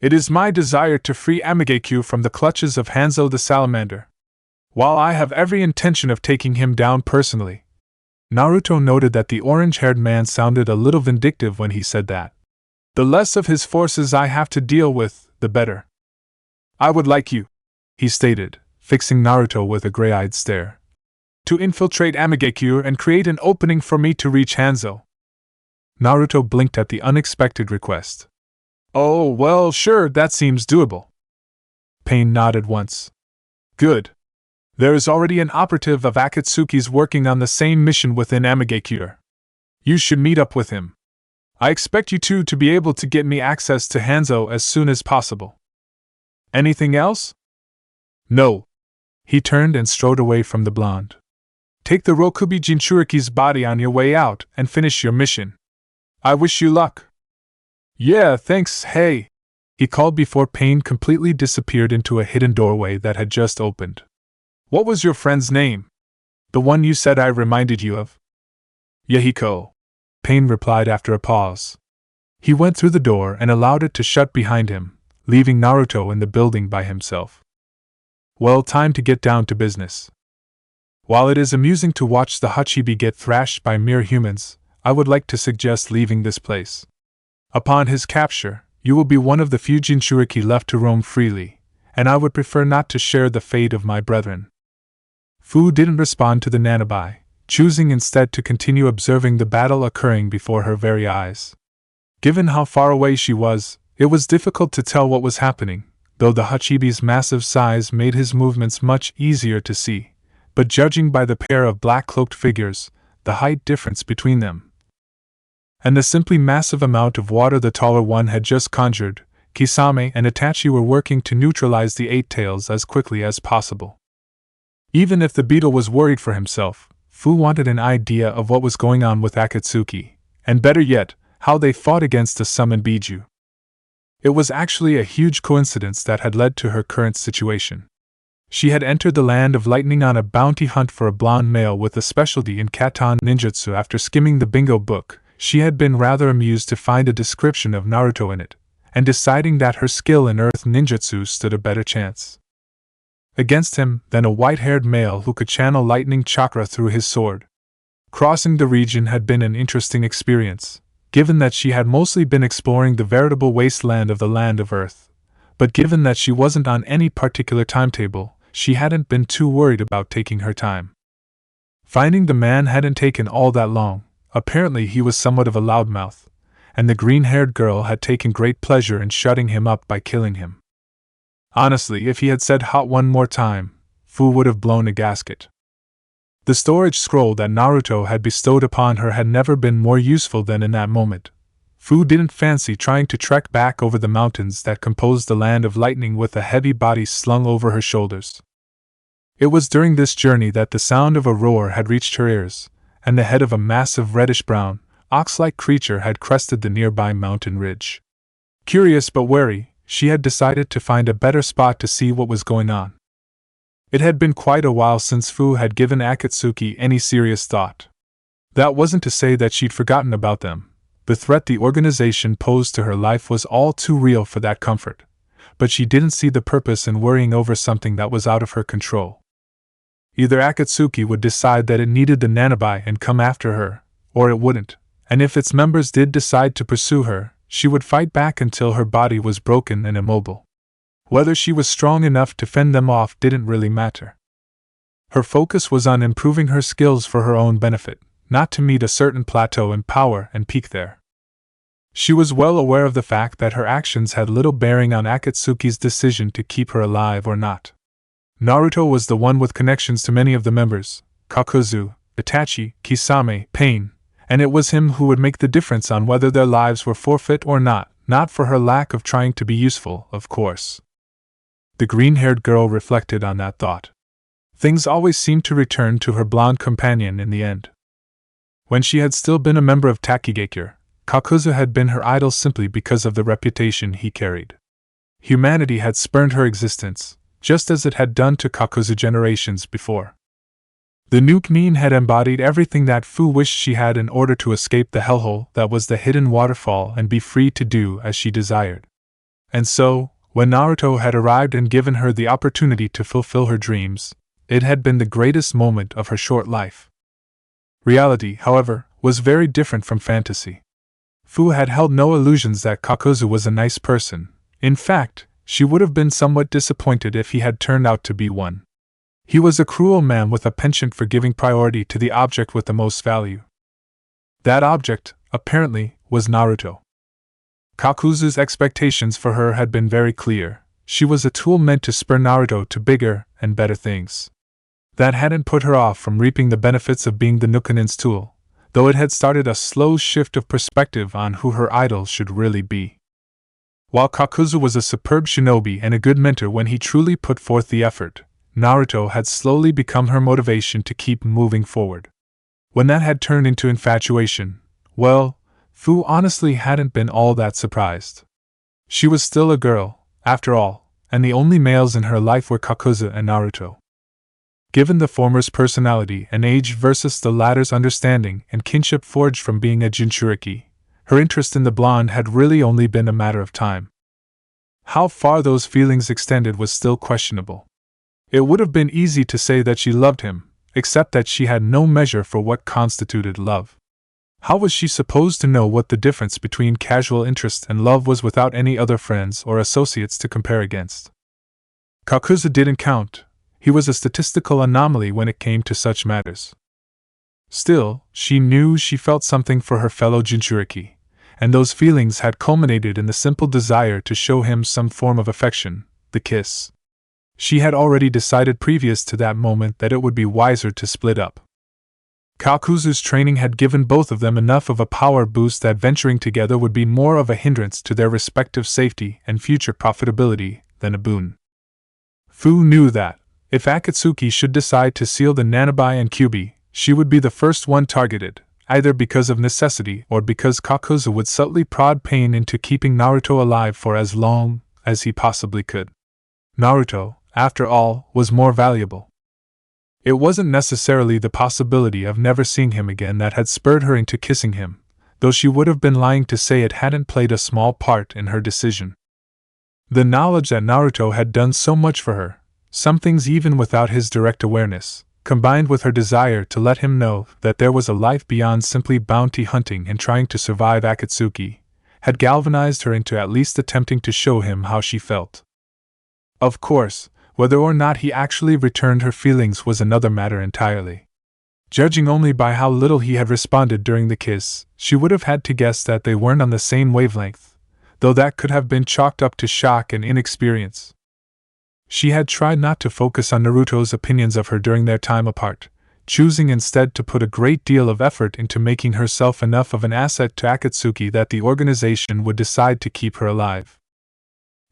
It is my desire to free Amegakure from the clutches of Hanzo the Salamander. While I have every intention of taking him down personally. Naruto noted that the orange-haired man sounded a little vindictive when he said that. The less of his forces I have to deal with, the better. I would like you, he stated, fixing Naruto with a gray-eyed stare, to infiltrate Amegakure and create an opening for me to reach Hanzo. Naruto blinked at the unexpected request. Oh, well, sure, that seems doable. Pain nodded once. Good. There is already an operative of Akatsuki's working on the same mission within Amegakure. You should meet up with him. I expect you two to be able to get me access to Hanzo as soon as possible. Anything else? No. He turned and strode away from the blonde. Take the Rokubi Jinchuriki's body on your way out and finish your mission. I wish you luck. Yeah, thanks, hey, he called before Pain completely disappeared into a hidden doorway that had just opened. What was your friend's name? The one you said I reminded you of? Yahiko, Pain replied after a pause. He went through the door and allowed it to shut behind him, leaving Naruto in the building by himself. Well, time to get down to business. While it is amusing to watch the Hachibi get thrashed by mere humans, I would like to suggest leaving this place. Upon his capture, you will be one of the few Jinchuriki left to roam freely, and I would prefer not to share the fate of my brethren. Fu didn't respond to the Nanabai, choosing instead to continue observing the battle occurring before her very eyes. Given how far away she was, it was difficult to tell what was happening, though the Hachibi's massive size made his movements much easier to see, but judging by the pair of black-cloaked figures, the height difference between them, and the simply massive amount of water the taller one had just conjured, Kisame and Itachi were working to neutralize the Eight Tails as quickly as possible. Even if the beetle was worried for himself, Fu wanted an idea of what was going on with Akatsuki, and better yet, how they fought against the summoned Biju. It was actually a huge coincidence that had led to her current situation. She had entered the land of lightning on a bounty hunt for a blonde male with a specialty in katan ninjutsu. After skimming the bingo book, she had been rather amused to find a description of Naruto in it, and deciding that her skill in earth ninjutsu stood a better chance against him than a white-haired male who could channel lightning chakra through his sword. Crossing the region had been an interesting experience, given that she had mostly been exploring the veritable wasteland of the land of Earth. But given that she wasn't on any particular timetable, she hadn't been too worried about taking her time. Finding the man hadn't taken all that long. Apparently he was somewhat of a loudmouth, and the green-haired girl had taken great pleasure in shutting him up by killing him. Honestly, if he had said hot one more time, Fu would have blown a gasket. The storage scroll that Naruto had bestowed upon her had never been more useful than in that moment. Fu didn't fancy trying to trek back over the mountains that composed the land of lightning with a heavy body slung over her shoulders. It was during this journey that the sound of a roar had reached her ears, and the head of a massive reddish-brown, ox-like creature had crested the nearby mountain ridge. Curious but wary, she had decided to find a better spot to see what was going on. It had been quite a while since Fu had given Akatsuki any serious thought. That wasn't to say that she'd forgotten about them. The threat the organization posed to her life was all too real for that comfort, but she didn't see the purpose in worrying over something that was out of her control. Either Akatsuki would decide that it needed the Nanabi and come after her, or it wouldn't, and if its members did decide to pursue her, she would fight back until her body was broken and immobile. Whether she was strong enough to fend them off didn't really matter. Her focus was on improving her skills for her own benefit, not to meet a certain plateau in power and peak there. She was well aware of the fact that her actions had little bearing on Akatsuki's decision to keep her alive or not. Naruto was the one with connections to many of the members, Kakuzu, Itachi, Kisame, Pain, and it was him who would make the difference on whether their lives were forfeit or not for her lack of trying to be useful, of course. The green-haired girl reflected on that thought. Things always seemed to return to her blonde companion in the end. When she had still been a member of Takigakure, Kakuzu had been her idol simply because of the reputation he carried. Humanity had spurned her existence, just as it had done to Kakuzu generations before. The new Nin had embodied everything that Fu wished she had in order to escape the hellhole that was the hidden waterfall and be free to do as she desired. And so, when Naruto had arrived and given her the opportunity to fulfill her dreams, it had been the greatest moment of her short life. Reality, however, was very different from fantasy. Fu had held no illusions that Kakuzu was a nice person. In fact, she would have been somewhat disappointed if he had turned out to be one. He was a cruel man with a penchant for giving priority to the object with the most value. That object, apparently, was Naruto. Kakuzu's expectations for her had been very clear. She was a tool meant to spur Naruto to bigger and better things. That hadn't put her off from reaping the benefits of being the Nukanin's tool, though it had started a slow shift of perspective on who her idol should really be. While Kakuzu was a superb shinobi and a good mentor when he truly put forth the effort, Naruto had slowly become her motivation to keep moving forward. When that had turned into infatuation, well, Fu honestly hadn't been all that surprised. She was still a girl, after all, and the only males in her life were Kakuzu and Naruto. Given the former's personality and age versus the latter's understanding and kinship forged from being a Jinchuriki, her interest in the blonde had really only been a matter of time. How far those feelings extended was still questionable. It would have been easy to say that she loved him, except that she had no measure for what constituted love. How was she supposed to know what the difference between casual interest and love was without any other friends or associates to compare against? Kakuzu didn't count. He was a statistical anomaly when it came to such matters. Still, she knew she felt something for her fellow Jinchuriki, and those feelings had culminated in the simple desire to show him some form of affection, the kiss. She had already decided previous to that moment that it would be wiser to split up. Kakuzu's training had given both of them enough of a power boost that venturing together would be more of a hindrance to their respective safety and future profitability than a boon. Fu knew that, if Akatsuki should decide to seal the Nanabi and Kyubi, she would be the first one targeted, either because of necessity or because Kakuzu would subtly prod pain into keeping Naruto alive for as long as he possibly could. Naruto, after all, was more valuable. It wasn't necessarily the possibility of never seeing him again that had spurred her into kissing him, though she would have been lying to say it hadn't played a small part in her decision. The knowledge that Naruto had done so much for her, some things even without his direct awareness, combined with her desire to let him know that there was a life beyond simply bounty hunting and trying to survive Akatsuki, had galvanized her into at least attempting to show him how she felt. Of course, whether or not he actually returned her feelings was another matter entirely. Judging only by how little he had responded during the kiss, she would have had to guess that they weren't on the same wavelength, though that could have been chalked up to shock and inexperience. She had tried not to focus on Naruto's opinions of her during their time apart, choosing instead to put a great deal of effort into making herself enough of an asset to Akatsuki that the organization would decide to keep her alive.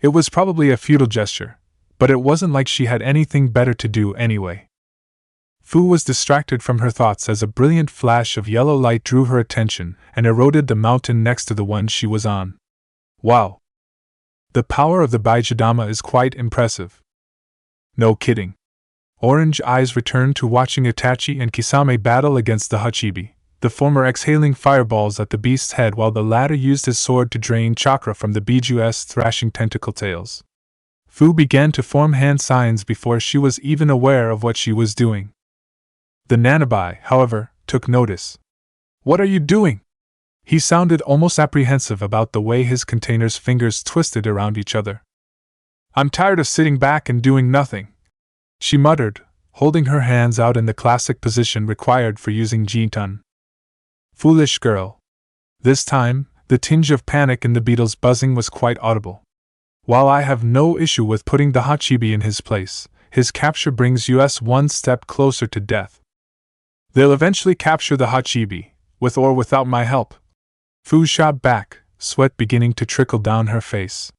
It was probably a futile gesture, but it wasn't like she had anything better to do anyway. Fu was distracted from her thoughts as a brilliant flash of yellow light drew her attention and eroded the mountain next to the one she was on. Wow! The power of the Baijidama is quite impressive. No kidding. Orange eyes returned to watching Itachi and Kisame battle against the Hachibi, the former exhaling fireballs at the beast's head while the latter used his sword to drain chakra from the Biju's thrashing tentacle tails. Fu began to form hand signs before she was even aware of what she was doing. The Nanabai, however, took notice. "What are you doing?" He sounded almost apprehensive about the way his container's fingers twisted around each other. "I'm tired of sitting back and doing nothing," she muttered, holding her hands out in the classic position required for using Jintan. "Foolish girl." This time, the tinge of panic in the beetle's buzzing was quite audible. "While I have no issue with putting the Hachibi in his place, his capture brings us one step closer to death. They'll eventually capture the Hachibi, with or without my help." Fu shot back, sweat beginning to trickle down her face.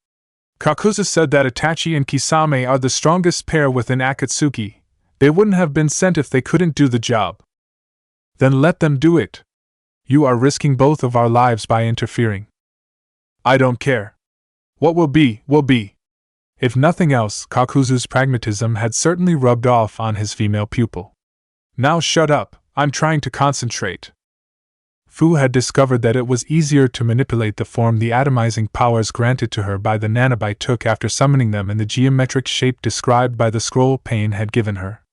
"Kakuzu said that Itachi and Kisame are the strongest pair within Akatsuki. They wouldn't have been sent if they couldn't do the job." "Then let them do it. You are risking both of our lives by interfering." "I don't care. What will be, will be." If nothing else, Kakuzu's pragmatism had certainly rubbed off on his female pupil. "Now shut up, I'm trying to concentrate." Fu had discovered that it was easier to manipulate the form the atomizing powers granted to her by the Nanabai took after summoning them in the geometric shape described by the scroll Pain had given her.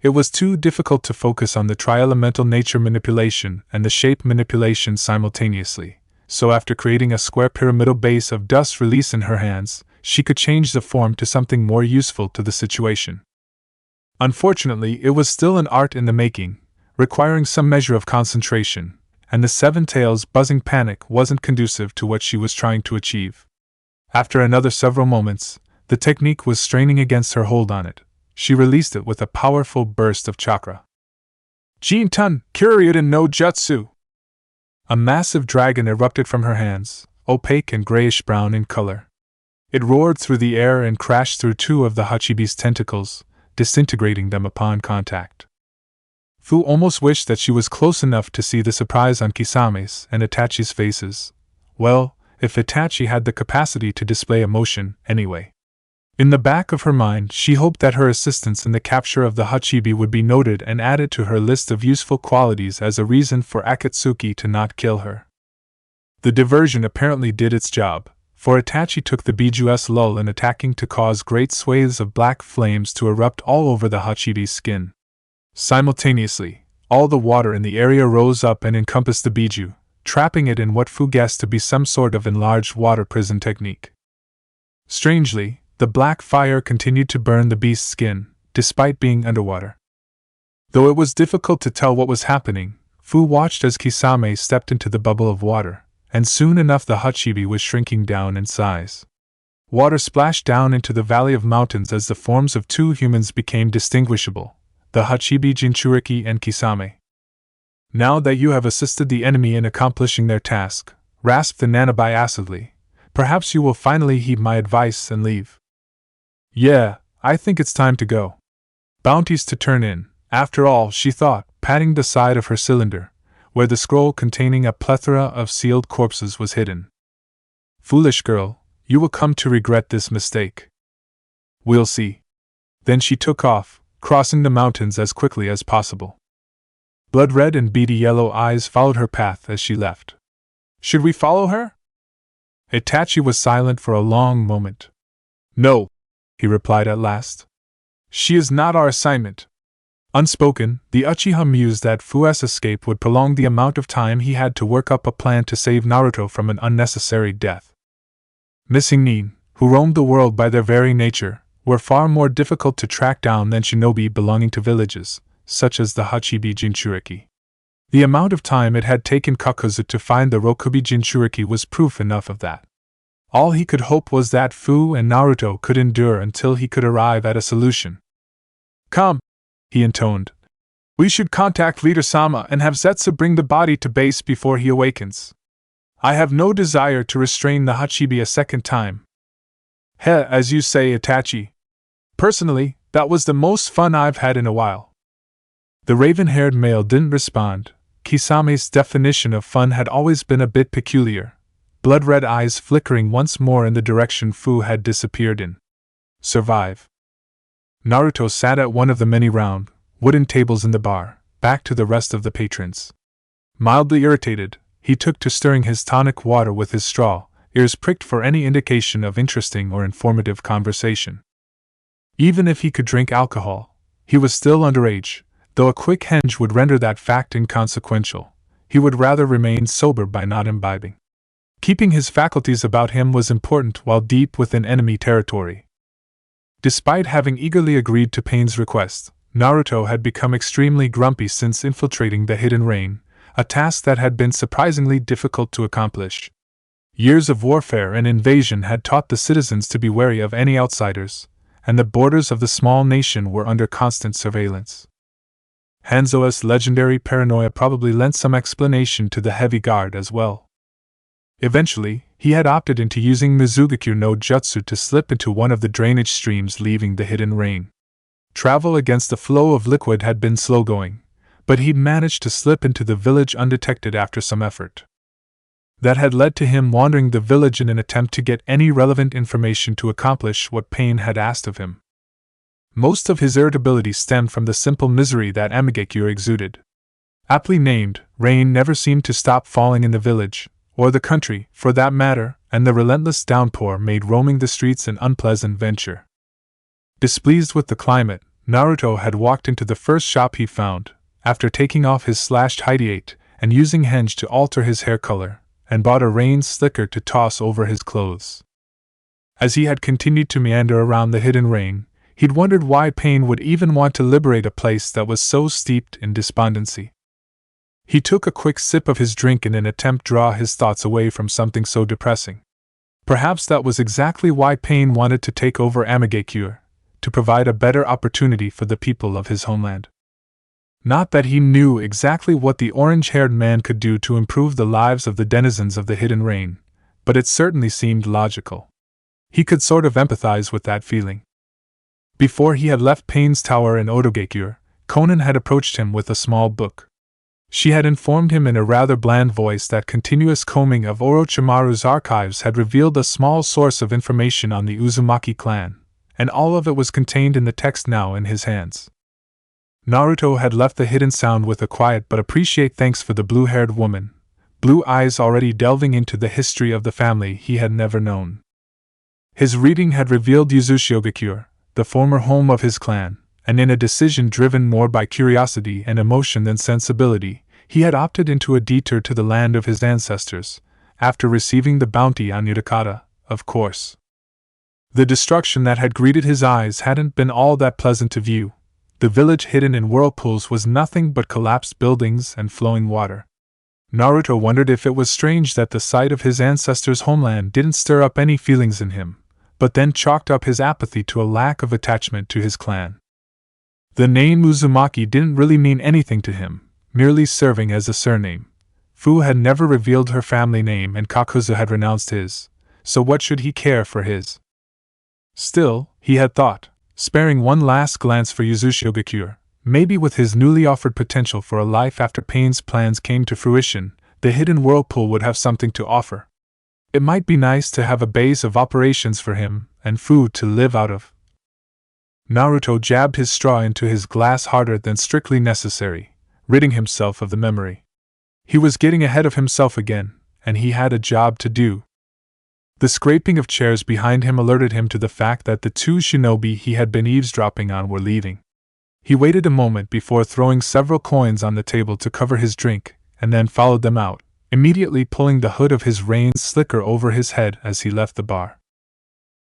It was too difficult to focus on the tri-elemental nature manipulation and the shape manipulation simultaneously, so after creating a square pyramidal base of dust release in her hands, she could change the form to something more useful to the situation. Unfortunately, it was still an art in the making, requiring some measure of concentration, and the Seven Tails' buzzing panic wasn't conducive to what she was trying to achieve. After another several moments, the technique was straining against her hold on it. She released it with a powerful burst of chakra. "Jintan, Kyuryoden no Jutsu!" A massive dragon erupted from her hands, opaque and grayish-brown in color. It roared through the air and crashed through two of the Hachibi's tentacles, disintegrating them upon contact. Fu almost wished that she was close enough to see the surprise on Kisame's and Itachi's faces. Well, if Itachi had the capacity to display emotion, anyway. In the back of her mind, she hoped that her assistance in the capture of the Hachibi would be noted and added to her list of useful qualities as a reason for Akatsuki to not kill her. The diversion apparently did its job, for Itachi took the Biju's lull in attacking to cause great swathes of black flames to erupt all over the Hachibi's skin. Simultaneously, all the water in the area rose up and encompassed the Biju, trapping it in what Fu guessed to be some sort of enlarged water prison technique. Strangely, the black fire continued to burn the beast's skin, despite being underwater. Though it was difficult to tell what was happening, Fu watched as Kisame stepped into the bubble of water, and soon enough the Hachibi was shrinking down in size. Water splashed down into the valley of mountains as the forms of two humans became distinguishable, the Hachibi Jinchuriki and Kisame. "Now that you have assisted the enemy in accomplishing their task," rasped the Nanabai acidly, "perhaps you will finally heed my advice and leave." "Yeah, I think it's time to go. Bounties to turn in, after all," she thought, patting the side of her cylinder, where the scroll containing a plethora of sealed corpses was hidden. "Foolish girl, you will come to regret this mistake." "We'll see." Then she took off, crossing the mountains as quickly as possible. Blood-red and beady yellow eyes followed her path as she left. "Should we follow her?" Itachi was silent for a long moment. "No," he replied at last. "She is not our assignment." Unspoken, the Uchiha mused that Fu's escape would prolong the amount of time he had to work up a plan to save Naruto from an unnecessary death. Missing nin, who roamed the world by their very nature, were far more difficult to track down than shinobi belonging to villages, such as the Hachibi Jinchuriki. The amount of time it had taken Kakuzu to find the Rokubi Jinchuriki was proof enough of that. All he could hope was that Fu and Naruto could endure until he could arrive at a solution. "Come," he intoned. "We should contact Leader Sama and have Zetsu bring the body to base before he awakens. I have no desire to restrain the Hachibi a second time." As you say, Itachi. Personally, that was the most fun I've had in a while." The raven-haired male didn't respond. Kisame's definition of fun had always been a bit peculiar, blood-red eyes flickering once more in the direction Fu had disappeared in. "Survive." Naruto sat at one of the many round, wooden tables in the bar, back to the rest of the patrons. Mildly irritated, he took to stirring his tonic water with his straw, ears pricked for any indication of interesting or informative conversation. Even if he could drink alcohol, he was still underage, though a quick henge would render that fact inconsequential. He would rather remain sober by not imbibing. Keeping his faculties about him was important while deep within enemy territory. Despite having eagerly agreed to Pain's request, Naruto had become extremely grumpy since infiltrating the Hidden Rain, a task that had been surprisingly difficult to accomplish. Years of warfare and invasion had taught the citizens to be wary of any outsiders, and the borders of the small nation were under constant surveillance. Hanzo's legendary paranoia probably lent some explanation to the heavy guard as well. Eventually, he had opted into using Mizugakure no Jutsu to slip into one of the drainage streams leaving the Hidden Rain. Travel against the flow of liquid had been slow going, but he'd managed to slip into the village undetected after some effort. That had led to him wandering the village in an attempt to get any relevant information to accomplish what Pain had asked of him. Most of his irritability stemmed from the simple misery that Amegakure exuded. Aptly named, rain never seemed to stop falling in the village, or the country, for that matter, and the relentless downpour made roaming the streets an unpleasant venture. Displeased with the climate, Naruto had walked into the first shop he found, after taking off his slashed hideate and using henge to alter his hair color, and bought a rain slicker to toss over his clothes. As he had continued to meander around the Hidden Rain, he'd wondered why Pain would even want to liberate a place that was so steeped in despondency. He took a quick sip of his drink in an attempt to draw his thoughts away from something so depressing. Perhaps that was exactly why Pain wanted to take over Amegakure, to provide a better opportunity for the people of his homeland. Not that he knew exactly what the orange-haired man could do to improve the lives of the denizens of the Hidden Rain, but it certainly seemed logical. He could sort of empathize with that feeling. Before he had left Pain's tower in Odogakure, Konan had approached him with a small book. She had informed him in a rather bland voice that continuous combing of Orochimaru's archives had revealed a small source of information on the Uzumaki clan, and all of it was contained in the text now in his hands. Naruto had left the hidden sound with a quiet but appreciate thanks for the blue-haired woman, blue eyes already delving into the history of the family he had never known. His reading had revealed Uzushigakure, the former home of his clan, and in a decision driven more by curiosity and emotion than sensibility, he had opted into a detour to the land of his ancestors, after receiving the bounty on Utakata, of course. The destruction that had greeted his eyes hadn't been all that pleasant to view. The village hidden in whirlpools was nothing but collapsed buildings and flowing water. Naruto wondered if it was strange that the sight of his ancestors' homeland didn't stir up any feelings in him, but then chalked up his apathy to a lack of attachment to his clan. The name Uzumaki didn't really mean anything to him, merely serving as a surname. Fu had never revealed her family name and Kakuzu had renounced his, so what should he care for his? Still, he had thought, sparing one last glance for Uzushigakure, maybe with his newly offered potential for a life after Pain's plans came to fruition, the hidden whirlpool would have something to offer. It might be nice to have a base of operations for him, and food to live out of. Naruto jabbed his straw into his glass harder than strictly necessary, ridding himself of the memory. He was getting ahead of himself again, and he had a job to do. The scraping of chairs behind him alerted him to the fact that the two shinobi he had been eavesdropping on were leaving. He waited a moment before throwing several coins on the table to cover his drink, and then followed them out, immediately pulling the hood of his rain slicker over his head as he left the bar.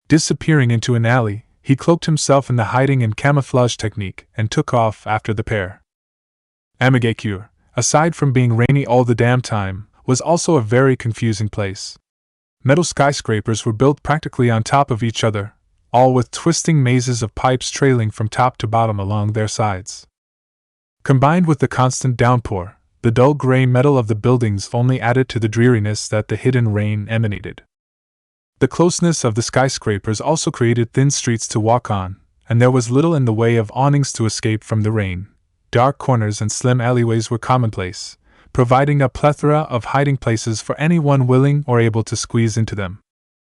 Disappearing into an alley, he cloaked himself in the hiding and camouflage technique and took off after the pair. Amegakure, aside from being rainy all the damn time, was also a very confusing place. Metal skyscrapers were built practically on top of each other, all with twisting mazes of pipes trailing from top to bottom along their sides. Combined with the constant downpour, the dull gray metal of the buildings only added to the dreariness that the hidden rain emanated. The closeness of the skyscrapers also created thin streets to walk on, and there was little in the way of awnings to escape from the rain. Dark corners and slim alleyways were commonplace, providing a plethora of hiding places for anyone willing or able to squeeze into them.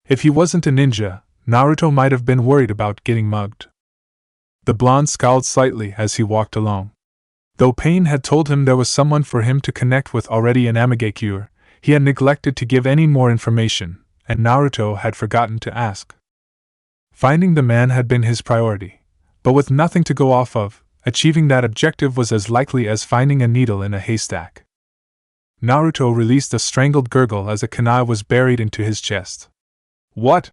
If he wasn't a ninja, Naruto might have been worried about getting mugged. The blonde scowled slightly as he walked along. Though Pain had told him there was someone for him to connect with already in Amegakure, he had neglected to give any more information, and Naruto had forgotten to ask. Finding the man had been his priority, but with nothing to go off of, achieving that objective was as likely as finding a needle in a haystack. Naruto released a strangled gurgle as a kunai was buried into his chest. "What?"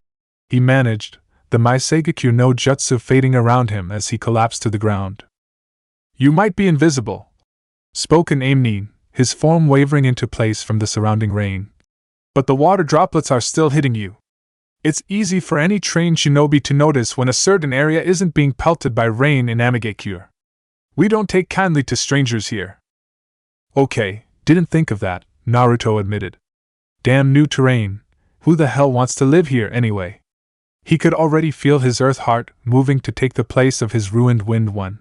he managed, the Maisegakure no jutsu fading around him as he collapsed to the ground. "You might be invisible," spoke an Aimnin, his form wavering into place from the surrounding rain. "But the water droplets are still hitting you. It's easy for any trained shinobi to notice when a certain area isn't being pelted by rain in Amegakure. We don't take kindly to strangers here." "Okay, didn't think of that," Naruto admitted. "Damn new terrain, who the hell wants to live here anyway?" He could already feel his earth heart moving to take the place of his ruined wind one.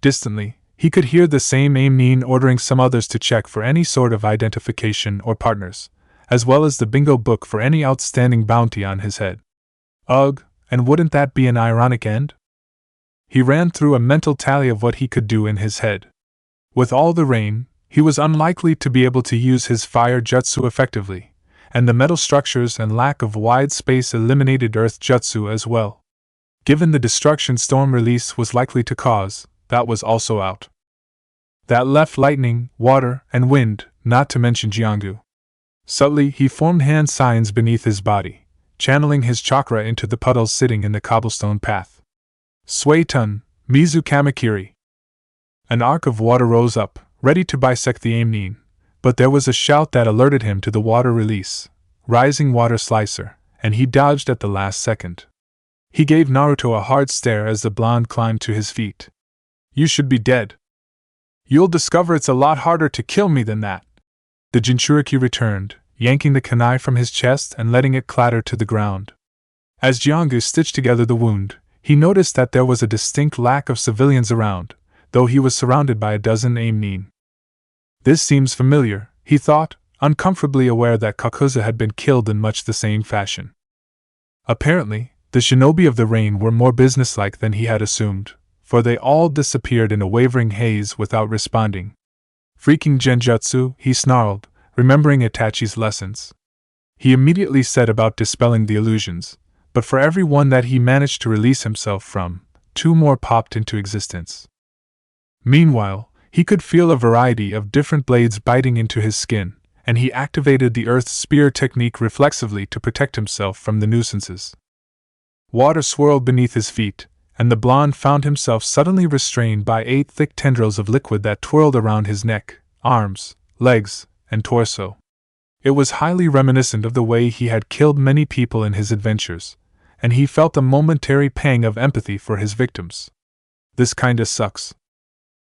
Distantly, he could hear the same Aimnin ordering some others to check for any sort of identification or partners, as well as the bingo book for any outstanding bounty on his head. Ugh, and wouldn't that be an ironic end? He ran through a mental tally of what he could do in his head. With all the rain, he was unlikely to be able to use his fire jutsu effectively, and the metal structures and lack of wide space eliminated earth jutsu as well. Given the destruction storm release was likely to cause, that was also out. That left lightning, water, and wind, not to mention Jiangsu. Subtly, he formed hand signs beneath his body, channeling his chakra into the puddles sitting in the cobblestone path. Suetun, Mizu Kamakiri. An arc of water rose up, ready to bisect the Aimnin, but there was a shout that alerted him to the water release, rising water slicer, and he dodged at the last second. He gave Naruto a hard stare as the blonde climbed to his feet. "You should be dead. You'll discover it's a lot harder to kill me than that." The Jinchuriki returned, yanking the kunai from his chest and letting it clatter to the ground. As Jiangsu stitched together the wound, he noticed that there was a distinct lack of civilians around, though he was surrounded by a dozen Aimnin. This seems familiar, he thought, uncomfortably aware that Kakuzu had been killed in much the same fashion. Apparently, the shinobi of the rain were more businesslike than he had assumed, for they all disappeared in a wavering haze without responding. "Freaking genjutsu," he snarled, remembering Itachi's lessons. He immediately set about dispelling the illusions, but for every one that he managed to release himself from, 2 more popped into existence. Meanwhile, he could feel a variety of different blades biting into his skin, and he activated the earth spear technique reflexively to protect himself from the nuisances. Water swirled beneath his feet, and the blonde found himself suddenly restrained by 8 thick tendrils of liquid that twirled around his neck, arms, legs, and torso. It was highly reminiscent of the way he had killed many people in his adventures, and he felt a momentary pang of empathy for his victims. "This kinda sucks."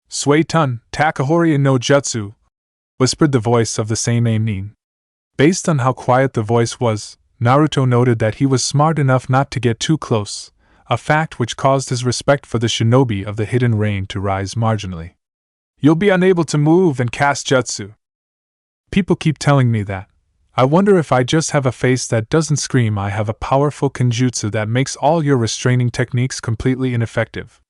"Suetun, Takahori no Jutsu," whispered the voice of the same Aimnin. Based on how quiet the voice was, Naruto noted that he was smart enough not to get too close, a fact which caused his respect for the shinobi of the hidden rain to rise marginally. "You'll be unable to move and cast jutsu." "People keep telling me that. I wonder if I just have a face that doesn't scream I have a powerful kenjutsu that makes all your restraining techniques completely ineffective."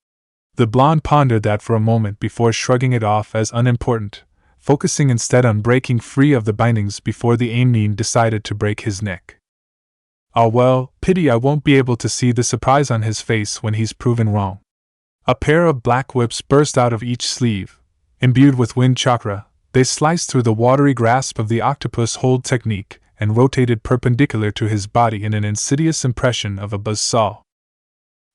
The blonde pondered that for a moment before shrugging it off as unimportant, focusing instead on breaking free of the bindings before the Aimnin decided to break his neck. "Ah well, pity I won't be able to see the surprise on his face when he's proven wrong." A pair of black whips burst out of each sleeve. Imbued with wind chakra, they sliced through the watery grasp of the octopus hold technique and rotated perpendicular to his body in an insidious impression of a buzzsaw.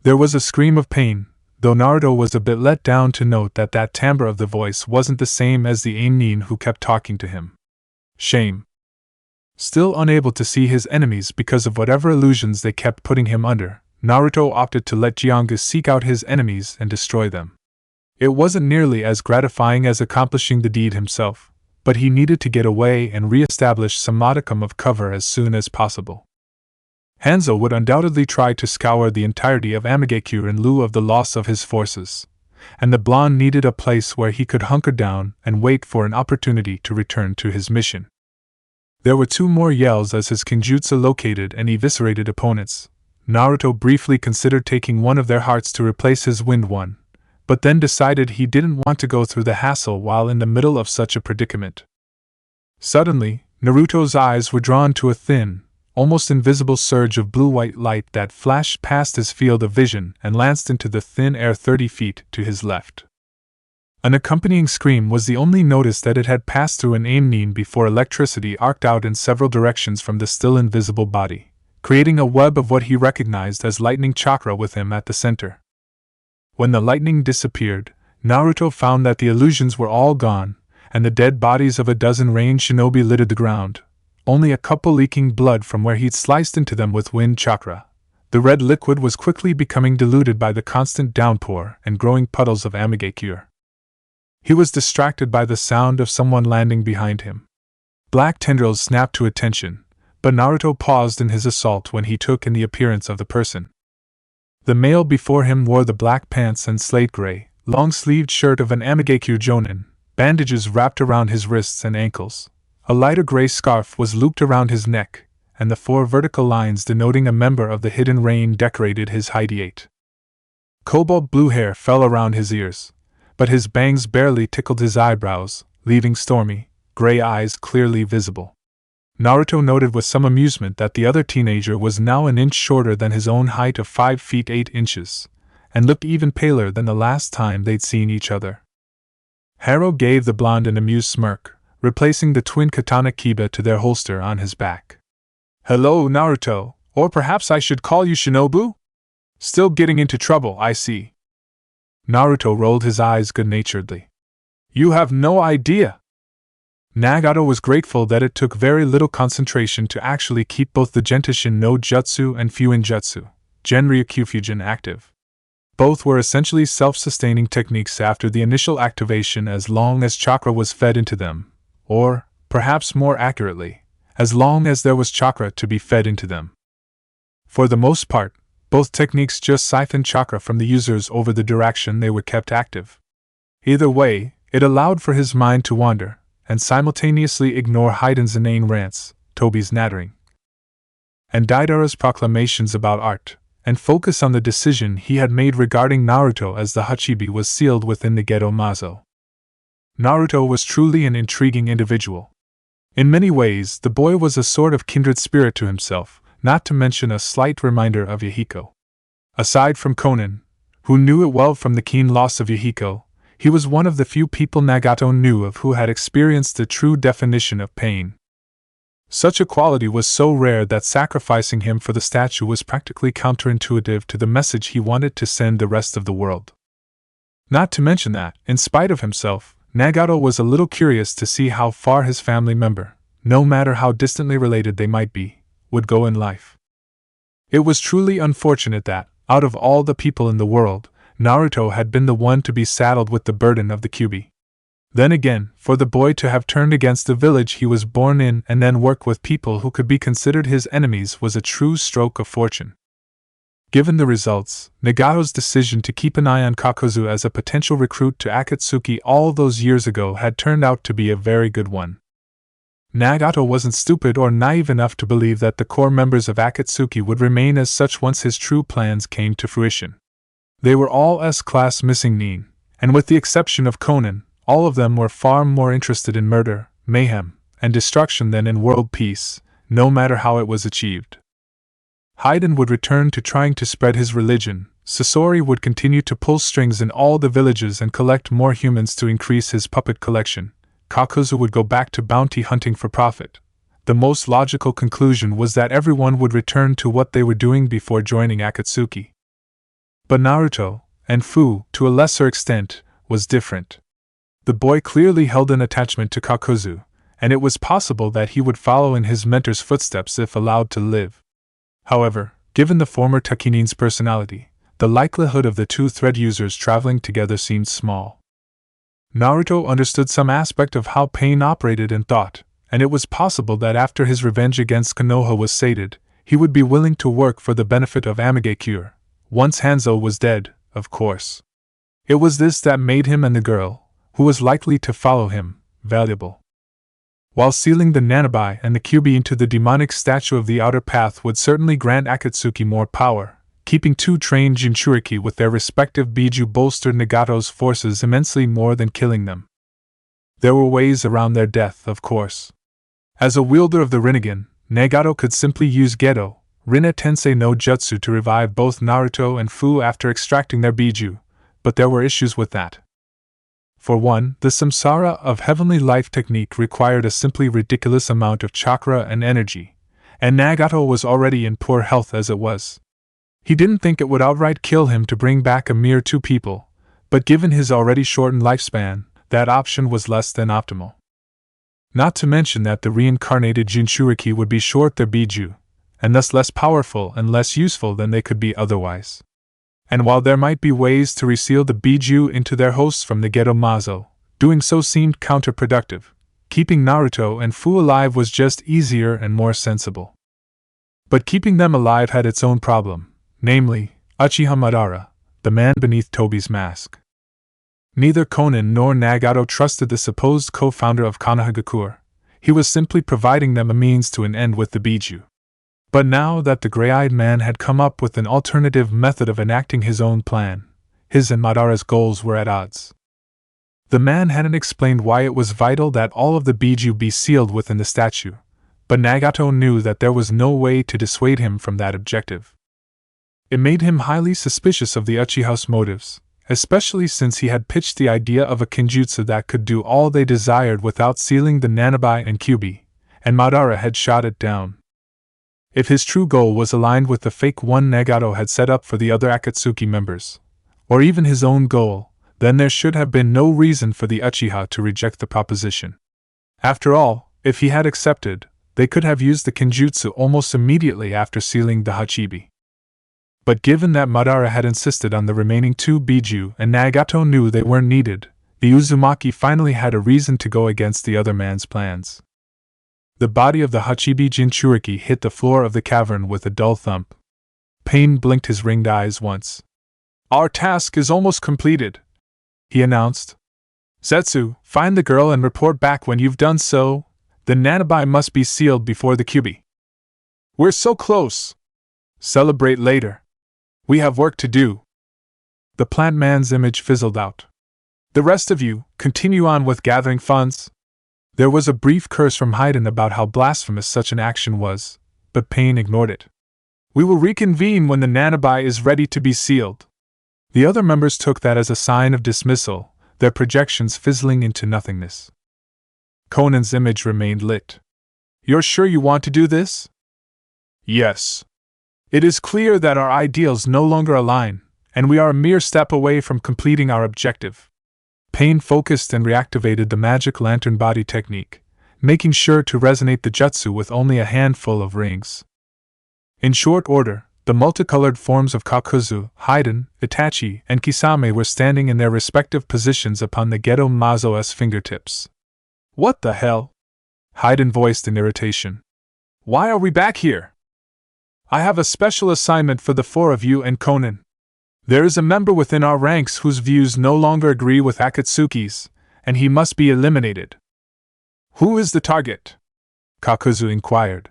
There was a scream of pain, though Naruto was a bit let down to note that that timbre of the voice wasn't the same as the Aimnin who kept talking to him. Shame. Still unable to see his enemies because of whatever illusions they kept putting him under, Naruto opted to let Jianga seek out his enemies and destroy them. It wasn't nearly as gratifying as accomplishing the deed himself, but he needed to get away and re-establish some modicum of cover as soon as possible. Hanzo would undoubtedly try to scour the entirety of Amegakure in lieu of the loss of his forces, and the blonde needed a place where he could hunker down and wait for an opportunity to return to his mission. There were 2 more yells as his kenjutsu located and eviscerated opponents. Naruto briefly considered taking one of their hearts to replace his wind one, but then decided he didn't want to go through the hassle while in the middle of such a predicament. Suddenly, Naruto's eyes were drawn to a thin, almost invisible surge of blue-white light that flashed past his field of vision and lanced into the thin air 30 feet to his left. An accompanying scream was the only notice that it had passed through an Aimnin before electricity arced out in several directions from the still invisible body, creating a web of what he recognized as lightning chakra with him at the center. When the lightning disappeared, Naruto found that the illusions were all gone, and the dead bodies of a dozen rain shinobi littered the ground, only a couple leaking blood from where he'd sliced into them with wind chakra. The red liquid was quickly becoming diluted by the constant downpour and growing puddles of Amegakure. He was distracted by the sound of someone landing behind him. Black tendrils snapped to attention, but Naruto paused in his assault when he took in the appearance of the person. The male before him wore the black pants and slate-gray, long-sleeved shirt of an Amegakure jonin, bandages wrapped around his wrists and ankles. A lighter gray scarf was looped around his neck, and the 4 vertical lines denoting a member of the hidden rain decorated his hideate. Cobalt blue hair fell around his ears, but his bangs barely tickled his eyebrows, leaving stormy, gray eyes clearly visible. Naruto noted with some amusement that the other teenager was now an inch shorter than his own height of 5 feet 8 inches, and looked even paler than the last time they'd seen each other. Haro gave the blonde an amused smirk, replacing the twin katana kiba to their holster on his back. "Hello, Naruto, or perhaps I should call you Shinobu? Still getting into trouble, I see." Naruto rolled his eyes good-naturedly. "You have no idea." Nagato was grateful that it took very little concentration to actually keep both the Gentishin no Jutsu and Fuin Jutsu, Genryukyufugen, active. Both were essentially self-sustaining techniques after the initial activation as long as chakra was fed into them, or, perhaps more accurately, as long as there was chakra to be fed into them. For the most part, both techniques just siphoned chakra from the users over the direction they were kept active. Either way, it allowed for his mind to wander, and simultaneously ignore Heiden's inane rants, Tobi's nattering, and Deidara's proclamations about art, and focus on the decision he had made regarding Naruto as the Hachibi was sealed within the Geto Mazo. Naruto was truly an intriguing individual. In many ways, the boy was a sort of kindred spirit to himself, not to mention a slight reminder of Yahiko. Aside from Konan, who knew it well from the keen loss of Yahiko, he was one of the few people Nagato knew of who had experienced the true definition of pain. Such a quality was so rare that sacrificing him for the statue was practically counterintuitive to the message he wanted to send the rest of the world. Not to mention that, in spite of himself, Nagato was a little curious to see how far his family member, no matter how distantly related they might be, would go in life. It was truly unfortunate that, out of all the people in the world, Naruto had been the one to be saddled with the burden of the Kyuubi. Then again, for the boy to have turned against the village he was born in and then work with people who could be considered his enemies was a true stroke of fortune. Given the results, Nagato's decision to keep an eye on Kakuzu as a potential recruit to Akatsuki all those years ago had turned out to be a very good one. Nagato wasn't stupid or naive enough to believe that the core members of Akatsuki would remain as such once his true plans came to fruition. They were all S-class missing nin, and with the exception of Conan, all of them were far more interested in murder, mayhem, and destruction than in world peace, no matter how it was achieved. Haydn would return to trying to spread his religion, Sasori would continue to pull strings in all the villages and collect more humans to increase his puppet collection, Kakuzu would go back to bounty hunting for profit. The most logical conclusion was that everyone would return to what they were doing before joining Akatsuki. But Naruto, and Fu, to a lesser extent, was different. The boy clearly held an attachment to Kakuzu, and it was possible that he would follow in his mentor's footsteps if allowed to live. However, given the former Takinin's personality, the likelihood of the two thread users traveling together seemed small. Naruto understood some aspect of how pain operated and thought, and it was possible that after his revenge against Konoha was sated, he would be willing to work for the benefit of Amegakure, once Hanzo was dead, of course. It was this that made him and the girl, who was likely to follow him, valuable. While sealing the Nanabi and the Kyubi into the demonic statue of the outer path would certainly grant Akatsuki more power, keeping two trained Jinchuriki with their respective Biju bolstered Nagato's forces immensely more than killing them. There were ways around their death, of course. As a wielder of the Rinnegan, Nagato could simply use Geto, Rinne Tensei no Jutsu to revive both Naruto and Fu after extracting their Biju, but there were issues with that. For one, the Samsara of Heavenly Life technique required a simply ridiculous amount of chakra and energy, and Nagato was already in poor health as it was. He didn't think it would outright kill him to bring back a mere two people, but given his already shortened lifespan, that option was less than optimal. Not to mention that the reincarnated Jinchuriki would be short their Biju, and thus less powerful and less useful than they could be otherwise. And while there might be ways to reseal the Biju into their hosts from the Geto Mazo, doing so seemed counterproductive. Keeping Naruto and Fu alive was just easier and more sensible. But keeping them alive had its own problem, namely, Uchiha Madara, the man beneath Tobi's mask. Neither Conan nor Nagato trusted the supposed co-founder of Konoha. He was simply providing them a means to an end with the Biju. But now that the gray-eyed man had come up with an alternative method of enacting his own plan, his and Madara's goals were at odds. The man hadn't explained why it was vital that all of the Biju be sealed within the statue, but Nagato knew that there was no way to dissuade him from that objective. It made him highly suspicious of the Uchiha's motives, especially since he had pitched the idea of a kinjutsu that could do all they desired without sealing the Nanabi and Kyubi, and Madara had shot it down. If his true goal was aligned with the fake one Nagato had set up for the other Akatsuki members, or even his own goal, then there should have been no reason for the Uchiha to reject the proposition. After all, if he had accepted, they could have used the kinjutsu almost immediately after sealing the Hachibi. But given that Madara had insisted on the remaining two Biju and Nagato knew they weren't needed, the Uzumaki finally had a reason to go against the other man's plans. The body of the Hachibi Jinchuriki hit the floor of the cavern with a dull thump. Pain blinked his ringed eyes once. "Our task is almost completed," he announced. "Zetsu, find the girl and report back when you've done so. The Nanabi must be sealed before the Kyubi." "We're so close." "Celebrate later. We have work to do." The plant man's image fizzled out. "The rest of you, continue on with gathering funds." There was a brief curse from Haydn about how blasphemous such an action was, but Pain ignored it. "We will reconvene when the Nanabi is ready to be sealed." The other members took that as a sign of dismissal, their projections fizzling into nothingness. Conan's image remained lit. "You're sure you want to do this?" "Yes. It is clear that our ideals no longer align, and we are a mere step away from completing our objective." Pain focused and reactivated the magic lantern body technique, making sure to resonate the jutsu with only a handful of rings. In short order, the multicolored forms of Kakuzu, Haydn, Itachi, and Kisame were standing in their respective positions upon the Geto Mazo's fingertips. "What the hell?" Haydn voiced in irritation. "Why are we back here?" I have a special assignment for the four of you and Conan. There is a member within our ranks whose views no longer agree with Akatsuki's, and he must be eliminated. Who is the target? Kakuzu inquired.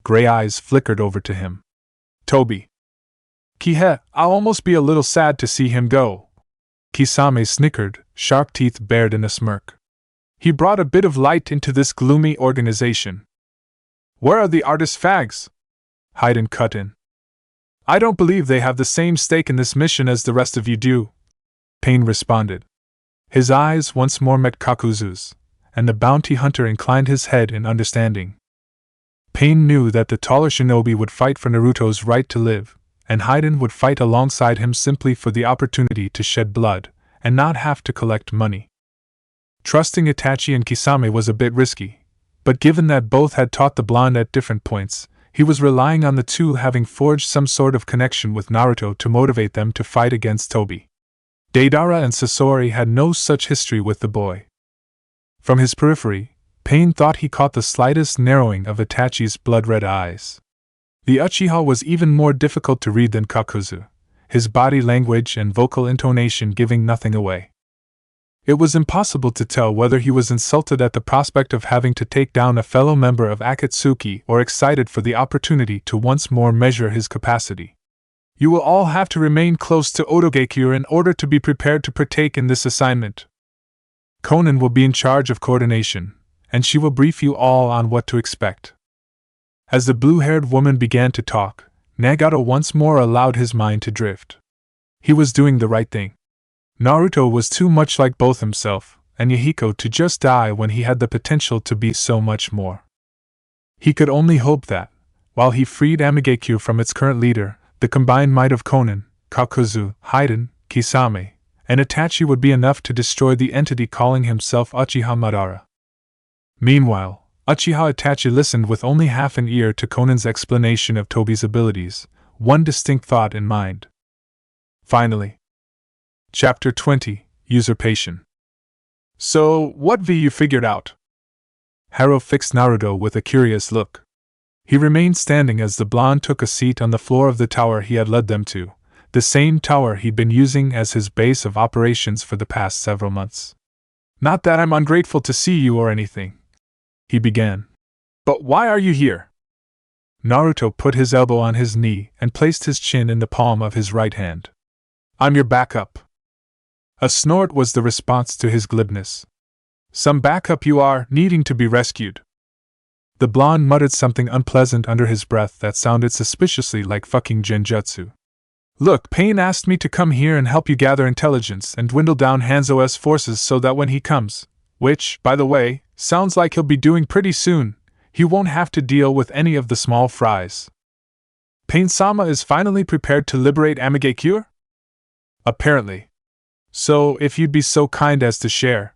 Gray eyes flickered over to him. Tobi. Kihe, I'll almost be a little sad to see him go. Kisame snickered, sharp teeth bared in a smirk. He brought a bit of light into this gloomy organization. Where are the artist fags? Hayden cut in. I don't believe they have the same stake in this mission as the rest of you do, Pain responded. His eyes once more met Kakuzu's, and the bounty hunter inclined his head in understanding. Pain knew that the taller shinobi would fight for Naruto's right to live, and Hayden would fight alongside him simply for the opportunity to shed blood, and not have to collect money. Trusting Itachi and Kisame was a bit risky, but given that both had taught the blonde at different points, he was relying on the two having forged some sort of connection with Naruto to motivate them to fight against Tobi. Deidara and Sasori had no such history with the boy. From his periphery, Pain thought he caught the slightest narrowing of Itachi's blood-red eyes. The Uchiha was even more difficult to read than Kakuzu, his body language and vocal intonation giving nothing away. It was impossible to tell whether he was insulted at the prospect of having to take down a fellow member of Akatsuki or excited for the opportunity to once more measure his capacity. You will all have to remain close to Otogekure in order to be prepared to partake in this assignment. Conan will be in charge of coordination, and she will brief you all on what to expect. As the blue-haired woman began to talk, Nagato once more allowed his mind to drift. He was doing the right thing. Naruto was too much like both himself and Yahiko to just die when he had the potential to be so much more. He could only hope that, while he freed Amegakure from its current leader, the combined might of Conan, Kakuzu, Hayden, Kisame, and Itachi would be enough to destroy the entity calling himself Uchiha Madara. Meanwhile, Uchiha Itachi listened with only half an ear to Conan's explanation of Tobi's abilities, one distinct thought in mind. Finally. Chapter 20, Usurpation. So, what have you figured out? Haro fixed Naruto with a curious look. He remained standing as the blonde took a seat on the floor of the tower he had led them to, the same tower he'd been using as his base of operations for the past several months. Not that I'm ungrateful to see you or anything, he began. But why are you here? Naruto put his elbow on his knee and placed his chin in the palm of his right hand. I'm your backup. A snort was the response to his glibness. Some backup you are, needing to be rescued. The blonde muttered something unpleasant under his breath that sounded suspiciously like fucking genjutsu. Look, Pain asked me to come here and help you gather intelligence and dwindle down Hanzo's forces so that when he comes, which, by the way, sounds like he'll be doing pretty soon, he won't have to deal with any of the small fries. Pain-sama is finally prepared to liberate Amegakure? Apparently. So, if you'd be so kind as to share.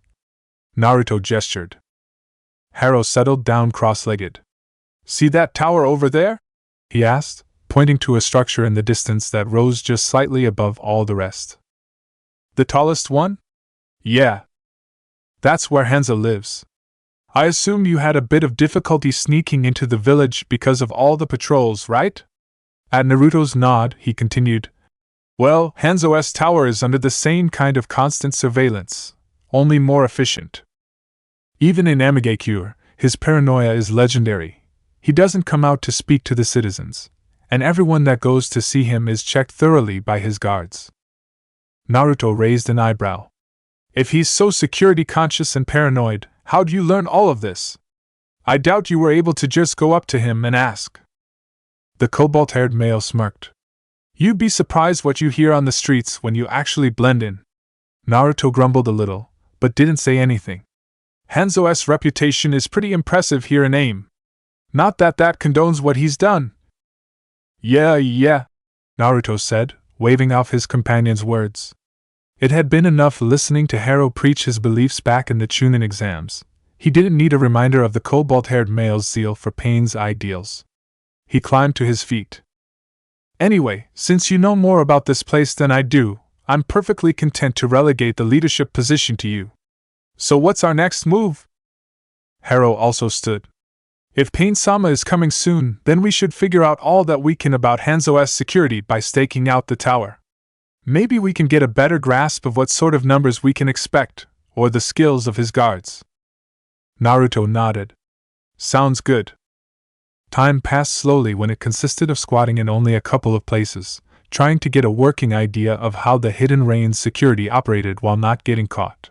Naruto gestured. Haro settled down cross-legged. See that tower over there? He asked, pointing to a structure in the distance that rose just slightly above all the rest. The tallest one? Yeah. That's where Hanzo lives. I assume you had a bit of difficulty sneaking into the village because of all the patrols, right? At Naruto's nod, he continued, well, Hanzo's tower is under the same kind of constant surveillance, only more efficient. Even in Amegakure, his paranoia is legendary. He doesn't come out to speak to the citizens, and everyone that goes to see him is checked thoroughly by his guards. Naruto raised an eyebrow. If he's so security-conscious and paranoid, how'd you learn all of this? I doubt you were able to just go up to him and ask. The cobalt-haired male smirked. You'd be surprised what you hear on the streets when you actually blend in. Naruto grumbled a little, but didn't say anything. Hanzo's reputation is pretty impressive here in AIM. Not that that condones what he's done. Yeah, Naruto said, waving off his companion's words. It had been enough listening to Haro preach his beliefs back in the Chunin exams. He didn't need a reminder of the cobalt-haired male's zeal for Pain's ideals. He climbed to his feet. Anyway, since you know more about this place than I do, I'm perfectly content to relegate the leadership position to you. So what's our next move? Haro also stood. If Pain-sama is coming soon, then we should figure out all that we can about Hanzo's security by staking out the tower. Maybe we can get a better grasp of what sort of numbers we can expect, or the skills of his guards. Naruto nodded. Sounds good. Time passed slowly when it consisted of squatting in only a couple of places, trying to get a working idea of how the Hidden Rain's security operated while not getting caught.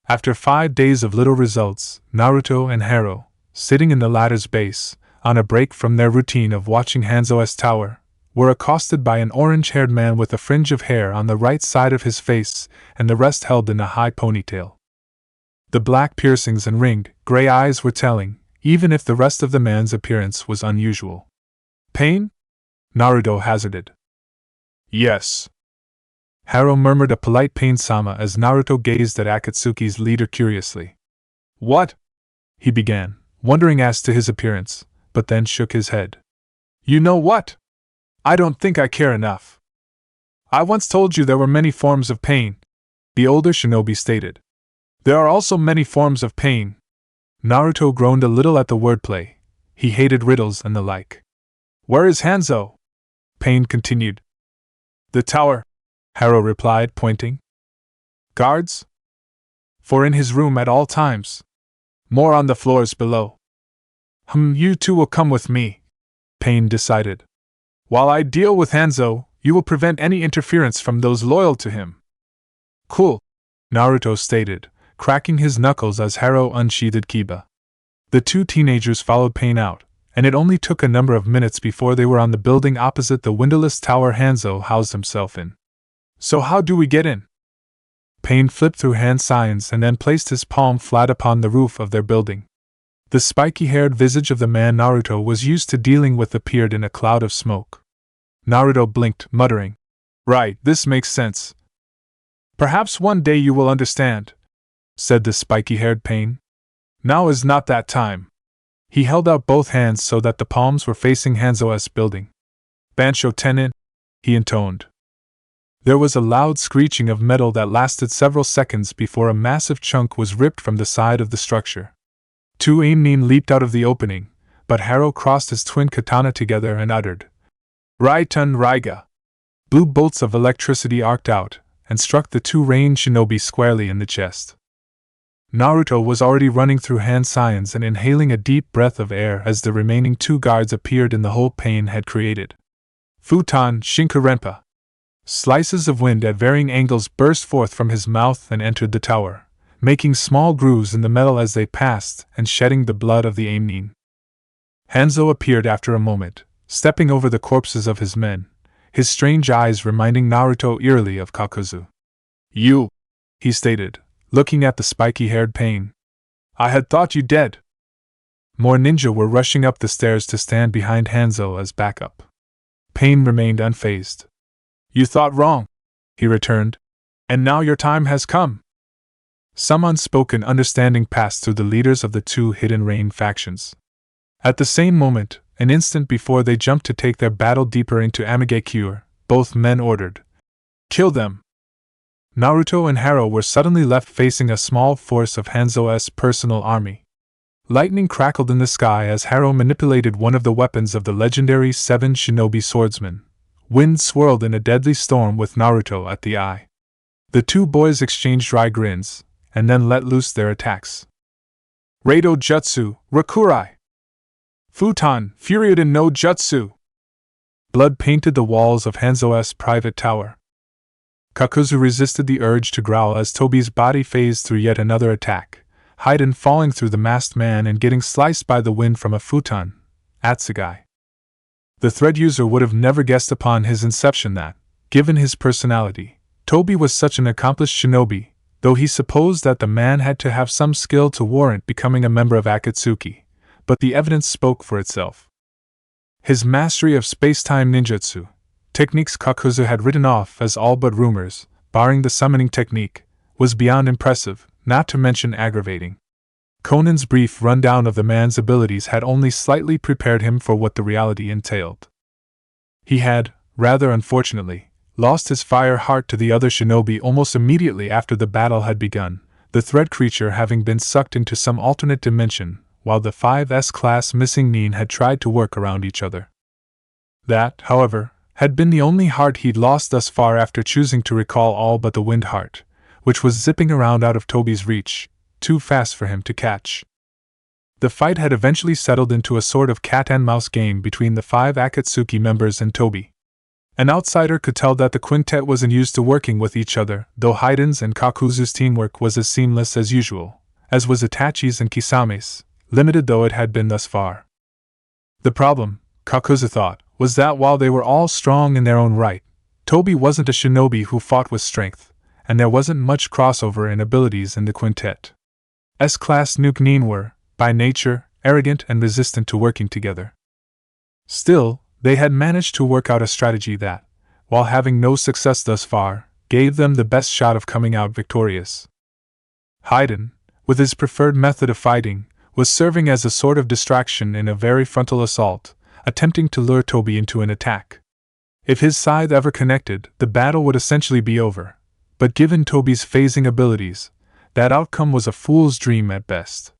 After 5 days of little results, Naruto and Haro, sitting in the latter's base, on a break from their routine of watching Hanzo's tower, were accosted by an orange-haired man with a fringe of hair on the right side of his face and the rest held in a high ponytail. The black piercings and ringed, gray eyes were telling, even if the rest of the man's appearance was unusual. Pain? Naruto hazarded. Yes. Haro murmured a polite Pain-sama as Naruto gazed at Akatsuki's leader curiously. What? He began, wondering as to his appearance, but then shook his head. You know what? I don't think I care enough. I once told you there were many forms of pain, the older shinobi stated. There are also many forms of pain. Naruto groaned a little at the wordplay. He hated riddles and the like. Where is Hanzo? Pain continued. The tower, Haro replied, pointing. Guards? For in his room at all times. More on the floors below. You two will come with me, Pain decided. While I deal with Hanzo, you will prevent any interference from those loyal to him. Cool, Naruto stated, cracking his knuckles as Haro unsheathed Kiba. The two teenagers followed Pain out, and it only took a number of minutes before they were on the building opposite the windowless tower Hanzo housed himself in. So how do we get in? Pain flipped through hand signs and then placed his palm flat upon the roof of their building. The spiky-haired visage of the man Naruto was used to dealing with appeared in a cloud of smoke. Naruto blinked, muttering, Right, this makes sense. Perhaps one day you will understand, said the spiky-haired Pain. Now is not that time. He held out both hands so that the palms were facing Hanzo's building. Bansho tenin, he intoned. There was a loud screeching of metal that lasted several seconds before a massive chunk was ripped from the side of the structure. Two Aimnin leaped out of the opening, but Haro crossed his twin katana together and uttered, Raitun Raiga. Blue bolts of electricity arced out, and struck the two rain shinobi squarely in the chest. Naruto was already running through hand signs and inhaling a deep breath of air as the remaining two guards appeared in the hole Pain had created. Futon Shinkarenpa. Slices of wind at varying angles burst forth from his mouth and entered the tower, making small grooves in the metal as they passed and shedding the blood of the Aimnin. Hanzo appeared after a moment, stepping over the corpses of his men, his strange eyes reminding Naruto eerily of Kakuzu. You, he stated, looking at the spiky-haired Pain. I had thought you dead. More ninja were rushing up the stairs to stand behind Hanzo as backup. Pain remained unfazed. You thought wrong, he returned, and now your time has come. Some unspoken understanding passed through the leaders of the two Hidden Rain factions. At the same moment, an instant before they jumped to take their battle deeper into Amegakure, both men ordered, Kill them! Naruto and Haro were suddenly left facing a small force of Hanzo's personal army. Lightning crackled in the sky as Haro manipulated one of the weapons of the legendary 7 shinobi swordsman. Wind swirled in a deadly storm with Naruto at the eye. The two boys exchanged dry grins, and then let loose their attacks. Reido Jutsu, Rakurai! Futon, Furioden no Jutsu! Blood painted the walls of Hanzo's private tower. Kakuzu resisted the urge to growl as Tobi's body phased through yet another attack, Haiden falling through the masked man and getting sliced by the wind from a futon, Atsugai. The thread user would have never guessed upon his inception that, given his personality, Tobi was such an accomplished shinobi, though he supposed that the man had to have some skill to warrant becoming a member of Akatsuki, but the evidence spoke for itself. His mastery of space-time ninjutsu, techniques Kakuzu had written off as all but rumors, barring the summoning technique, was beyond impressive, not to mention aggravating. Conan's brief rundown of the man's abilities had only slightly prepared him for what the reality entailed. He had, rather unfortunately, lost his fire heart to the other shinobi almost immediately after the battle had begun, the thread creature having been sucked into some alternate dimension, while the 5S-class missing Nin had tried to work around each other. That, however, had been the only heart he'd lost thus far after choosing to recall all but the wind heart, which was zipping around out of Tobi's reach, too fast for him to catch. The fight had eventually settled into a sort of cat-and-mouse game between the 5 Akatsuki members and Tobi. An outsider could tell that the quintet wasn't used to working with each other, though Haiden's and Kakuzu's teamwork was as seamless as usual, as was Itachi's and Kisame's, limited though it had been thus far. The problem, Kakuzu thought, was that while they were all strong in their own right, Tobi wasn't a shinobi who fought with strength, and there wasn't much crossover in abilities in the quintet. S-class Nuke Nin were, by nature, arrogant and resistant to working together. Still, they had managed to work out a strategy that, while having no success thus far, gave them the best shot of coming out victorious. Haiden, with his preferred method of fighting, was serving as a sort of distraction in a very frontal assault, attempting to lure Tobi into an attack. If his scythe ever connected, the battle would essentially be over, but given Tobi's phasing abilities, that outcome was a fool's dream at best.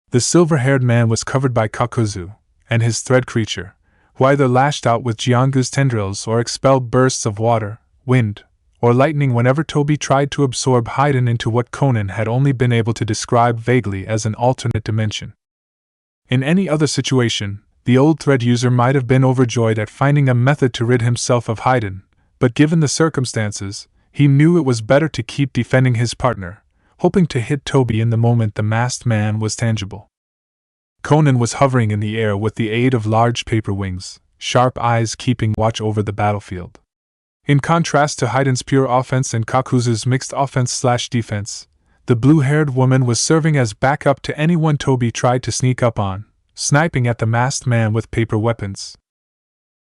The silver-haired man was covered by Kakuzu, and his thread creature, who either lashed out with Jiangu's tendrils or expelled bursts of water, wind, or lightning whenever Tobi tried to absorb Haiden into what Conan had only been able to describe vaguely as an alternate dimension. In any other situation, the old thread user might have been overjoyed at finding a method to rid himself of Haiden, but given the circumstances, he knew it was better to keep defending his partner, hoping to hit Tobi in the moment the masked man was tangible. Conan was hovering in the air with the aid of large paper wings, sharp eyes keeping watch over the battlefield. In contrast to Haiden's pure offense and Kakuzu's mixed offense/defense, the blue-haired woman was serving as backup to anyone Tobi tried to sneak up on, sniping at the masked man with paper weapons.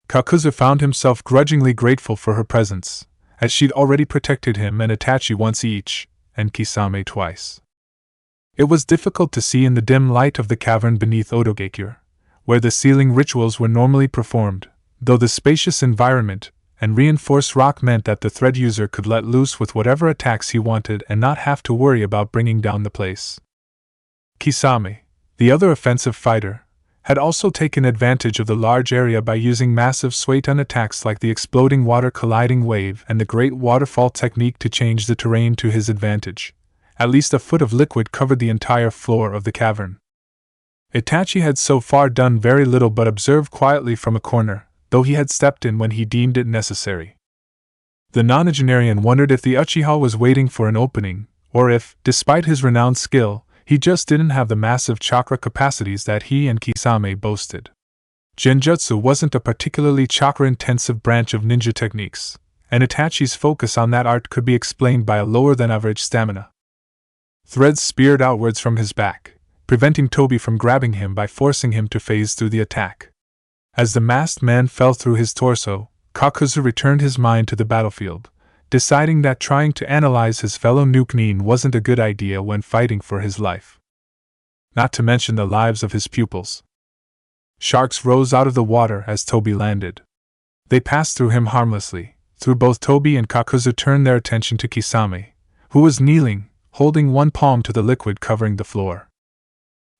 Kakuzu found himself grudgingly grateful for her presence, as she'd already protected him and Itachi once each, and Kisame twice. It was difficult to see in the dim light of the cavern beneath Odogakure, where the sealing rituals were normally performed, though the spacious environment and reinforced rock meant that the thread user could let loose with whatever attacks he wanted and not have to worry about bringing down the place. Kisame, the other offensive fighter, had also taken advantage of the large area by using massive Suiton attacks like the exploding water colliding wave and the great waterfall technique to change the terrain to his advantage. At least a foot of liquid covered the entire floor of the cavern. Itachi had so far done very little but observed quietly from a corner, though he had stepped in when he deemed it necessary. The nonagenarian wondered if the Uchiha was waiting for an opening, or if, despite his renowned skill, he just didn't have the massive chakra capacities that he and Kisame boasted. Genjutsu wasn't a particularly chakra-intensive branch of ninja techniques, and Itachi's focus on that art could be explained by a lower-than-average stamina. Threads speared outwards from his back, preventing Tobi from grabbing him by forcing him to phase through the attack. As the masked man fell through his torso, Kakuzu returned his mind to the battlefield, deciding that trying to analyze his fellow Nuke Nin wasn't a good idea when fighting for his life. Not to mention the lives of his pupils. Sharks rose out of the water as Tobi landed. They passed through him harmlessly, though both Tobi and Kakuzu turned their attention to Kisame, who was kneeling, holding one palm to the liquid covering the floor.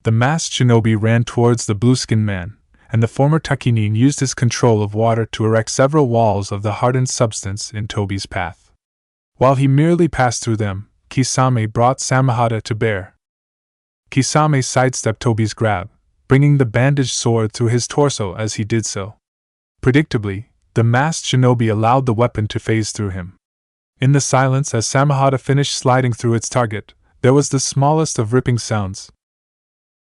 The masked shinobi ran towards the blue-skinned man, and the former Takinin used his control of water to erect several walls of the hardened substance in Tobi's path. While he merely passed through them, Kisame brought Samahata to bear. Kisame sidestepped Tobi's grab, bringing the bandaged sword through his torso as he did so. Predictably, the masked shinobi allowed the weapon to phase through him. In the silence as Samahata finished sliding through its target, there was the smallest of ripping sounds.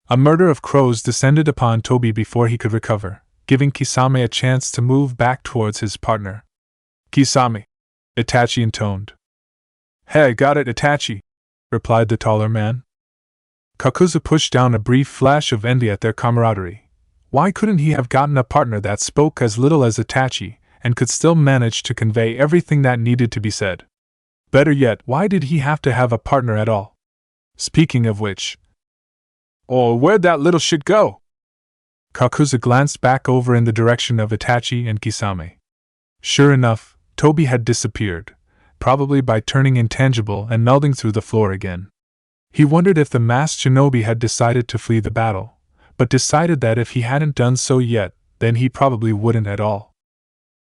A murder of crows descended upon Tobi before he could recover, giving Kisame a chance to move back towards his partner. "Kisame," Itachi intoned. "Hey, got it, Itachi," replied the taller man. Kakuzu pushed down a brief flash of envy at their camaraderie. Why couldn't he have gotten a partner that spoke as little as Itachi, and could still manage to convey everything that needed to be said? Better yet, why did he have to have a partner at all? Speaking of which... Oh, where'd that little shit go? Kakuzu glanced back over in the direction of Itachi and Kisame. Sure enough, Tobi had disappeared, probably by turning intangible and melding through the floor again. He wondered if the masked shinobi had decided to flee the battle, but decided that if he hadn't done so yet, then he probably wouldn't at all.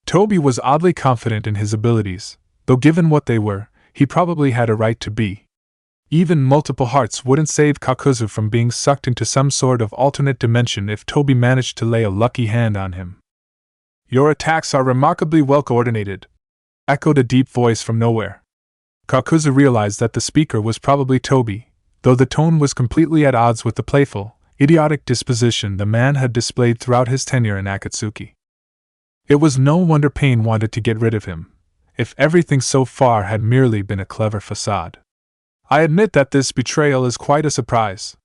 Tobi was oddly confident in his abilities, though given what they were, he probably had a right to be. Even multiple hearts wouldn't save Kakuzu from being sucked into some sort of alternate dimension if Tobi managed to lay a lucky hand on him. "Your attacks are remarkably well coordinated," echoed a deep voice from nowhere. Kakuzu realized that the speaker was probably Tobi, though the tone was completely at odds with the playful, idiotic disposition the man had displayed throughout his tenure in Akatsuki. It was no wonder Pain wanted to get rid of him, if everything so far had merely been a clever facade. "I admit that this betrayal is quite a surprise.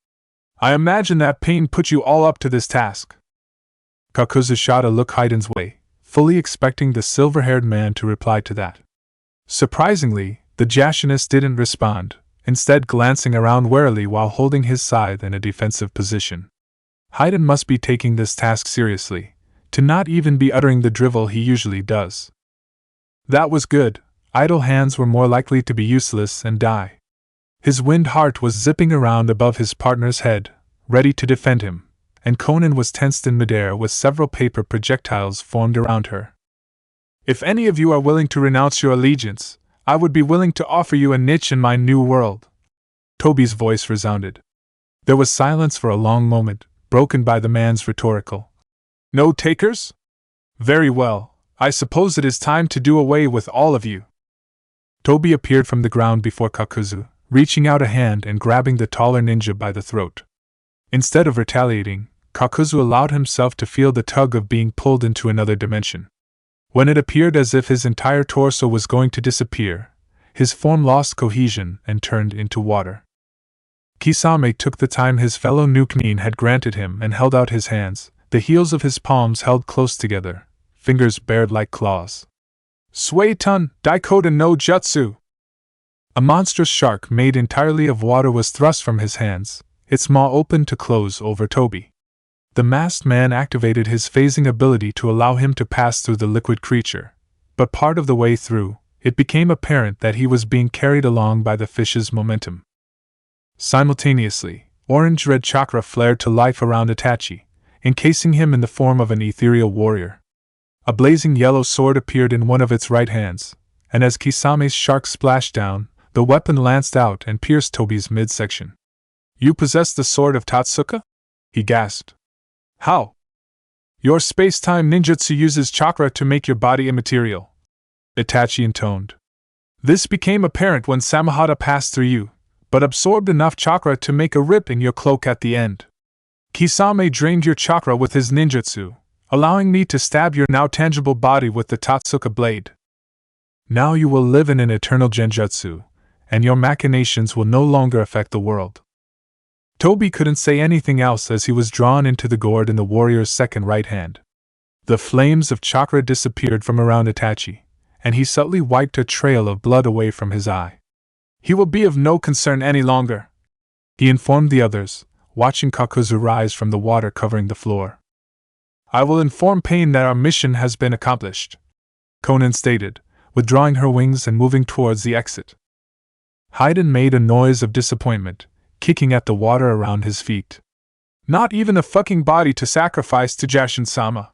I imagine that Pain put you all up to this task." Kakuzu shot a look Haiden's way, fully expecting the silver-haired man to reply to that. Surprisingly, the Jashinist didn't respond, instead glancing around warily while holding his scythe in a defensive position. Haiden must be taking this task seriously, to not even be uttering the drivel he usually does. That was good. Idle hands were more likely to be useless and die. His wind heart was zipping around above his partner's head, ready to defend him, and Conan was tensed in midair with several paper projectiles formed around her. "If any of you are willing to renounce your allegiance, I would be willing to offer you a niche in my new world." Tobi's voice resounded. There was silence for a long moment, broken by the man's rhetorical, "No takers? Very well, I suppose it is time to do away with all of you." Tobi appeared from the ground before Kakuzu, reaching out a hand and grabbing the taller ninja by the throat. Instead of retaliating, Kakuzu allowed himself to feel the tug of being pulled into another dimension. When it appeared as if his entire torso was going to disappear, his form lost cohesion and turned into water. Kisame took the time his fellow Nukenin had granted him and held out his hands, the heels of his palms held close together, fingers bared like claws. "Suetun Daikoden no Jutsu!" A monstrous shark made entirely of water was thrust from his hands, its maw open to close over Tobi. The masked man activated his phasing ability to allow him to pass through the liquid creature, but part of the way through, it became apparent that he was being carried along by the fish's momentum. Simultaneously, orange-red chakra flared to life around Itachi, encasing him in the form of an ethereal warrior. A blazing yellow sword appeared in one of its right hands, and as Kisame's shark splashed down, the weapon lanced out and pierced Tobi's midsection. "You possess the sword of Tatsuka?" he gasped. "How?" "Your space-time ninjutsu uses chakra to make your body immaterial," Itachi intoned. "This became apparent when Samahata passed through you, but absorbed enough chakra to make a rip in your cloak at the end. Kisame drained your chakra with his ninjutsu, allowing me to stab your now tangible body with the Tatsuka blade. Now you will live in an eternal genjutsu, and your machinations will no longer affect the world." Tobi couldn't say anything else as he was drawn into the gourd in the warrior's second right hand. The flames of chakra disappeared from around Itachi, and he subtly wiped a trail of blood away from his eye. "He will be of no concern any longer," he informed the others, watching Kakuzu rise from the water covering the floor. "I will inform Pain that our mission has been accomplished," Conan stated, withdrawing her wings and moving towards the exit. Haiden made a noise of disappointment, kicking at the water around his feet. "Not even a fucking body to sacrifice to Jashin-sama."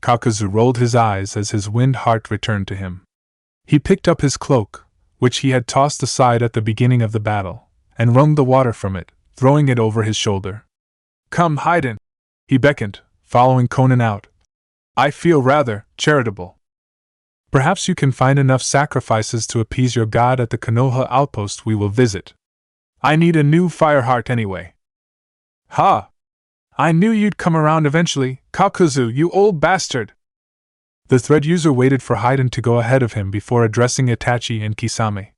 Kakuzu rolled his eyes as his wind heart returned to him. He picked up his cloak, which he had tossed aside at the beginning of the battle, and wrung the water from it, throwing it over his shoulder. "Come, Haiden," he beckoned, following Conan out. "I feel rather charitable. Perhaps you can find enough sacrifices to appease your god at the Konoha outpost we will visit. I need a new fire heart anyway." "Ha! I knew you'd come around eventually, Kakuzu, you old bastard!" The thread user waited for Haiden to go ahead of him before addressing Itachi and Kisame.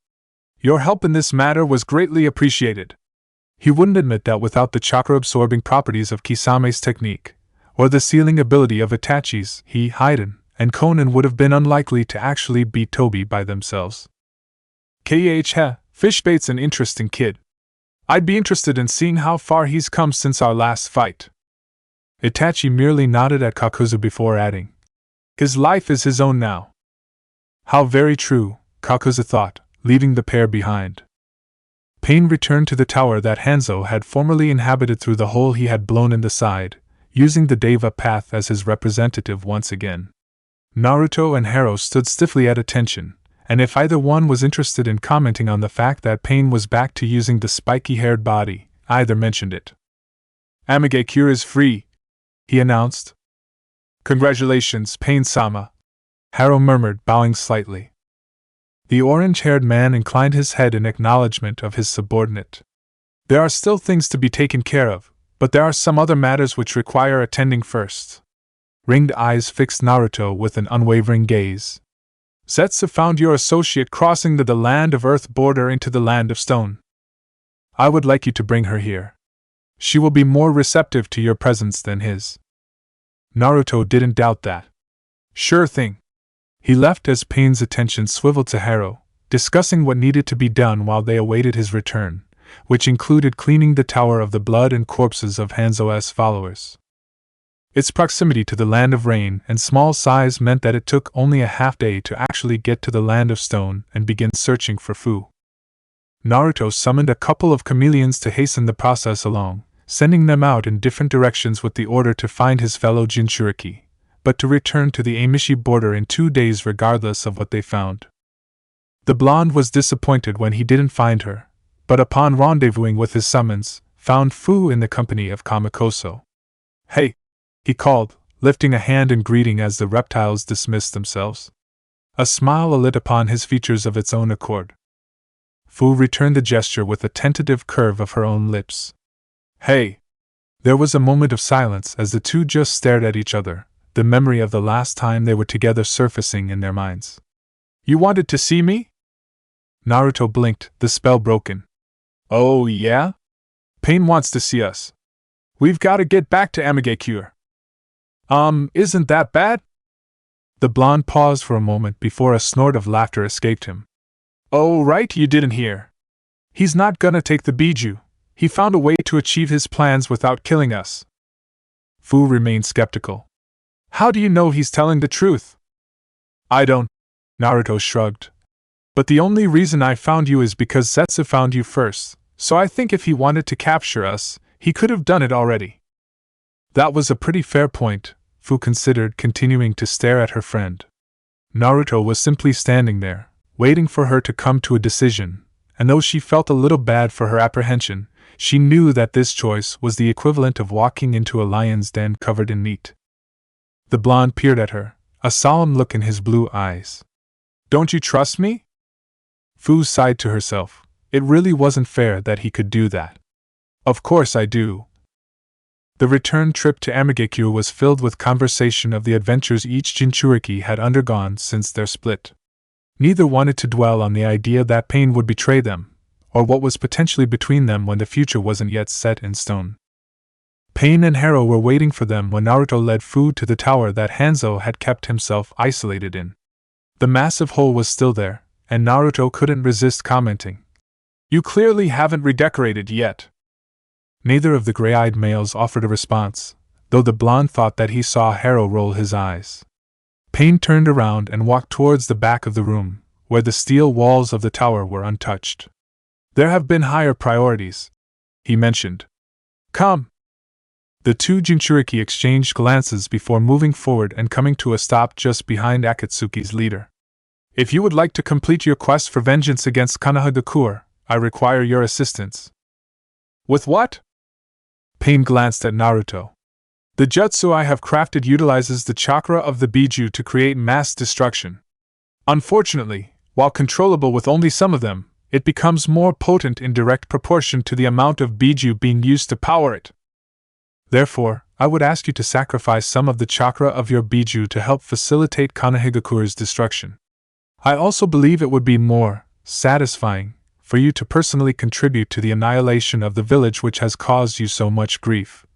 "Your help in this matter was greatly appreciated." He wouldn't admit that without the chakra-absorbing properties of Kisame's technique, or the sealing ability of Itachi's, he, Haiden, and Conan would have been unlikely to actually beat Tobi by themselves. Fishbait's an interesting kid. I'd be interested in seeing how far he's come since our last fight." Itachi merely nodded at Kakuzu before adding, "His life is his own now." How very true, Kakuzu thought, leaving the pair behind. Pain returned to the tower that Hanzo had formerly inhabited through the hole he had blown in the side, using the Deva path as his representative once again. Naruto and Hero stood stiffly at attention, and if either one was interested in commenting on the fact that Pain was back to using the spiky-haired body, either mentioned it. "Amegakure is free," he announced. "Congratulations, Pain-sama," Hero murmured, bowing slightly. The orange-haired man inclined his head in acknowledgement of his subordinate. "There are still things to be taken care of, but there are some other matters which require attending first." Ringed eyes fixed Naruto with an unwavering gaze. "Zetsu found your associate crossing the Land of Earth border into the Land of Stone. I would like you to bring her here. She will be more receptive to your presence than his." Naruto didn't doubt that. "Sure thing." He left as Pain's attention swiveled to Hero, discussing what needed to be done while they awaited his return, which included cleaning the tower of the blood and corpses of Hanzo's followers. Its proximity to the Land of Rain and small size meant that it took only a half-day to actually get to the Land of Stone and begin searching for Fu. Naruto summoned a couple of chameleons to hasten the process along, sending them out in different directions with the order to find his fellow Jinchuriki, but to return to the Amishi border in 2 days regardless of what they found. The blonde was disappointed when he didn't find her, but upon rendezvousing with his summons, found Fu in the company of Kamakoso. "Hey!" he called, lifting a hand in greeting as the reptiles dismissed themselves. A smile lit upon his features of its own accord. Fu returned the gesture with a tentative curve of her own lips. "Hey!" There was a moment of silence as the two just stared at each other, the memory of the last time they were together surfacing in their minds. "You wanted to see me?" Naruto blinked, the spell broken. "Oh yeah? Pain wants to see us. We've got to get back to Amegakure." Isn't that bad?" The blonde paused for a moment before a snort of laughter escaped him. "Oh right, you didn't hear. He's not gonna take the Biju. He found a way to achieve his plans without killing us." Fu remained skeptical. "How do you know he's telling the truth?" "I don't," Naruto shrugged. "But the only reason I found you is because Zetsu found you first, so I think if he wanted to capture us, he could have done it already." That was a pretty fair point, Fu considered, continuing to stare at her friend. Naruto was simply standing there, waiting for her to come to a decision, and though she felt a little bad for her apprehension, she knew that this choice was the equivalent of walking into a lion's den covered in meat. The blonde peered at her, a solemn look in his blue eyes. "Don't you trust me?" Fu sighed to herself. It really wasn't fair that he could do that. "Of course I do." The return trip to Amegakure was filled with conversation of the adventures each Jinchuriki had undergone since their split. Neither wanted to dwell on the idea that Pain would betray them, or what was potentially between them when the future wasn't yet set in stone. Pain and Hero were waiting for them when Naruto led Fu to the tower that Hanzo had kept himself isolated in. The massive hole was still there, and Naruto couldn't resist commenting. "You clearly haven't redecorated yet." Neither of the gray-eyed males offered a response, though the blonde thought that he saw Hero roll his eyes. Pain turned around and walked towards the back of the room, where the steel walls of the tower were untouched. "There have been higher priorities," he mentioned. "Come." The two Jinchuriki exchanged glances before moving forward and coming to a stop just behind Akatsuki's leader. "If you would like to complete your quest for vengeance against Konoha, I require your assistance." "With what?" Pain glanced at Naruto. "The jutsu I have crafted utilizes the chakra of the Biju to create mass destruction. Unfortunately, while controllable with only some of them, it becomes more potent in direct proportion to the amount of Biju being used to power it. Therefore, I would ask you to sacrifice some of the chakra of your Biju to help facilitate Konohagakure's destruction. I also believe it would be more satisfying for you to personally contribute to the annihilation of the village which has caused you so much grief,"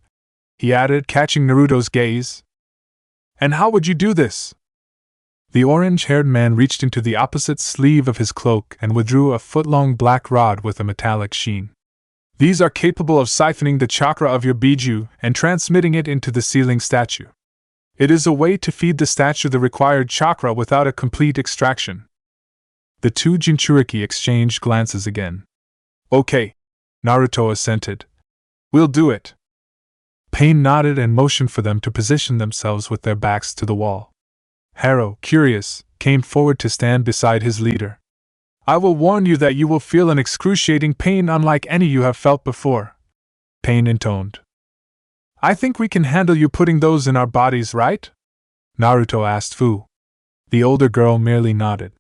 he added, catching Naruto's gaze. "And how would you do this?" The orange-haired man reached into the opposite sleeve of his cloak and withdrew a foot-long black rod with a metallic sheen. "These are capable of siphoning the chakra of your Biju and transmitting it into the ceiling statue. It is a way to feed the statue the required chakra without a complete extraction." The two Jinchuriki exchanged glances again. Okay, Naruto assented. We'll do it. Pain nodded and motioned for them to position themselves with their backs to the wall. Haro, curious, came forward to stand beside his leader. I will warn you that you will feel an excruciating pain unlike any you have felt before, Pain intoned. I think we can handle you putting those in our bodies, right? Naruto asked Fu. The older girl merely nodded.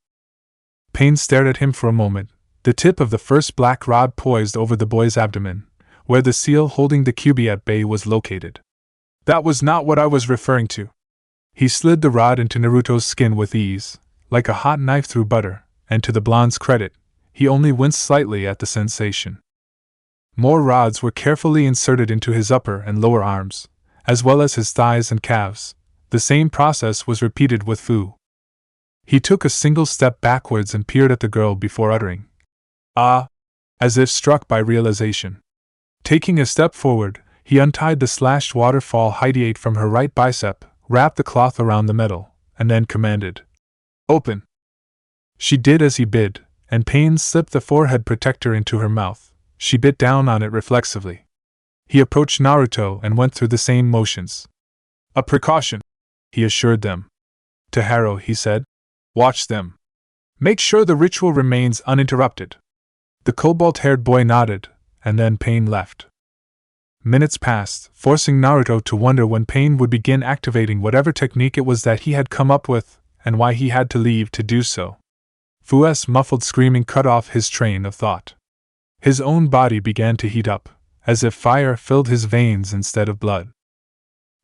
Pain stared at him for a moment, the tip of the first black rod poised over the boy's abdomen, where the seal holding the Kyuubi at bay was located. That was not what I was referring to. He slid the rod into Naruto's skin with ease, like a hot knife through butter, and to the blonde's credit, he only winced slightly at the sensation. More rods were carefully inserted into his upper and lower arms, as well as his thighs and calves. The same process was repeated with Fu. He took a single step backwards and peered at the girl before uttering, "Ah!" as if struck by realization. Taking a step forward, he untied the slashed waterfall hideate from her right bicep, wrapped the cloth around the metal, and then commanded, "Open!" She did as he bid, and Pain slipped the forehead protector into her mouth. She bit down on it reflexively. He approached Naruto and went through the same motions. "A precaution," he assured them. To Haro, he said, "Watch them. Make sure the ritual remains uninterrupted." The cobalt-haired boy nodded, and then Pain left. Minutes passed, forcing Naruto to wonder when Pain would begin activating whatever technique it was that he had come up with, and why he had to leave to do so. Fu's muffled screaming cut off his train of thought. His own body began to heat up, as if fire filled his veins instead of blood.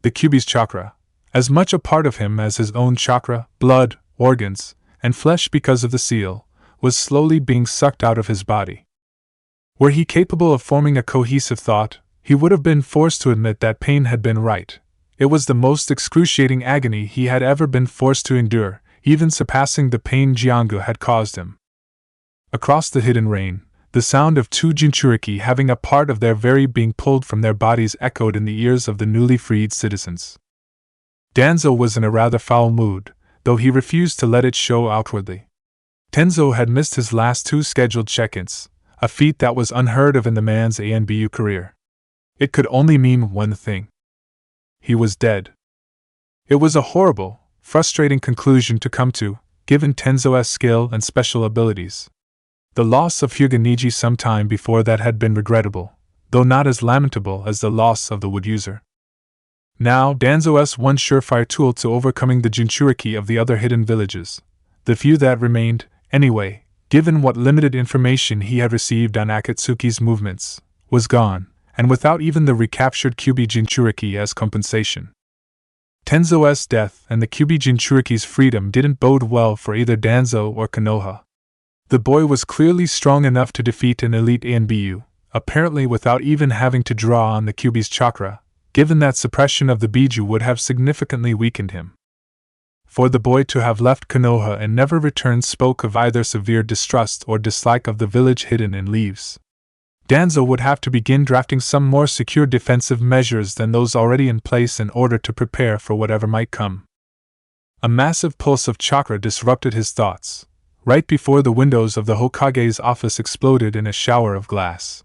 The Kyuubi's chakra, as much a part of him as his own chakra, blood, organs, and flesh because of the seal, was slowly being sucked out of his body. Were he capable of forming a cohesive thought, he would have been forced to admit that Pain had been right. It was the most excruciating agony he had ever been forced to endure, even surpassing the pain Jiangu had caused him. Across the hidden rain, the sound of two Jinchuriki having a part of their very being pulled from their bodies echoed in the ears of the newly freed citizens. Danzo was in a rather foul mood, though he refused to let it show outwardly. Tenzo had missed his last 2 scheduled check-ins, a feat that was unheard of in the man's ANBU career. It could only mean one thing. He was dead. It was a horrible, frustrating conclusion to come to, given Tenzo's skill and special abilities. The loss of Hyuga Niji some time before that had been regrettable, though not as lamentable as the loss of the wood user. Now Danzo's one surefire tool to overcoming the Jinchuriki of the other hidden villages, the few that remained, anyway, given what limited information he had received on Akatsuki's movements, was gone, and without even the recaptured Kyuubi Jinchuriki as compensation. Tenzo's death and the Kyuubi Jinchuriki's freedom didn't bode well for either Danzo or Konoha. The boy was clearly strong enough to defeat an elite ANBU, apparently without even having to draw on the Kyuubi's chakra, given that suppression of the Biju would have significantly weakened him. For the boy to have left Konoha and never returned spoke of either severe distrust or dislike of the village hidden in leaves. Danzo would have to begin drafting some more secure defensive measures than those already in place in order to prepare for whatever might come. A massive pulse of chakra disrupted his thoughts, right before the windows of the Hokage's office exploded in a shower of glass.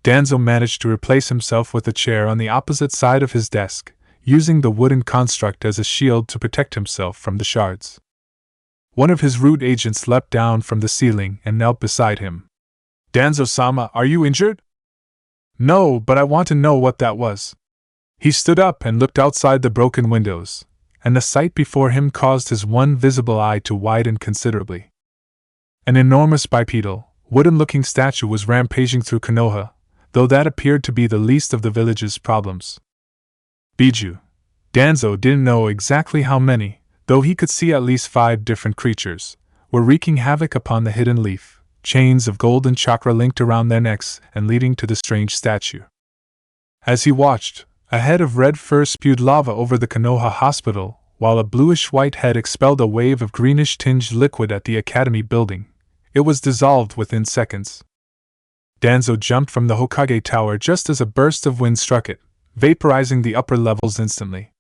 Danzo managed to replace himself with a chair on the opposite side of his desk, using the wooden construct as a shield to protect himself from the shards. One of his rude agents leapt down from the ceiling and knelt beside him. "Danzo-sama, are you injured?" "No, but I want to know what that was." He stood up and looked outside the broken windows, and the sight before him caused his one visible eye to widen considerably. An enormous bipedal, wooden-looking statue was rampaging through Konoha, though that appeared to be the least of the village's problems. Biju. Danzo didn't know exactly how many, though he could see at least 5 different creatures, were wreaking havoc upon the hidden leaf, chains of golden chakra linked around their necks and leading to the strange statue. As he watched, a head of red fur spewed lava over the Konoha hospital, while a bluish-white head expelled a wave of greenish-tinged liquid at the academy building. It was dissolved within seconds. Danzo jumped from the Hokage tower just as a burst of wind struck it, vaporizing the upper levels instantly.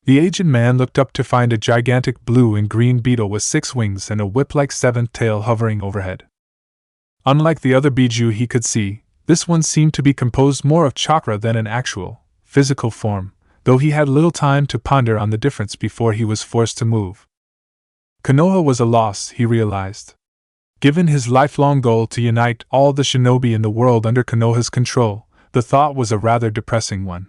The aged man looked up to find a gigantic blue and green beetle with 6 wings and a whip-like 7th tail hovering overhead. Unlike the other Biju he could see, this one seemed to be composed more of chakra than an actual, physical form, though he had little time to ponder on the difference before he was forced to move. Konoha was a loss, he realized. Given his lifelong goal to unite all the shinobi in the world under Konoha's control, the thought was a rather depressing one.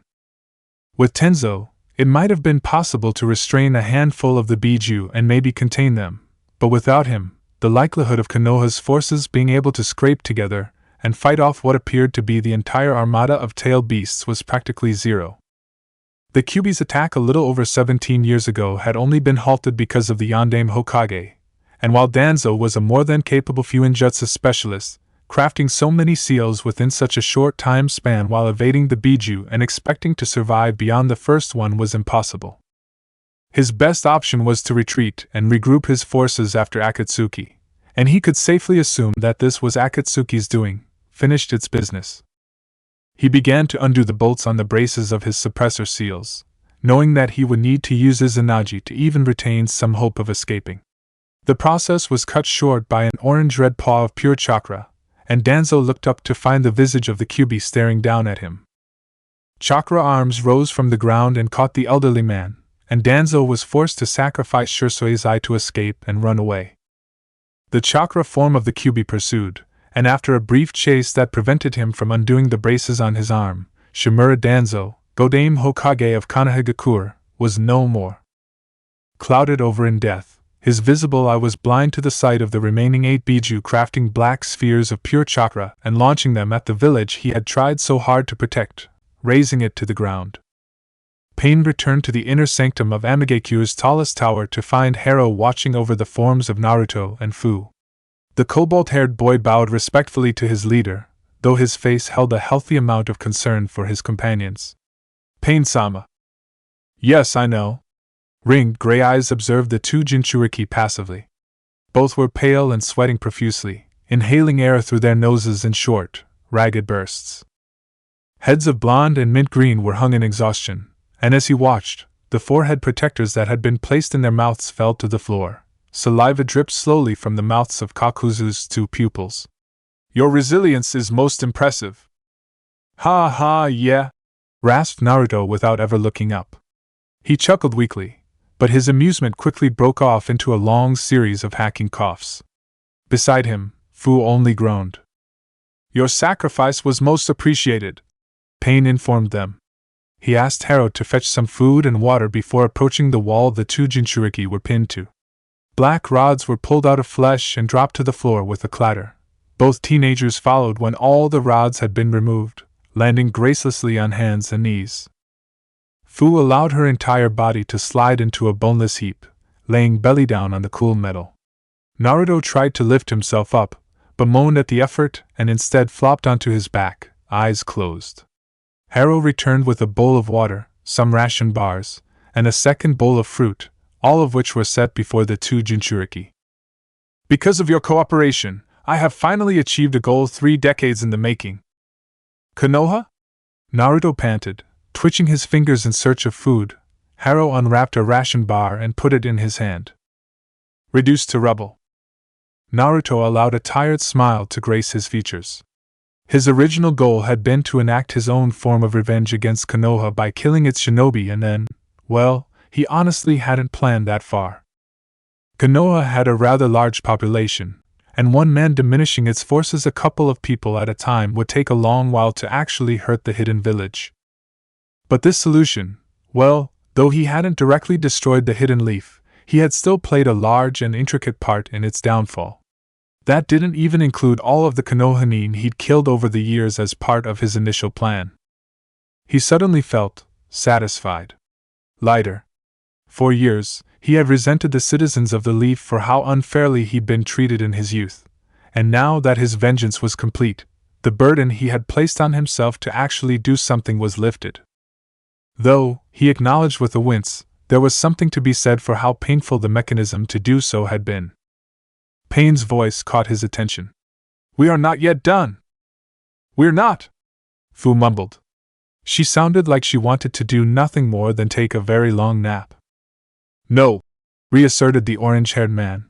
With Tenzo, it might have been possible to restrain a handful of the Biju and maybe contain them, but without him, the likelihood of Konoha's forces being able to scrape together and fight off what appeared to be the entire armada of tailed beasts was practically zero. The Kyuubi's attack a little over 17 years ago had only been halted because of the Yondaime Hokage, and while Danzo was a more than capable Fuinjutsu specialist, crafting so many seals within such a short time span while evading the Biju and expecting to survive beyond the first one was impossible. His best option was to retreat and regroup his forces after Akatsuki, and he could safely assume that this was Akatsuki's doing, finished its business. He began to undo the bolts on the braces of his suppressor seals, knowing that he would need to use his Izanagi to even retain some hope of escaping. The process was cut short by an orange-red paw of pure chakra, and Danzo looked up to find the visage of the Kyuubi staring down at him. Chakra arms rose from the ground and caught the elderly man, and Danzo was forced to sacrifice Shursui's eye to escape and run away. The chakra form of the Kyuubi pursued, and after a brief chase that prevented him from undoing the braces on his arm, Shimura Danzo, Godaime Hokage of Konoha, was no more. Clouded over in death, his visible eye was blind to the sight of the remaining 8 Biju crafting black spheres of pure chakra and launching them at the village he had tried so hard to protect, razing it to the ground. Pain returned to the inner sanctum of Amegakure's tallest tower to find Harrow watching over the forms of Naruto and Fu. The cobalt-haired boy bowed respectfully to his leader, though his face held a healthy amount of concern for his companions. Pain-sama. Yes, I know. Ringed gray eyes observed the 2 Jinchuriki passively. Both were pale and sweating profusely, inhaling air through their noses in short, ragged bursts. Heads of blonde and mint green were hung in exhaustion, and as he watched, the forehead protectors that had been placed in their mouths fell to the floor. Saliva dripped slowly from the mouths of Kakuzu's 2 pupils. Your resilience is most impressive. Ha ha, yeah, rasped Naruto without ever looking up. He chuckled weakly, but his amusement quickly broke off into a long series of hacking coughs. Beside him, Fu only groaned. Your sacrifice was most appreciated, Pain informed them. He asked Harrow to fetch some food and water before approaching the wall the 2 Jinchuriki were pinned to. Black rods were pulled out of flesh and dropped to the floor with a clatter. Both teenagers followed when all the rods had been removed, landing gracelessly on hands and knees. Fu allowed her entire body to slide into a boneless heap, laying belly down on the cool metal. Naruto tried to lift himself up, but moaned at the effort and instead flopped onto his back, eyes closed. Harrow returned with a bowl of water, some ration bars, and a second bowl of fruit, all of which were set before the 2 Jinchuriki. Because of your cooperation, I have finally achieved a goal 3 decades in the making. Konoha? Naruto panted, twitching his fingers in search of food. Harrow unwrapped a ration bar and put it in his hand. Reduced to rubble. Naruto allowed a tired smile to grace his features. His original goal had been to enact his own form of revenge against Konoha by killing its shinobi and then, well, he honestly hadn't planned that far. Konoha had a rather large population, and one man diminishing its forces a couple of people at a time would take a long while to actually hurt the hidden village. But this solution, well, though he hadn't directly destroyed the hidden leaf, he had still played a large and intricate part in its downfall. That didn't even include all of the Konohanin he'd killed over the years as part of his initial plan. He suddenly felt satisfied. Lighter. For years, he had resented the citizens of the Leaf for how unfairly he'd been treated in his youth, and now that his vengeance was complete, the burden he had placed on himself to actually do something was lifted. Though, he acknowledged with a wince, there was something to be said for how painful the mechanism to do so had been. Pain's voice caught his attention. We are not yet done. We're not, Fu mumbled. She sounded like she wanted to do nothing more than take a very long nap. No, reasserted the orange-haired man.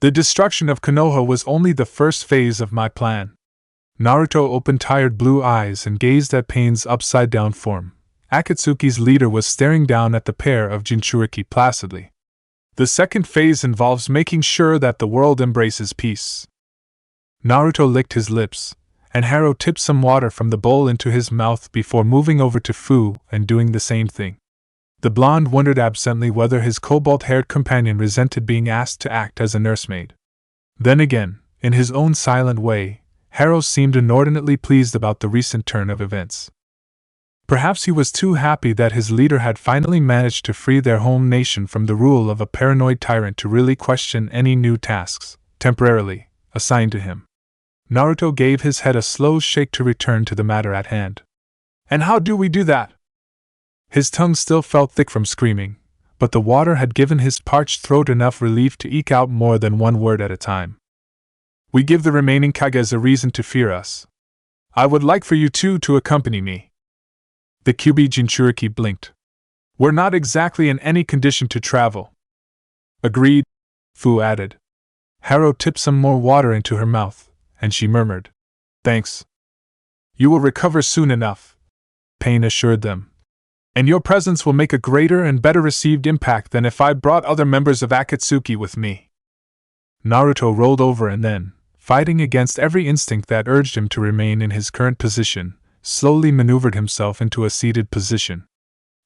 The destruction of Konoha was only the first phase of my plan. Naruto opened tired blue eyes and gazed at Pain's upside-down form. Akatsuki's leader was staring down at the pair of Jinchuriki placidly. The second phase involves making sure that the world embraces peace. Naruto licked his lips, and Haro tipped some water from the bowl into his mouth before moving over to Fu and doing the same thing. The blonde wondered absently whether his cobalt-haired companion resented being asked to act as a nursemaid. Then again, in his own silent way, Haro seemed inordinately pleased about the recent turn of events. Perhaps he was too happy that his leader had finally managed to free their home nation from the rule of a paranoid tyrant to really question any new tasks, temporarily, assigned to him. Naruto gave his head a slow shake to return to the matter at hand. And how do we do that? His tongue still felt thick from screaming, but the water had given his parched throat enough relief to eke out more than one word at a time. We give the remaining Kages a reason to fear us. I would like for you two to accompany me. The Kyuubi Jinchuriki blinked. We're not exactly in any condition to travel. Agreed, Fu added. Haro tipped some more water into her mouth, and she murmured, Thanks. You will recover soon enough, Pain assured them. And your presence will make a greater and better received impact than if I brought other members of Akatsuki with me. Naruto rolled over and then, fighting against every instinct that urged him to remain in his current position, slowly maneuvered himself into a seated position.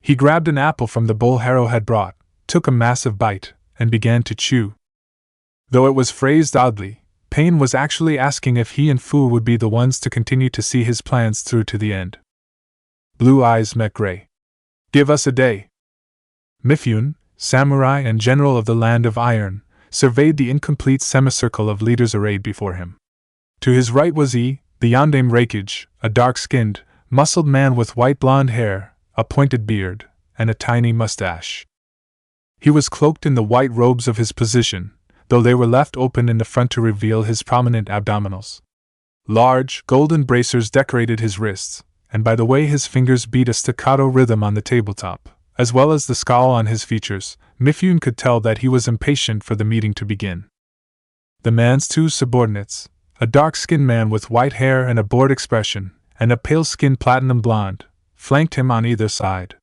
He grabbed an apple from the bowl Haro had brought, took a massive bite, and began to chew. Though it was phrased oddly, Pain was actually asking if he and Fu would be the ones to continue to see his plans through to the end. Blue eyes met gray. Give us a day. Mifune, samurai and general of the Land of Iron, surveyed the incomplete semicircle of leaders arrayed before him. To his right was the Yondaime Reikage, a dark-skinned, muscled man with white blonde hair, a pointed beard, and a tiny mustache. He was cloaked in the white robes of his position, though they were left open in the front to reveal his prominent abdominals. Large, golden bracers decorated his wrists, and by the way his fingers beat a staccato rhythm on the tabletop, as well as the scowl on his features, Mifune could tell that he was impatient for the meeting to begin. The man's two subordinates, a dark-skinned man with white hair and a bored expression, and a pale-skinned platinum blonde, flanked him on either side.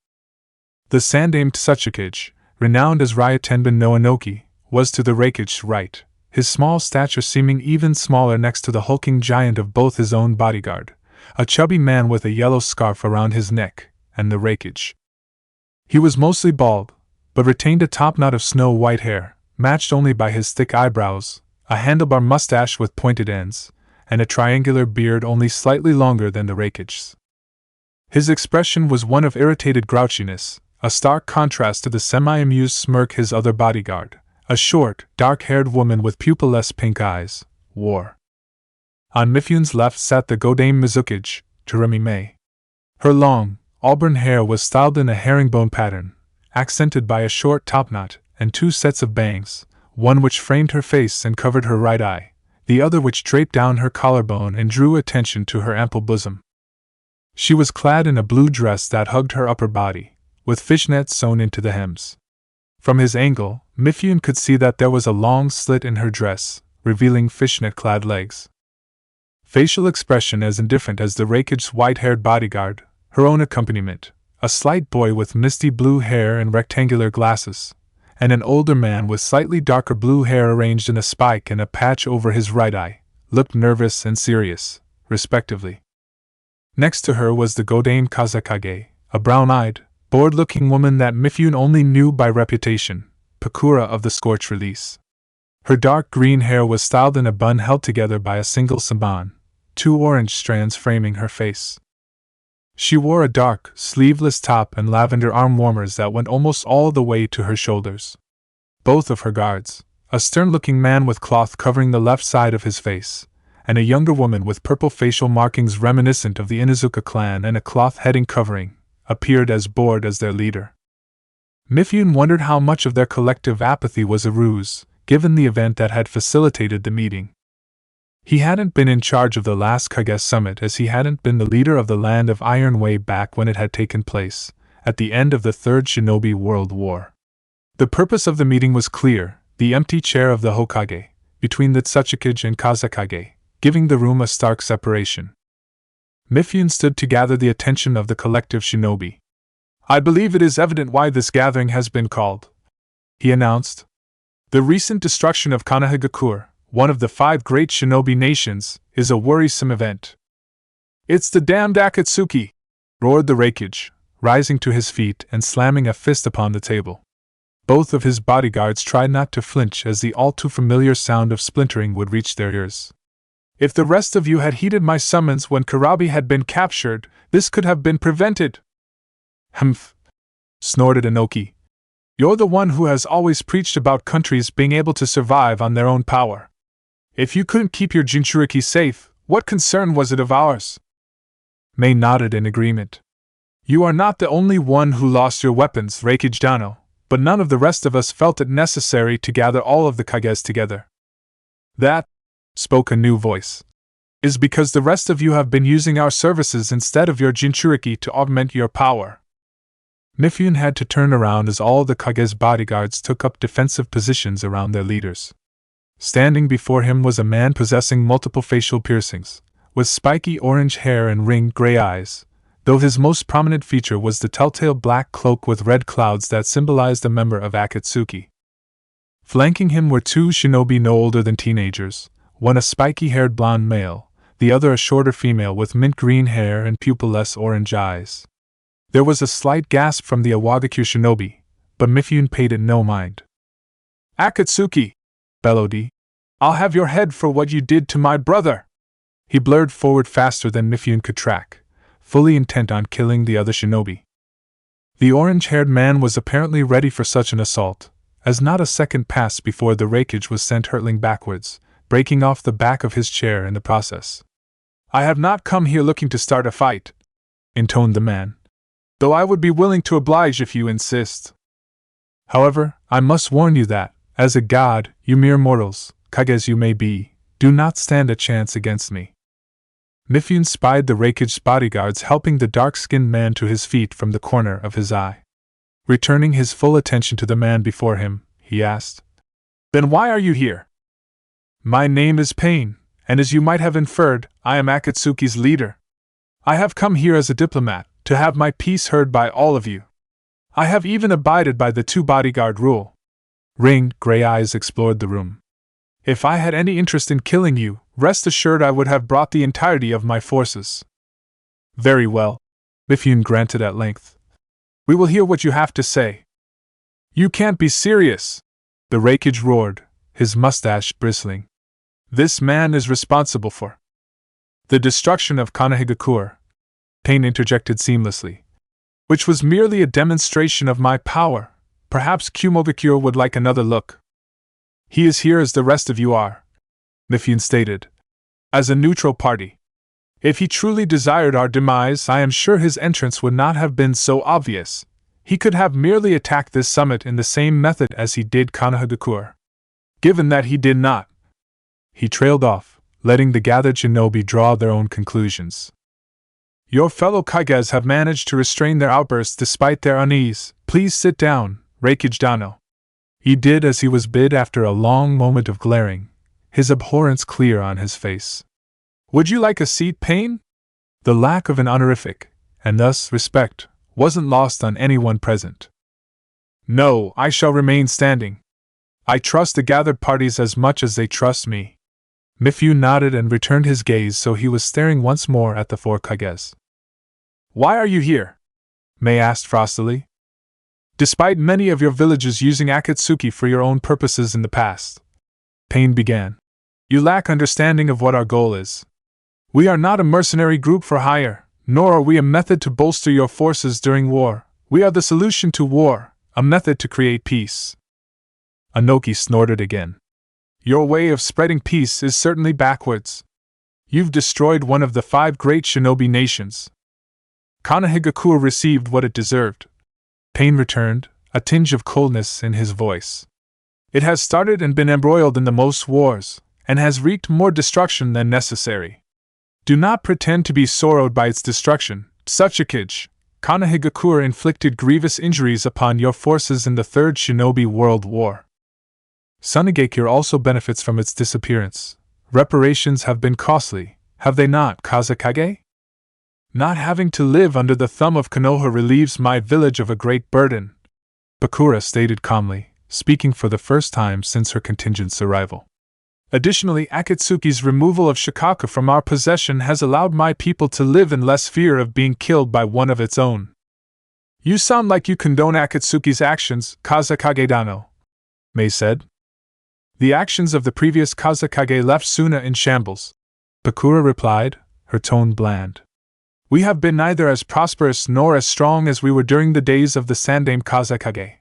The Sandaime Tsuchikage, renowned as Ryotenbin no Inoki, was to the Reikage's right, his small stature seeming even smaller next to the hulking giant of both his own bodyguard, a chubby man with a yellow scarf around his neck, and the Reikage. He was mostly bald, but retained a top-knot of snow-white hair, matched only by his thick eyebrows, a handlebar mustache with pointed ends, and a triangular beard only slightly longer than the Reikage's. His expression was one of irritated grouchiness, a stark contrast to the semi-amused smirk his other bodyguard, a short, dark-haired woman with pupilless pink eyes, wore. On Mifune's left sat the Godaime Mizukage, Terumi. Her long, auburn hair was styled in a herringbone pattern, accented by a short topknot and two sets of bangs, one which framed her face and covered her right eye, the other which draped down her collarbone and drew attention to her ample bosom. She was clad in a blue dress that hugged her upper body, with fishnets sewn into the hems. From his angle, Mifune could see that there was a long slit in her dress, revealing fishnet-clad legs. Facial expression as indifferent as the Reikage's white-haired bodyguard, her own accompaniment, a slight boy with misty blue hair and rectangular glasses, and an older man with slightly darker blue hair arranged in a spike and a patch over his right eye, looked nervous and serious, respectively. Next to her was the Godaime Kazakage, a brown-eyed, bored-looking woman that Mifune only knew by reputation, Pakura of the Scorch Release. Her dark green hair was styled in a bun held together by a single samban, two orange strands framing her face. She wore a dark, sleeveless top and lavender arm-warmers that went almost all the way to her shoulders. Both of her guards, a stern-looking man with cloth covering the left side of his face, and a younger woman with purple facial markings reminiscent of the Inuzuka clan and a cloth heading covering, appeared as bored as their leader. Mifune wondered how much of their collective apathy was a ruse, given the event that had facilitated the meeting. He hadn't been in charge of the last Kage Summit as he hadn't been the leader of the Land of Iron way back when it had taken place, at the end of the Third Shinobi World War. The purpose of the meeting was clear: the empty chair of the Hokage, between the Tsuchikage and Kazekage, giving the room a stark separation. Mifune stood to gather the attention of the collective shinobi. "I believe it is evident why this gathering has been called," he announced. "The recent destruction of Konoha, one of the 5 great shinobi nations, is a worrisome event." "It's the damned Akatsuki!" roared the Raikage, rising to his feet and slamming a fist upon the table. Both of his bodyguards tried not to flinch as the all-too-familiar sound of splintering would reach their ears. "If the rest of you had heeded my summons when Karabi had been captured, this could have been prevented." "Humph!" snorted Inoki. "You're the one who has always preached about countries being able to survive on their own power. If you couldn't keep your Jinchuriki safe, what concern was it of ours?" Mei nodded in agreement. "You are not the only one who lost your weapons, Raikage Dano, but none of the rest of us felt it necessary to gather all of the Kages together." "That," spoke a new voice, "is because the rest of you have been using our services instead of your Jinchuriki to augment your power." Mifune had to turn around as all the Kage's bodyguards took up defensive positions around their leaders. Standing before him was a man possessing multiple facial piercings, with spiky orange hair and ringed gray eyes, though his most prominent feature was the telltale black cloak with red clouds that symbolized a member of Akatsuki. Flanking him were 2 shinobi no older than teenagers, one a spiky-haired blonde male, the other a shorter female with mint-green hair and pupilless orange eyes. There was a slight gasp from the Awagakure shinobi, but Mifune paid it no mind. "Akatsuki!" bellowed he. "I'll have your head for what you did to my brother!" He blurred forward faster than Mifune could track, fully intent on killing the other shinobi. The orange-haired man was apparently ready for such an assault, as not a second passed before the Raikage was sent hurtling backwards, breaking off the back of his chair in the process. "I have not come here looking to start a fight," intoned the man, "though I would be willing to oblige if you insist. However, I must warn you that, as a god, you mere mortals, Kages you may be, do not stand a chance against me." Mifune spied the Raikage's bodyguards helping the dark-skinned man to his feet from the corner of his eye. Returning his full attention to the man before him, he asked, "Then why are you here?" "My name is Pain, and as you might have inferred, I am Akatsuki's leader. I have come here as a diplomat, to have my peace heard by all of you. I have even abided by the 2-bodyguard rule." Ringed gray eyes explored the room. "If I had any interest in killing you, rest assured I would have brought the entirety of my forces." "Very well," Mifune granted at length. "We will hear what you have to say." "You can't be serious!" the Raikage roared, his mustache bristling. "This man is responsible for the destruction of Konoha," Pain interjected seamlessly, "which was merely a demonstration of my power. Perhaps Kumogakure would like another look." "He is here as the rest of you are," Mifune stated, "as a neutral party. If he truly desired our demise, I am sure his entrance would not have been so obvious. He could have merely attacked this summit in the same method as he did Konoha. Given that he did not," he trailed off, letting the gathered shinobi draw their own conclusions. "Your fellow Kages have managed to restrain their outbursts despite their unease. Please sit down, Raikage Dano." He did as he was bid after a long moment of glaring, his abhorrence clear on his face. "Would you like a seat, Pain?" The lack of an honorific, and thus respect, wasn't lost on anyone present. "No, I shall remain standing. I trust the gathered parties as much as they trust me." Mifune nodded and returned his gaze so he was staring once more at the 4 Kages. "Why are you here?" Mei asked frostily. "Despite many of your villages using Akatsuki for your own purposes in the past," Pain began, "you lack understanding of what our goal is. We are not a mercenary group for hire, nor are we a method to bolster your forces during war. We are the solution to war, a method to create peace." Inoki snorted again. "Your way of spreading peace is certainly backwards. You've destroyed one of the 5 great shinobi nations." "Konoha received what it deserved," Pain returned, a tinge of coldness in his voice. "It has started and been embroiled in the most wars, and has wreaked more destruction than necessary. Do not pretend to be sorrowed by its destruction, Tsuchikage. Konoha inflicted grievous injuries upon your forces in the 3rd Shinobi World War." Sunagakure also benefits from its disappearance. Reparations have been costly, have they not, Kazekage? Not having to live under the thumb of Konoha relieves my village of a great burden, Bakura stated calmly, speaking for the first time since her contingent's arrival. Additionally, Akatsuki's removal of Shikaku from our possession has allowed my people to live in less fear of being killed by one of its own. You sound like you condone Akatsuki's actions, Kazekage-dano, Mei said. The actions of the previous Kazekage left Suna in shambles, Bakura replied, her tone bland. We have been neither as prosperous nor as strong as we were during the days of the Sandaime Kazekage.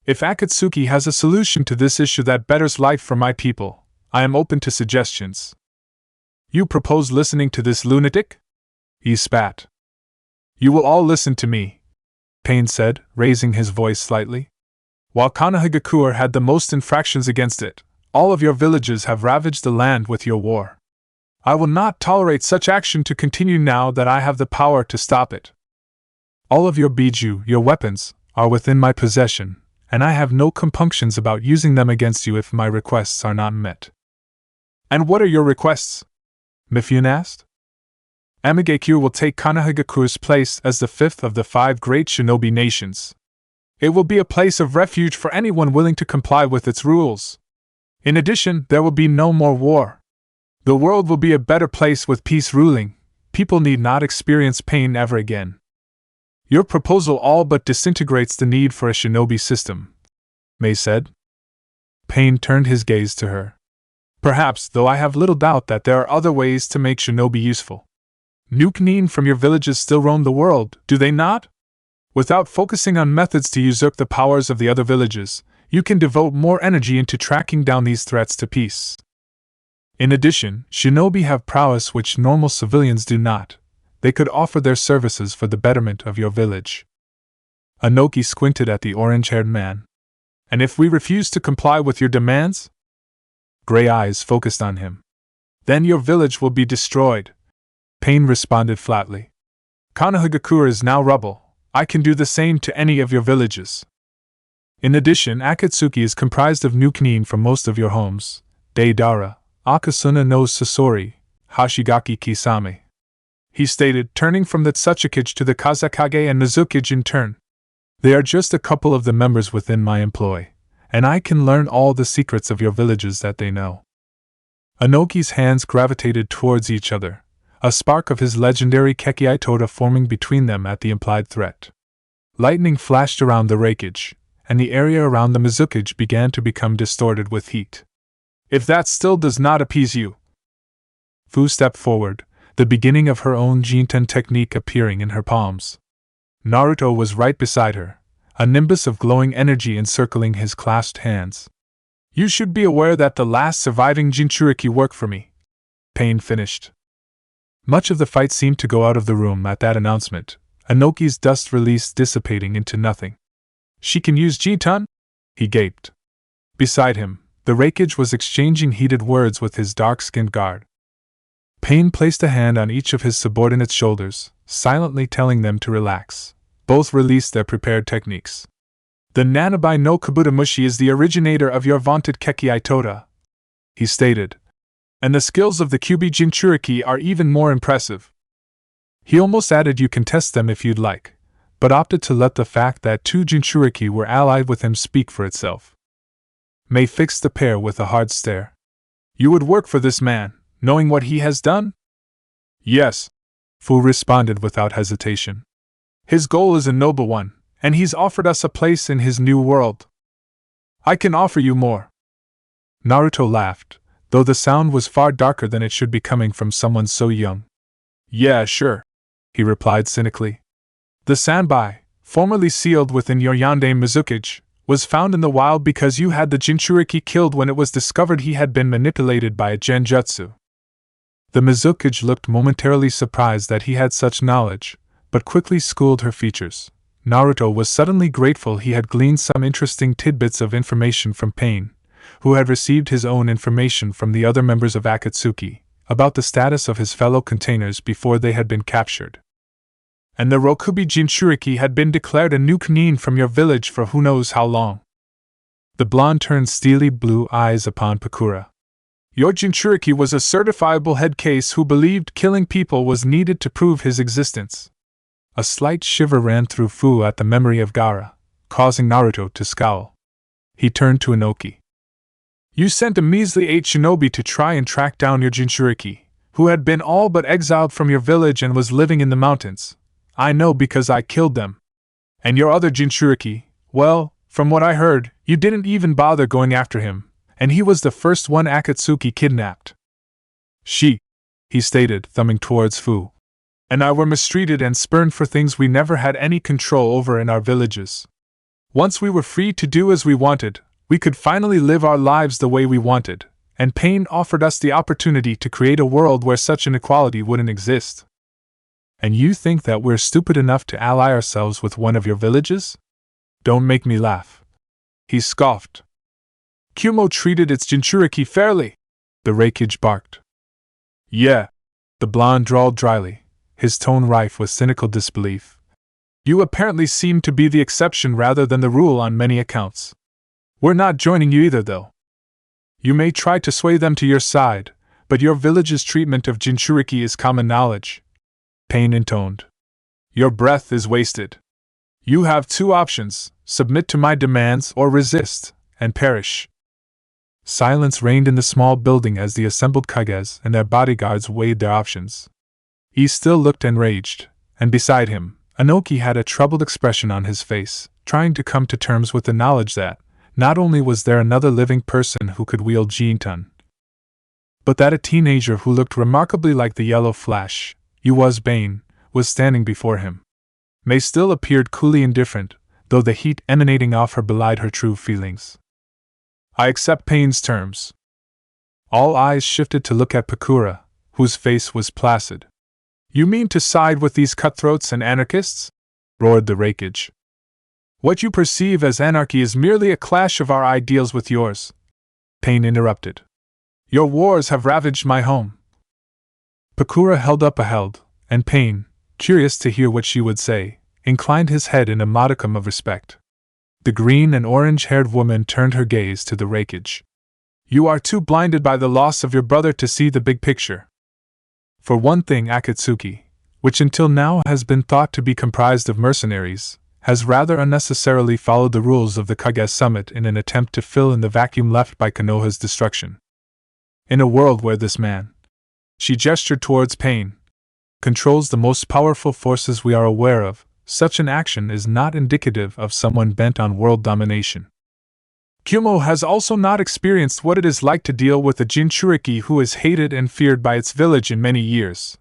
If Akatsuki has a solution to this issue that betters life for my people, I am open to suggestions. You propose listening to this lunatic? He spat. You will all listen to me, Pain said, raising his voice slightly. While Konoha had the most infractions against it, all of your villages have ravaged the land with your war. I will not tolerate such action to continue now that I have the power to stop it. All of your biju, your weapons, are within my possession, and I have no compunctions about using them against you if my requests are not met. And what are your requests? Mifune asked. Amegakure will take Konohagakure's place as the fifth of the 5 great shinobi nations. It will be a place of refuge for anyone willing to comply with its rules. In addition, there will be no more war. The world will be a better place with peace ruling. People need not experience pain ever again. Your proposal all but disintegrates the need for a shinobi system, Mei said. Pain turned his gaze to her. Perhaps, though I have little doubt that there are other ways to make shinobi useful. Nuke-nin from your villages still roam the world, do they not? Without focusing on methods to usurp the powers of the other villages, you can devote more energy into tracking down these threats to peace. In addition, shinobi have prowess which normal civilians do not. They could offer their services for the betterment of your village. Anoki squinted at the orange-haired man. And if we refuse to comply with your demands? Gray eyes focused on him. Then your village will be destroyed, Pain responded flatly. Konohagakure is now rubble. I can do the same to any of your villages. In addition, Akatsuki is comprised of nuke-nin from most of your homes, Deidara, Akasuna no Sasori, Hashigaki Kisame. He stated, turning from the Tsuchikage to the Kazekage and Nozukage in turn. They are just a couple of the members within my employ, and I can learn all the secrets of your villages that they know. Anoki's hands gravitated towards each other, a spark of his legendary Keki Toda forming between them at the implied threat. Lightning flashed around the Reikage, and the area around the Mizukage began to become distorted with heat. If that still does not appease you, Fu stepped forward, the beginning of her own Jinten technique appearing in her palms. Naruto was right beside her, a nimbus of glowing energy encircling his clasped hands. You should be aware that the last surviving Jinchuriki work for me. Pain finished. Much of the fight seemed to go out of the room at that announcement, Anoki's dust release dissipating into nothing. She can use Jitan? He gaped. Beside him, the Reikage was exchanging heated words with his dark-skinned guard. Pain placed a hand on each of his subordinates' shoulders, silently telling them to relax. Both released their prepared techniques. The Nanabai no Kabutamushi is the originator of your vaunted Keki Toda, he stated. And the skills of the Kyubi Jinchuriki are even more impressive. He almost added you can test them if you'd like, but opted to let the fact that 2 Jinchuriki were allied with him speak for itself. Mei fixed the pair with a hard stare. You would work for this man, knowing what he has done? Yes, Fu responded without hesitation. His goal is a noble one, and he's offered us a place in his new world. I can offer you more. Naruto laughed, though the sound was far darker than it should be coming from someone so young. Yeah, sure, he replied cynically. The Sanbai, formerly sealed within your Yandame Mizukage, was found in the wild because you had the Jinchuriki killed when it was discovered he had been manipulated by a genjutsu. The Mizukage looked momentarily surprised that he had such knowledge, but quickly schooled her features. Naruto was suddenly grateful he had gleaned some interesting tidbits of information from Pain, who had received his own information from the other members of Akatsuki, about the status of his fellow containers before they had been captured. And the Rokubi Jinchuriki had been declared a nuke-nin from your village for who knows how long. The blonde turned steely blue eyes upon Pakura. Your Jinchuriki was a certifiable head case who believed killing people was needed to prove his existence. A slight shiver ran through Fu at the memory of Gaara, causing Naruto to scowl. He turned to Inoki. You sent a measly 8 shinobi to try and track down your Jinchuriki, who had been all but exiled from your village and was living in the mountains. I know because I killed them. And your other Jinchuriki, well, from what I heard, you didn't even bother going after him, and he was the first one Akatsuki kidnapped. She, he stated, thumbing towards Fu, and I were mistreated and spurned for things we never had any control over in our villages. Once we were free to do as we wanted, we could finally live our lives the way we wanted, and Pain offered us the opportunity to create a world where such inequality wouldn't exist. And you think that we're stupid enough to ally ourselves with one of your villages? Don't make me laugh. He scoffed. Kumo treated its Jinchuriki fairly, the Reikage barked. Yeah, the blonde drawled dryly, his tone rife with cynical disbelief. You apparently seem to be the exception rather than the rule on many accounts. We're not joining you either, though. You may try to sway them to your side, but your village's treatment of Jinchuriki is common knowledge. Pain intoned. Your breath is wasted. You have 2 options, submit to my demands or resist, and perish. Silence reigned in the small building as the assembled Kages and their bodyguards weighed their options. He still looked enraged, and beside him, Inoki had a troubled expression on his face, trying to come to terms with the knowledge that, not only was there another living person who could wield Jintan, but that a teenager who looked remarkably like the Yellow Flash, Yua's Bane, was standing before him. Mei still appeared coolly indifferent, though the heat emanating off her belied her true feelings. I accept Pain's terms. All eyes shifted to look at Pakura, whose face was placid. You mean to side with these cutthroats and anarchists? Roared the Reikage. What you perceive as anarchy is merely a clash of our ideals with yours. Pain interrupted. Your wars have ravaged my home. Pakura held up a held, and Pain, curious to hear what she would say, inclined his head in a modicum of respect. The green and orange-haired woman turned her gaze to the Reikage. You are too blinded by the loss of your brother to see the big picture. For one thing, Akatsuki, which until now has been thought to be comprised of mercenaries, has rather unnecessarily followed the rules of the Kage Summit in an attempt to fill in the vacuum left by Konoha's destruction. In a world where this man, she gestured towards Pain, controls the most powerful forces we are aware of, such an action is not indicative of someone bent on world domination. Kumo has also not experienced what it is like to deal with a Jinchuriki who is hated and feared by its village in many years.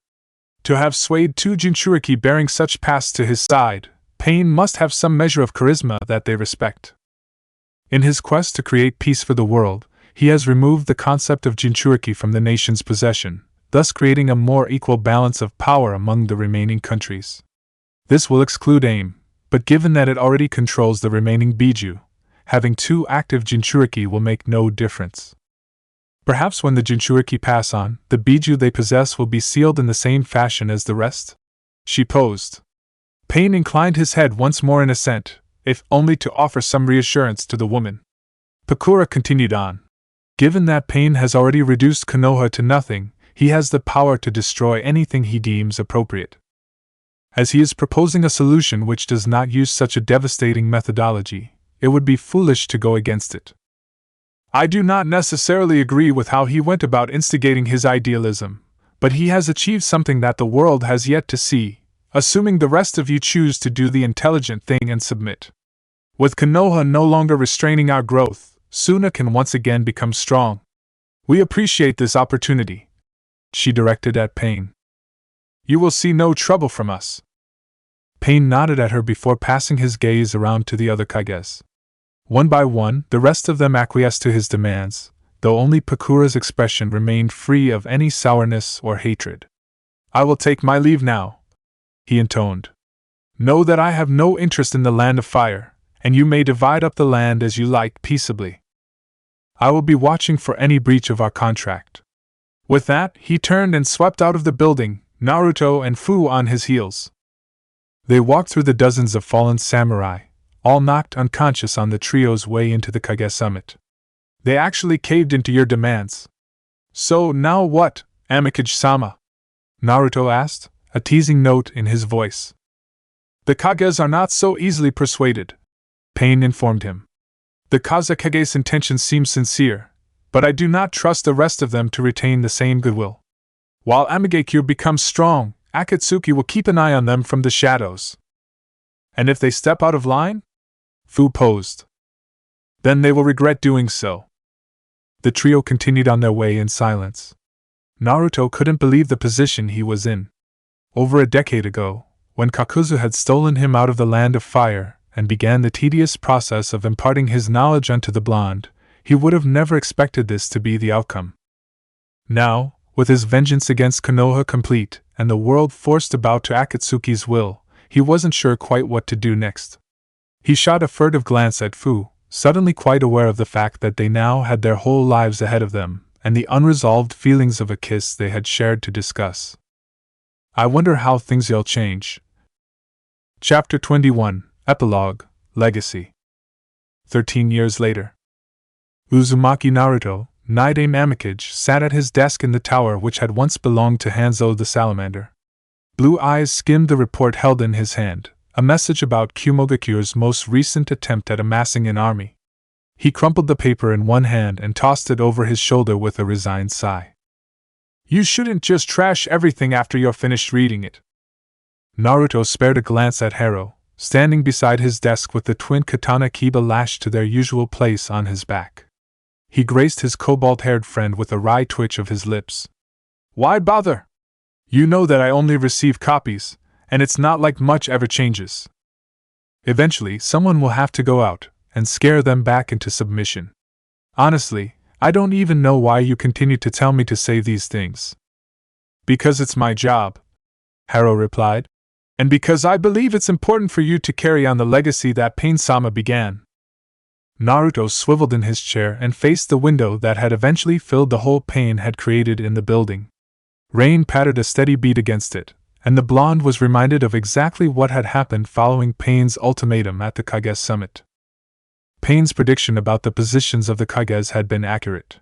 To have swayed 2 Jinchuriki bearing such past to his side, Pain must have some measure of charisma that they respect. In his quest to create peace for the world, he has removed the concept of Jinchuriki from the nation's possession, thus creating a more equal balance of power among the remaining countries. This will exclude AIM, but given that it already controls the remaining Biju, having 2 active Jinchuriki will make no difference. Perhaps when the Jinchuriki pass on, the Biju they possess will be sealed in the same fashion as the rest? She posed. Pain inclined his head once more in assent, if only to offer some reassurance to the woman. Pakura continued on. Given that Pain has already reduced Konoha to nothing, he has the power to destroy anything he deems appropriate. As he is proposing a solution which does not use such a devastating methodology, it would be foolish to go against it. I do not necessarily agree with how he went about instigating his idealism, but he has achieved something that the world has yet to see, assuming the rest of you choose to do the intelligent thing and submit. With Konoha no longer restraining our growth, Suna can once again become strong. We appreciate this opportunity. She directed at Pain. You will see no trouble from us. Pain nodded at her before passing his gaze around to the other Kages. One by one, the rest of them acquiesced to his demands, though only Pakura's expression remained free of any sourness or hatred. I will take my leave now, he intoned. Know that I have no interest in the land of fire, and you may divide up the land as you like peaceably. I will be watching for any breach of our contract. With that, he turned and swept out of the building, Naruto and Fu on his heels. They walked through the dozens of fallen samurai, all knocked unconscious on the trio's way into the Kage Summit. They actually caved into your demands. So now what, Amekage-sama? Naruto asked, a teasing note in his voice. The Kages are not so easily persuaded, Pain informed him. The Kazekage's intentions seem sincere, but I do not trust the rest of them to retain the same goodwill. While Amegakure becomes strong, Akatsuki will keep an eye on them from the shadows. And if they step out of line? Fu posed. Then they will regret doing so. The trio continued on their way in silence. Naruto couldn't believe the position he was in. Over a decade ago, when Kakuzu had stolen him out of the land of fire and began the tedious process of imparting his knowledge unto the blonde, he would have never expected this to be the outcome. Now, with his vengeance against Konoha complete and the world forced about to Akatsuki's will, he wasn't sure quite what to do next. He shot a furtive glance at Fu, suddenly quite aware of the fact that they now had their whole lives ahead of them, and the unresolved feelings of a kiss they had shared to discuss. I wonder how things'll change. Chapter 21, Epilogue, Legacy. 13 years later. Uzumaki Naruto, Night-Aim Amekage, sat at his desk in the tower which had once belonged to Hanzo the Salamander. Blue eyes skimmed the report held in his hand, a message about Kumogakure's most recent attempt at amassing an army. He crumpled the paper in one hand and tossed it over his shoulder with a resigned sigh. You shouldn't just trash everything after you're finished reading it. Naruto spared a glance at Haro, standing beside his desk with the twin katana kiba lashed to their usual place on his back. He graced his cobalt-haired friend with a wry twitch of his lips. Why bother? You know that I only receive copies, and it's not like much ever changes. Eventually, someone will have to go out and scare them back into submission. Honestly, I don't even know why you continue to tell me to say these things. Because it's my job, Haro replied, and because I believe it's important for you to carry on the legacy that Pain-sama began. Naruto swiveled in his chair and faced the window that had eventually filled the hole Pain had created in the building. Rain pattered a steady beat against it, and the blonde was reminded of exactly what had happened following Pain's ultimatum at the Kage Summit. Pain's prediction about the positions of the Kages had been accurate.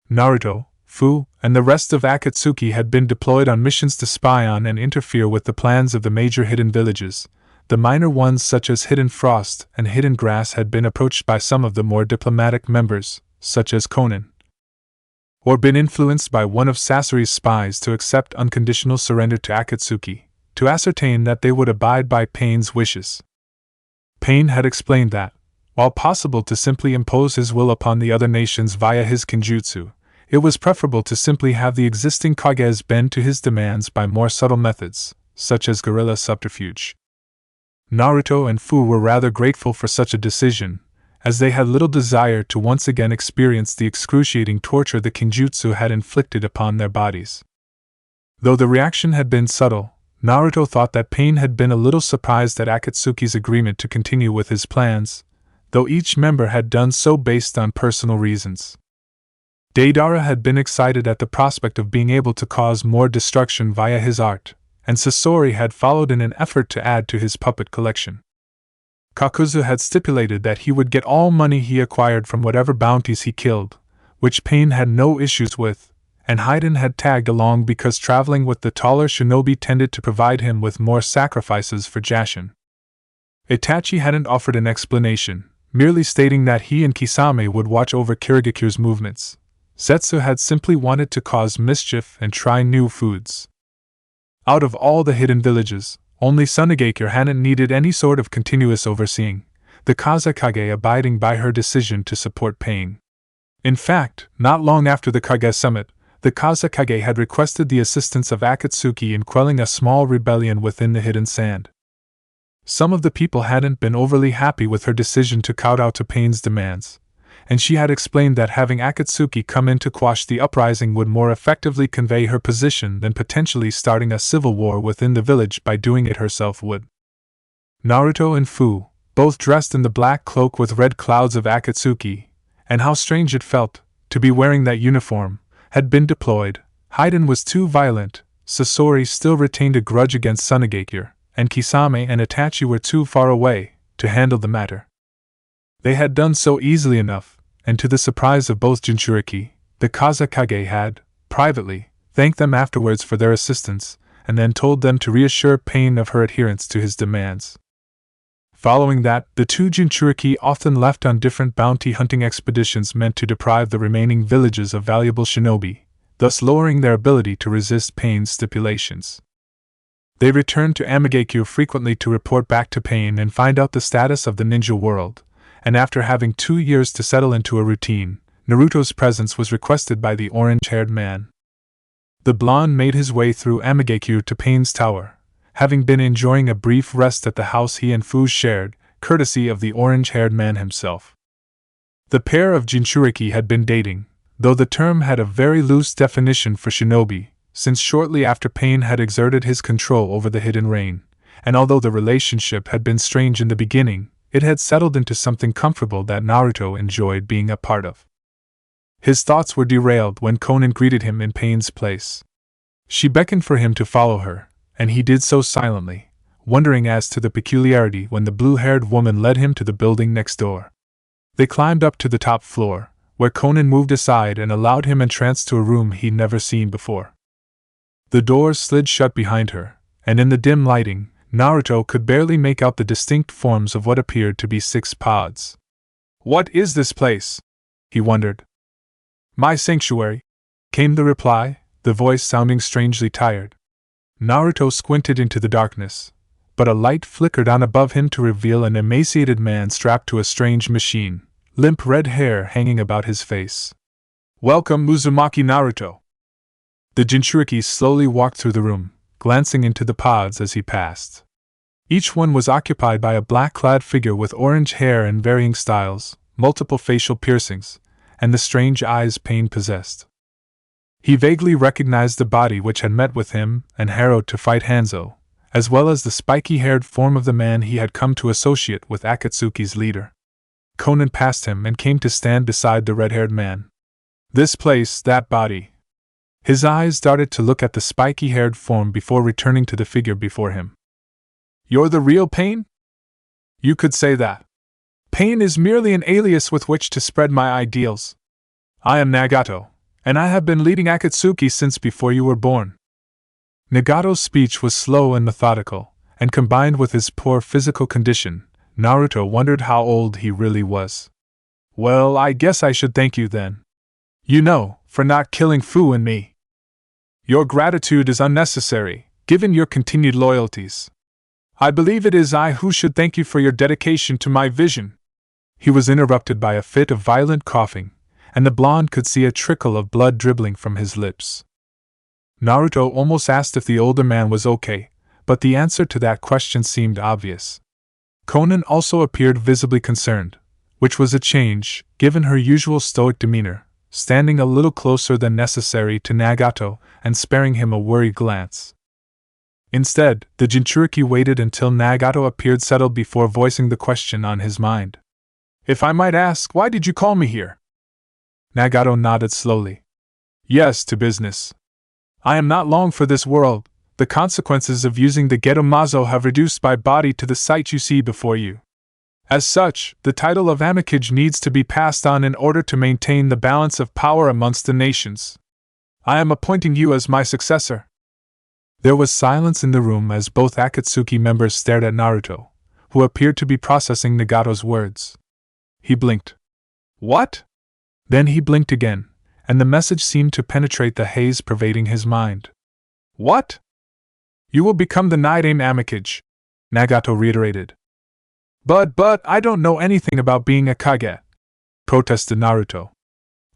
Naruto, Fu, and the rest of Akatsuki had been deployed on missions to spy on and interfere with the plans of the major hidden villages. The minor ones such as Hidden Frost and Hidden Grass had been approached by some of the more diplomatic members, such as Konan, or been influenced by one of Sasori's spies to accept unconditional surrender to Akatsuki, to ascertain that they would abide by Pain's wishes. Pain had explained that, while possible to simply impose his will upon the other nations via his kenjutsu, it was preferable to simply have the existing Kages bend to his demands by more subtle methods, such as guerrilla subterfuge. Naruto and Fu were rather grateful for such a decision, as they had little desire to once again experience the excruciating torture the kenjutsu had inflicted upon their bodies. Though the reaction had been subtle, Naruto thought that Pain had been a little surprised at Akatsuki's agreement to continue with his plans, though each member had done so based on personal reasons. Deidara had been excited at the prospect of being able to cause more destruction via his art, and Sasori had followed in an effort to add to his puppet collection. Kakuzu had stipulated that he would get all money he acquired from whatever bounties he killed, which Pain had no issues with, and Haiden had tagged along because traveling with the taller shinobi tended to provide him with more sacrifices for Jashin. Itachi hadn't offered an explanation, merely stating that he and Kisame would watch over Kirigakure's movements. Zetsu had simply wanted to cause mischief and try new foods. Out of all the hidden villages, only Sunagakure hadn't needed any sort of continuous overseeing, the Kazekage abiding by her decision to support Pain. In fact, not long after the Kage Summit, the Kazekage had requested the assistance of Akatsuki in quelling a small rebellion within the Hidden Sand. Some of the people hadn't been overly happy with her decision to kowtow to Pain's demands, and she had explained that having Akatsuki come in to quash the uprising would more effectively convey her position than potentially starting a civil war within the village by doing it herself would. Naruto and Fu, both dressed in the black cloak with red clouds of Akatsuki, and how strange it felt to be wearing that uniform, had been deployed. Haiden was too violent, Sasori still retained a grudge against Sunagakure, and Kisame and Itachi were too far away, to handle the matter. They had done so easily enough, and to the surprise of both Jinchuriki, the Kazekage had, privately, thanked them afterwards for their assistance, and then told them to reassure Pain of her adherence to his demands. Following that, the two Jinchuriki often left on different bounty hunting expeditions meant to deprive the remaining villages of valuable shinobi, thus lowering their ability to resist Pain's stipulations. They returned to Amegakure frequently to report back to Pain and find out the status of the ninja world, and after having 2 years to settle into a routine, Naruto's presence was requested by the orange-haired man. The blonde made his way through Amegakure to Pain's tower, having been enjoying a brief rest at the house he and Fu shared, courtesy of the orange-haired man himself. The pair of Jinchuriki had been dating, though the term had a very loose definition for shinobi, since shortly after Pain had exerted his control over the hidden rain, and although the relationship had been strange in the beginning, it had settled into something comfortable that Naruto enjoyed being a part of. His thoughts were derailed when Konan greeted him in Pain's place. She beckoned for him to follow her, and he did so silently, wondering as to the peculiarity when the blue-haired woman led him to the building next door. They climbed up to the top floor, where Konan moved aside and allowed him entrance to a room he'd never seen before. The doors slid shut behind her, and in the dim lighting, Naruto could barely make out the distinct forms of what appeared to be 6 pods. "What is this place?" he wondered. "My sanctuary," came the reply, the voice sounding strangely tired. Naruto squinted into the darkness, but a light flickered on above him to reveal an emaciated man strapped to a strange machine, limp red hair hanging about his face. "Welcome, Uzumaki Naruto." The Jinchuriki slowly walked through the room, glancing into the pods as he passed. Each one was occupied by a black-clad figure with orange hair in varying styles, multiple facial piercings, and the strange eyes Pain possessed. He vaguely recognized the body which had met with him and harrowed to fight Hanzo, as well as the spiky-haired form of the man he had come to associate with Akatsuki's leader. Konan passed him and came to stand beside the red-haired man. "This place, that body." His eyes darted to look at the spiky-haired form before returning to the figure before him. "You're the real Pain?" "You could say that. Pain is merely an alias with which to spread my ideals. I am Nagato, and I have been leading Akatsuki since before you were born." Nagato's speech was slow and methodical, and combined with his poor physical condition, Naruto wondered how old he really was. "Well, I guess I should thank you then. You know, for not killing Fu and me. Your gratitude is unnecessary, given your continued loyalties. I believe it is I who should thank you for your dedication to my vision." He was interrupted by a fit of violent coughing, and the blonde could see a trickle of blood dribbling from his lips. Naruto almost asked if the older man was okay, but the answer to that question seemed obvious. Konan also appeared visibly concerned, which was a change, given her usual stoic demeanor, standing a little closer than necessary to Nagato and sparing him a worried glance. Instead, the Jinchuriki waited until Nagato appeared settled before voicing the question on his mind. "If I might ask, why did you call me here?" Nagato nodded slowly. "Yes, to business. I am not long for this world. The consequences of using the Gedomazo have reduced my body to the sight you see before you. As such, the title of Amekage needs to be passed on in order to maintain the balance of power amongst the nations. I am appointing you as my successor." There was silence in the room as both Akatsuki members stared at Naruto, who appeared to be processing Nagato's words. He blinked. "What?" Then he blinked again, and the message seemed to penetrate the haze pervading his mind. "What?" "You will become the Nidaime Amekage," Nagato reiterated. But I don't know anything about being a Kage," protested Naruto.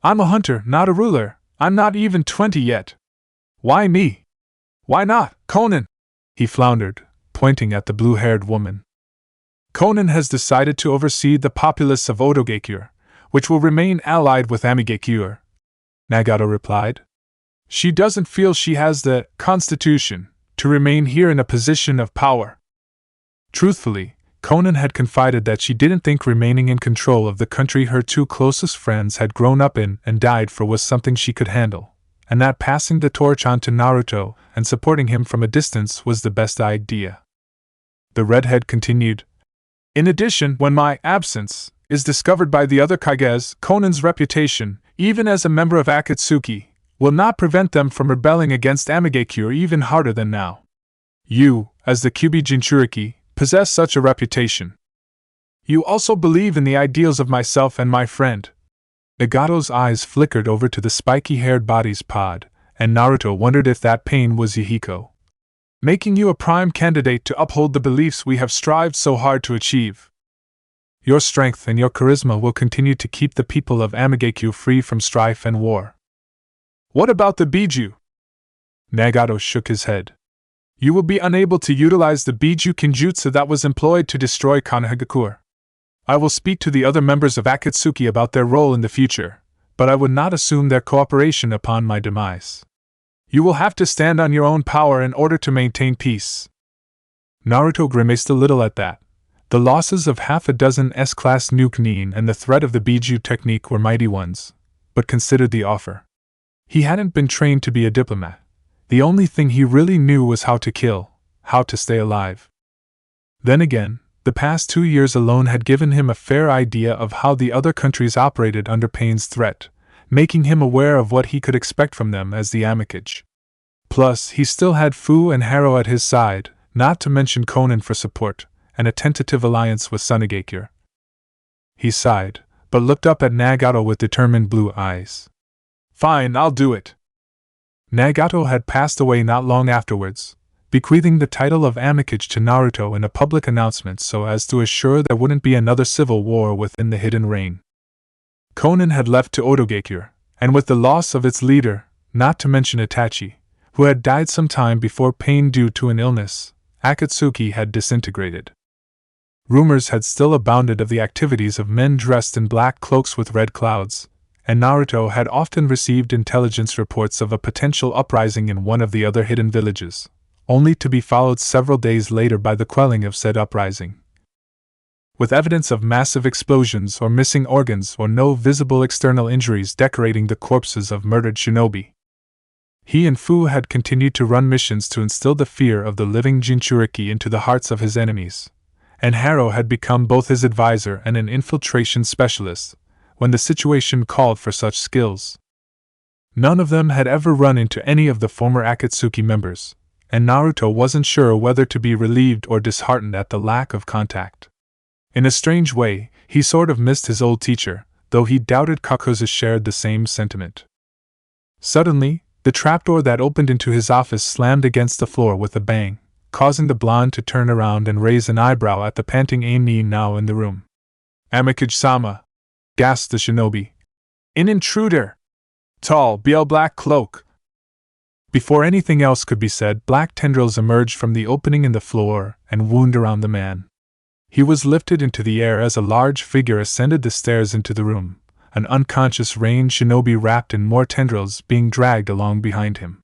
"I'm a hunter, not a ruler. I'm not even 20 yet. Why me? Why not, Konan?" he floundered, pointing at the blue-haired woman. "Konan has decided to oversee the populace of Otogakure, which will remain allied with Amegakure," Nagato replied. "She doesn't feel she has the constitution to remain here in a position of power." Truthfully, Konan had confided that she didn't think remaining in control of the country her 2 closest friends had grown up in and died for was something she could handle, and that passing the torch on to Naruto and supporting him from a distance was the best idea. The redhead continued, In addition, when my absence is discovered by the other Kages, Konan's reputation, even as a member of Akatsuki, will not prevent them from rebelling against Amegakure even harder than now. You, as the Kyubi Jinchuriki, possess such a reputation. You also believe in the ideals of myself and my friend. Nagato's eyes flickered over to the spiky-haired body's pod, and Naruto wondered if that pain was Yahiko, making you a prime candidate to uphold the beliefs we have strived so hard to achieve. Your strength and your charisma will continue to keep the people of Amegakure free from strife and war. What about the Biju? Nagato shook his head. You will be unable to utilize the Biju Kinjutsu that was employed to destroy Konoha. I will speak to the other members of Akatsuki about their role in the future, but I would not assume their cooperation upon my demise. You will have to stand on your own power in order to maintain peace. Naruto grimaced a little at that. The losses of half a dozen S-class nuke Nin and the threat of the Biju technique were mighty ones, but considered the offer. He hadn't been trained to be a diplomat. The only thing he really knew was how to kill, how to stay alive. Then again, the past 2 years alone had given him a fair idea of how the other countries operated under Pain's threat, making him aware of what he could expect from them as the Amicage. Plus, he still had Fu and Harrow at his side, not to mention Konan for support, and a tentative alliance with Sunagakure. He sighed, but looked up at Nagato with determined blue eyes. Fine, I'll do it. Nagato had passed away not long afterwards, bequeathing the title of Amicage to Naruto in a public announcement so as to assure there wouldn't be another civil war within the Hidden Reign. Konan had left to Otogakure, and with the loss of its leader, not to mention Itachi, who had died some time before Pain due to an illness, Akatsuki had disintegrated. Rumors had still abounded of the activities of men dressed in black cloaks with red clouds, and Naruto had often received intelligence reports of a potential uprising in one of the other hidden villages, only to be followed several days later by the quelling of said uprising. With evidence of massive explosions or missing organs or no visible external injuries decorating the corpses of murdered shinobi. He and Fu had continued to run missions to instill the fear of the living Jinchuriki into the hearts of his enemies, and Harrow had become both his advisor and an infiltration specialist, when the situation called for such skills. None of them had ever run into any of the former Akatsuki members, and Naruto wasn't sure whether to be relieved or disheartened at the lack of contact. In a strange way, he sort of missed his old teacher, though he doubted Kakuzu shared the same sentiment. Suddenly, the trapdoor that opened into his office slammed against the floor with a bang, causing the blonde to turn around and raise an eyebrow at the panting Amy now in the room. Amicage-sama, gasped the shinobi. An intruder! Tall, BL black cloak! Before anything else could be said, black tendrils emerged from the opening in the floor and wound around the man. He was lifted into the air as a large figure ascended the stairs into the room, an unconscious Rain shinobi wrapped in more tendrils being dragged along behind him.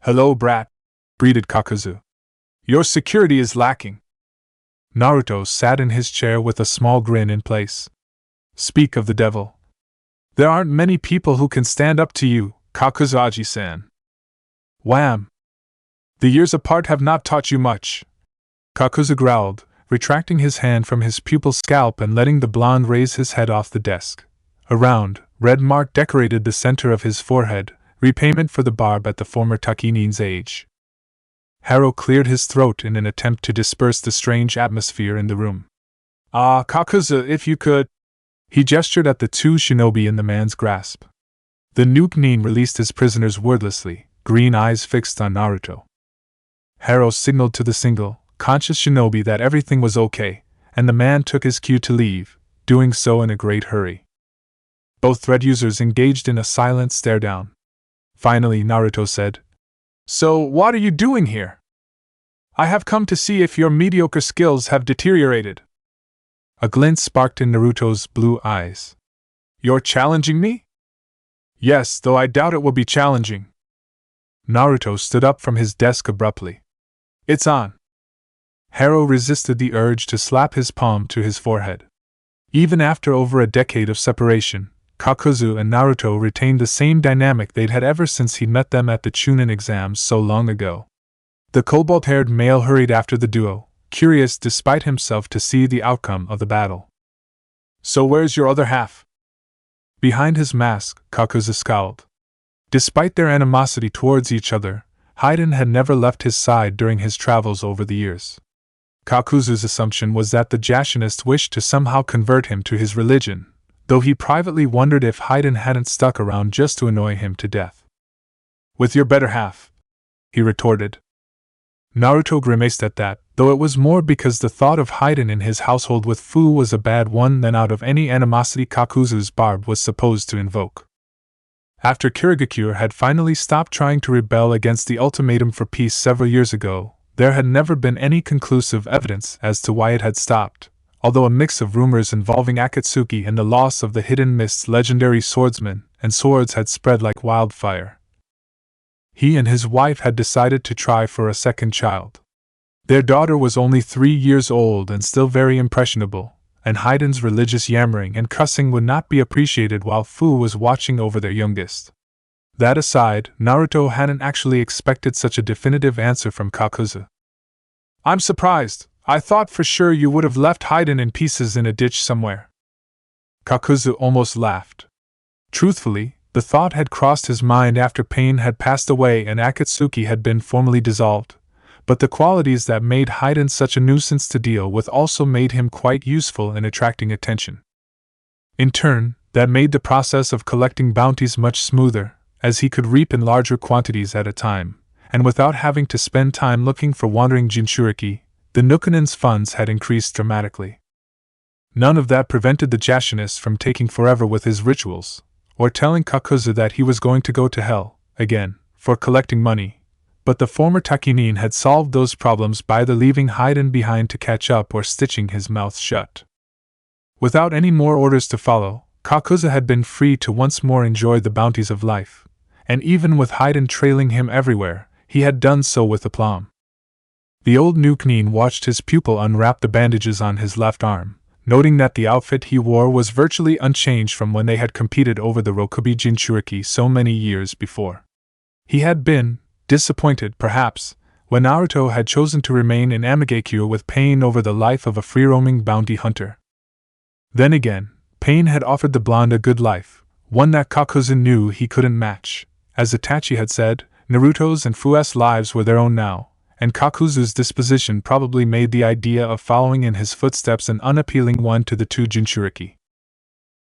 Hello, brat, breathed Kakuzu. Your security is lacking. Naruto sat in his chair with a small grin in place. Speak of the devil. There aren't many people who can stand up to you, Kakuzu-san. Wham! The years apart have not taught you much. Kakuzu growled, retracting his hand from his pupil's scalp and letting the blonde raise his head off the desk. A round, red mark decorated the center of his forehead, repayment for the barb at the former Takinin's age. Harrow cleared his throat in an attempt to disperse the strange atmosphere in the room. Ah, Kakuzu, if you could. He gestured at the two shinobi in the man's grasp. The nuke Nin released his prisoners wordlessly, green eyes fixed on Naruto. Harrow signaled to the single, conscious shinobi that everything was okay, and the man took his cue to leave, doing so in a great hurry. Both thread users engaged in a silent stare-down. Finally, Naruto said, So, what are you doing here? I have come to see if your mediocre skills have deteriorated. A glint sparked in Naruto's blue eyes. You're challenging me? Yes, though I doubt it will be challenging. Naruto stood up from his desk abruptly. It's on. Harrow resisted the urge to slap his palm to his forehead. Even after over a decade of separation, Kakuzu and Naruto retained the same dynamic they'd had ever since he'd met them at the Chunin exams so long ago. The cobalt-haired male hurried after the duo, curious despite himself to see the outcome of the battle. So where's your other half? Behind his mask, Kakuzu scowled. Despite their animosity towards each other, Haiden had never left his side during his travels over the years. Kakuzu's assumption was that the Jashinist wished to somehow convert him to his religion, though he privately wondered if Haiden hadn't stuck around just to annoy him to death. With your better half, he retorted. Naruto grimaced at that, though it was more because the thought of Haiden in his household with Fu was a bad one than out of any animosity Kakuzu's barb was supposed to invoke. After Kirigakure had finally stopped trying to rebel against the ultimatum for peace several years ago, there had never been any conclusive evidence as to why it had stopped, although a mix of rumors involving Akatsuki and the loss of the Hidden Mist's legendary swordsman and swords had spread like wildfire. He and his wife had decided to try for a second child. Their daughter was only 3 years old and still very impressionable, and Haiden's religious yammering and cussing would not be appreciated while Fu was watching over their youngest. That aside, Naruto hadn't actually expected such a definitive answer from Kakuzu. I'm surprised. I thought for sure you would have left Haiden in pieces in a ditch somewhere. Kakuzu almost laughed. Truthfully, the thought had crossed his mind after Pain had passed away and Akatsuki had been formally dissolved, but the qualities that made Haiden such a nuisance to deal with also made him quite useful in attracting attention. In turn, that made the process of collecting bounties much smoother, as he could reap in larger quantities at a time, and without having to spend time looking for wandering Jinchuriki, the Nukanin's funds had increased dramatically. None of that prevented the Jashinist from taking forever with his rituals, or telling Kakuzu that he was going to go to hell, again, for collecting money, but the former Takinin had solved those problems by either leaving Haiden behind to catch up or stitching his mouth shut. Without any more orders to follow, Kakuzu had been free to once more enjoy the bounties of life, and even with Haiden trailing him everywhere, he had done so with aplomb. The old Nukanin watched his pupil unwrap the bandages on his left arm, noting that the outfit he wore was virtually unchanged from when they had competed over the Rokubi Jinchuriki so many years before. He had been disappointed, perhaps, when Naruto had chosen to remain in Amegakure with Pain over the life of a free-roaming bounty hunter. Then again, Pain had offered the blonde a good life, one that Kakuzu knew he couldn't match. As Itachi had said, Naruto's and Fu's lives were their own now, and Kakuzu's disposition probably made the idea of following in his footsteps an unappealing one to the two Jinchuriki.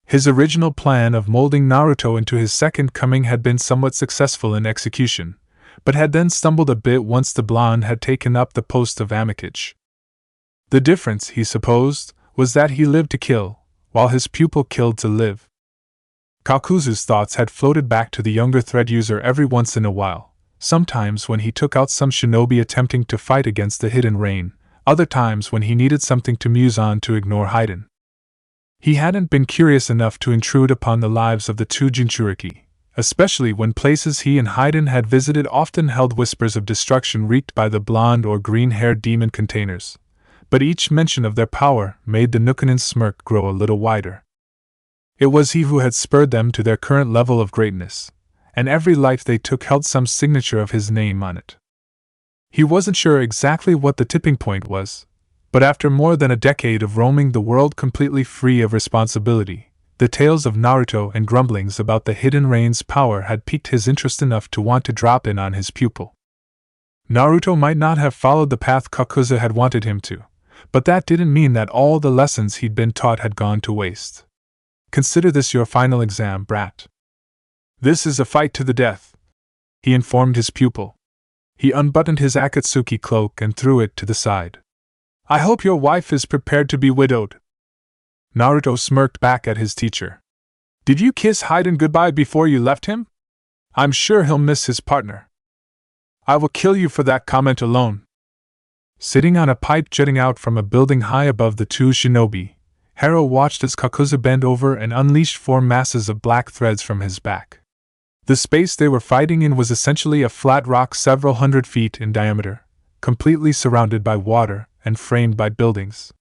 His original plan of molding Naruto into his second coming had been somewhat successful in execution, but had then stumbled a bit once the blonde had taken up the post of Amekage. The difference, he supposed, was that he lived to kill, while his pupil killed to live. Kakuzu's thoughts had floated back to the younger thread user every once in a while, sometimes when he took out some shinobi attempting to fight against the hidden rain, other times when he needed something to muse on to ignore Haiden. He hadn't been curious enough to intrude upon the lives of the two Jinchuriki, especially when places he and Haiden had visited often held whispers of destruction wreaked by the blonde or green-haired demon containers, but each mention of their power made the Nukanin's smirk grow a little wider. It was he who had spurred them to their current level of greatness, and every life they took held some signature of his name on it. He wasn't sure exactly what the tipping point was, but after more than a decade of roaming the world completely free of responsibility, the tales of Naruto and grumblings about the Hidden Rain's power had piqued his interest enough to want to drop in on his pupil. Naruto might not have followed the path Kakuzu had wanted him to, but that didn't mean that all the lessons he'd been taught had gone to waste. Consider this your final exam, brat. This is a fight to the death, he informed his pupil. He unbuttoned his Akatsuki cloak and threw it to the side. I hope your wife is prepared to be widowed. Naruto smirked back at his teacher. Did you kiss Haiden goodbye before you left him? I'm sure he'll miss his partner. I will kill you for that comment alone. Sitting on a pipe jutting out from a building high above the two shinobi, Haro watched as Kakuzu bent over and unleashed 4 masses of black threads from his back. The space they were fighting in was essentially a flat rock several hundred feet in diameter, completely surrounded by water and framed by buildings.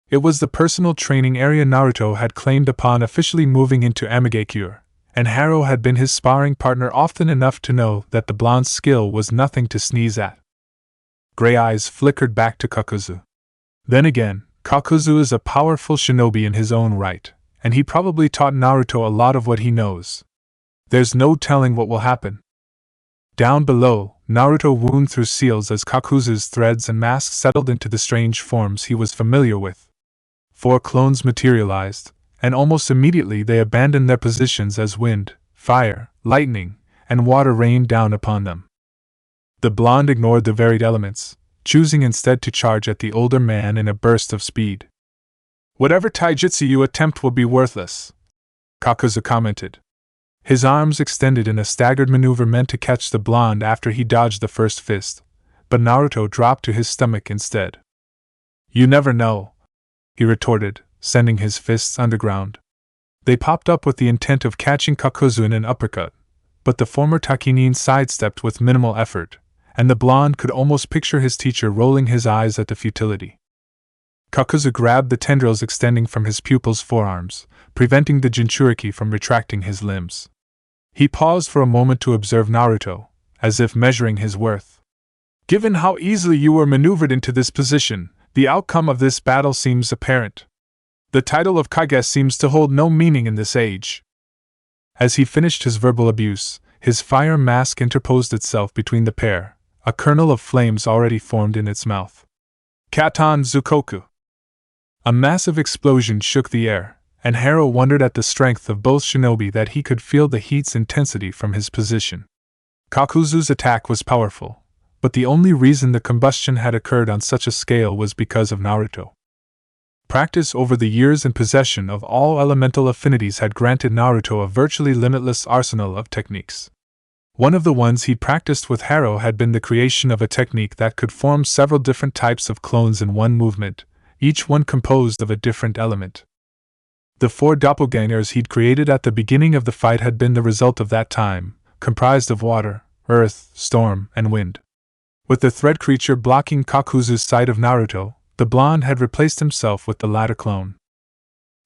It was the personal training area Naruto had claimed upon officially moving into Amegakure, and Haro had been his sparring partner often enough to know that the blonde's skill was nothing to sneeze at. gray eyes flickered back to Kakuzu. Then again, Kakuzu is a powerful shinobi in his own right, and he probably taught Naruto a lot of what he knows. There's no telling what will happen. Down below, Naruto wound through seals as Kakuzu's threads and masks settled into the strange forms he was familiar with. 4 clones materialized, and almost immediately they abandoned their positions as wind, fire, lightning, and water rained down upon them. The blonde ignored the varied elements, choosing instead to charge at the older man in a burst of speed. "Whatever taijutsu you attempt will be worthless," Kakuzu commented. His arms extended in a staggered maneuver meant to catch the blonde after he dodged the first fist, but Naruto dropped to his stomach instead. "You never know," he retorted, sending his fists underground. They popped up with the intent of catching Kakuzu in an uppercut, but the former Takinin sidestepped with minimal effort, and the blonde could almost picture his teacher rolling his eyes at the futility. Kakuzu grabbed the tendrils extending from his pupil's forearms, preventing the Jinchuriki from retracting his limbs. He paused for a moment to observe Naruto, as if measuring his worth. "Given how easily you were maneuvered into this position, the outcome of this battle seems apparent. The title of Kage seems to hold no meaning in this age." As he finished his verbal abuse, his fire mask interposed itself between the pair, a kernel of flames already formed in its mouth. Katan Zukoku! A massive explosion shook the air, and Haro wondered at the strength of both shinobi that he could feel the heat's intensity from his position. Kakuzu's attack was powerful, but the only reason the combustion had occurred on such a scale was because of Naruto. Practice over the years and possession of all elemental affinities had granted Naruto a virtually limitless arsenal of techniques. One of the ones he'd practiced with Haro had been the creation of a technique that could form several different types of clones in one movement, each one composed of a different element. The 4 doppelgangers he'd created at the beginning of the fight had been the result of that time, comprised of water, earth, storm, and wind. With the thread creature blocking Kakuzu's sight of Naruto, the blonde had replaced himself with the latter clone.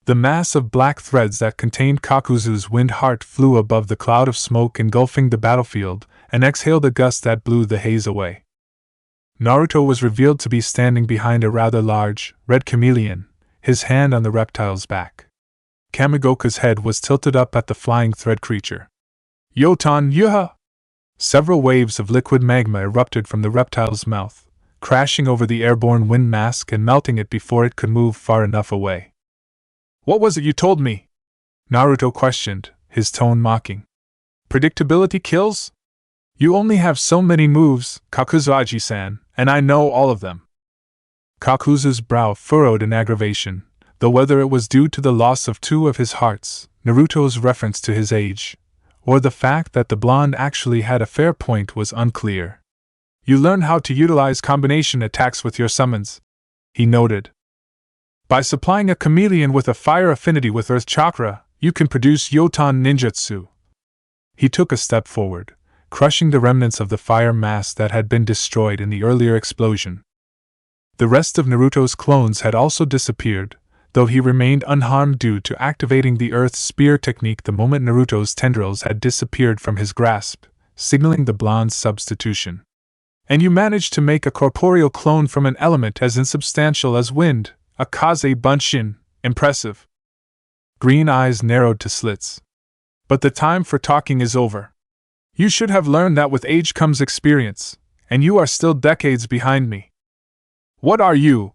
The mass of black threads that contained Kakuzu's wind heart flew above the cloud of smoke engulfing the battlefield, and exhaled a gust that blew the haze away. Naruto was revealed to be standing behind a rather large, red chameleon, his hand on the reptile's back. Kamigoka's head was tilted up at the flying thread creature. "Yotan Yuha!" Several waves of liquid magma erupted from the reptile's mouth, crashing over the airborne wind mask and melting it before it could move far enough away. "What was it you told me?" Naruto questioned, his tone mocking. "Predictability kills? You only have so many moves, Kakuzu-aji-san, and I know all of them." Kakuzu's brow furrowed in aggravation, though whether it was due to the loss of 2 of his hearts, Naruto's reference to his age, or the fact that the blonde actually had a fair point was unclear. "You learn how to utilize combination attacks with your summons," he noted. "By supplying a chameleon with a fire affinity with Earth Chakra, you can produce Yotan Ninjutsu." He took a step forward, crushing the remnants of the fire mass that had been destroyed in the earlier explosion. The rest of Naruto's clones had also disappeared, though he remained unharmed due to activating the Earth Spear technique the moment Naruto's tendrils had disappeared from his grasp, signaling the blonde's substitution. "And you managed to make a corporeal clone from an element as insubstantial as wind, a Kaze Bunshin, impressive." Green eyes narrowed to slits. "But the time for talking is over. You should have learned that with age comes experience, and you are still decades behind me." "What are you?"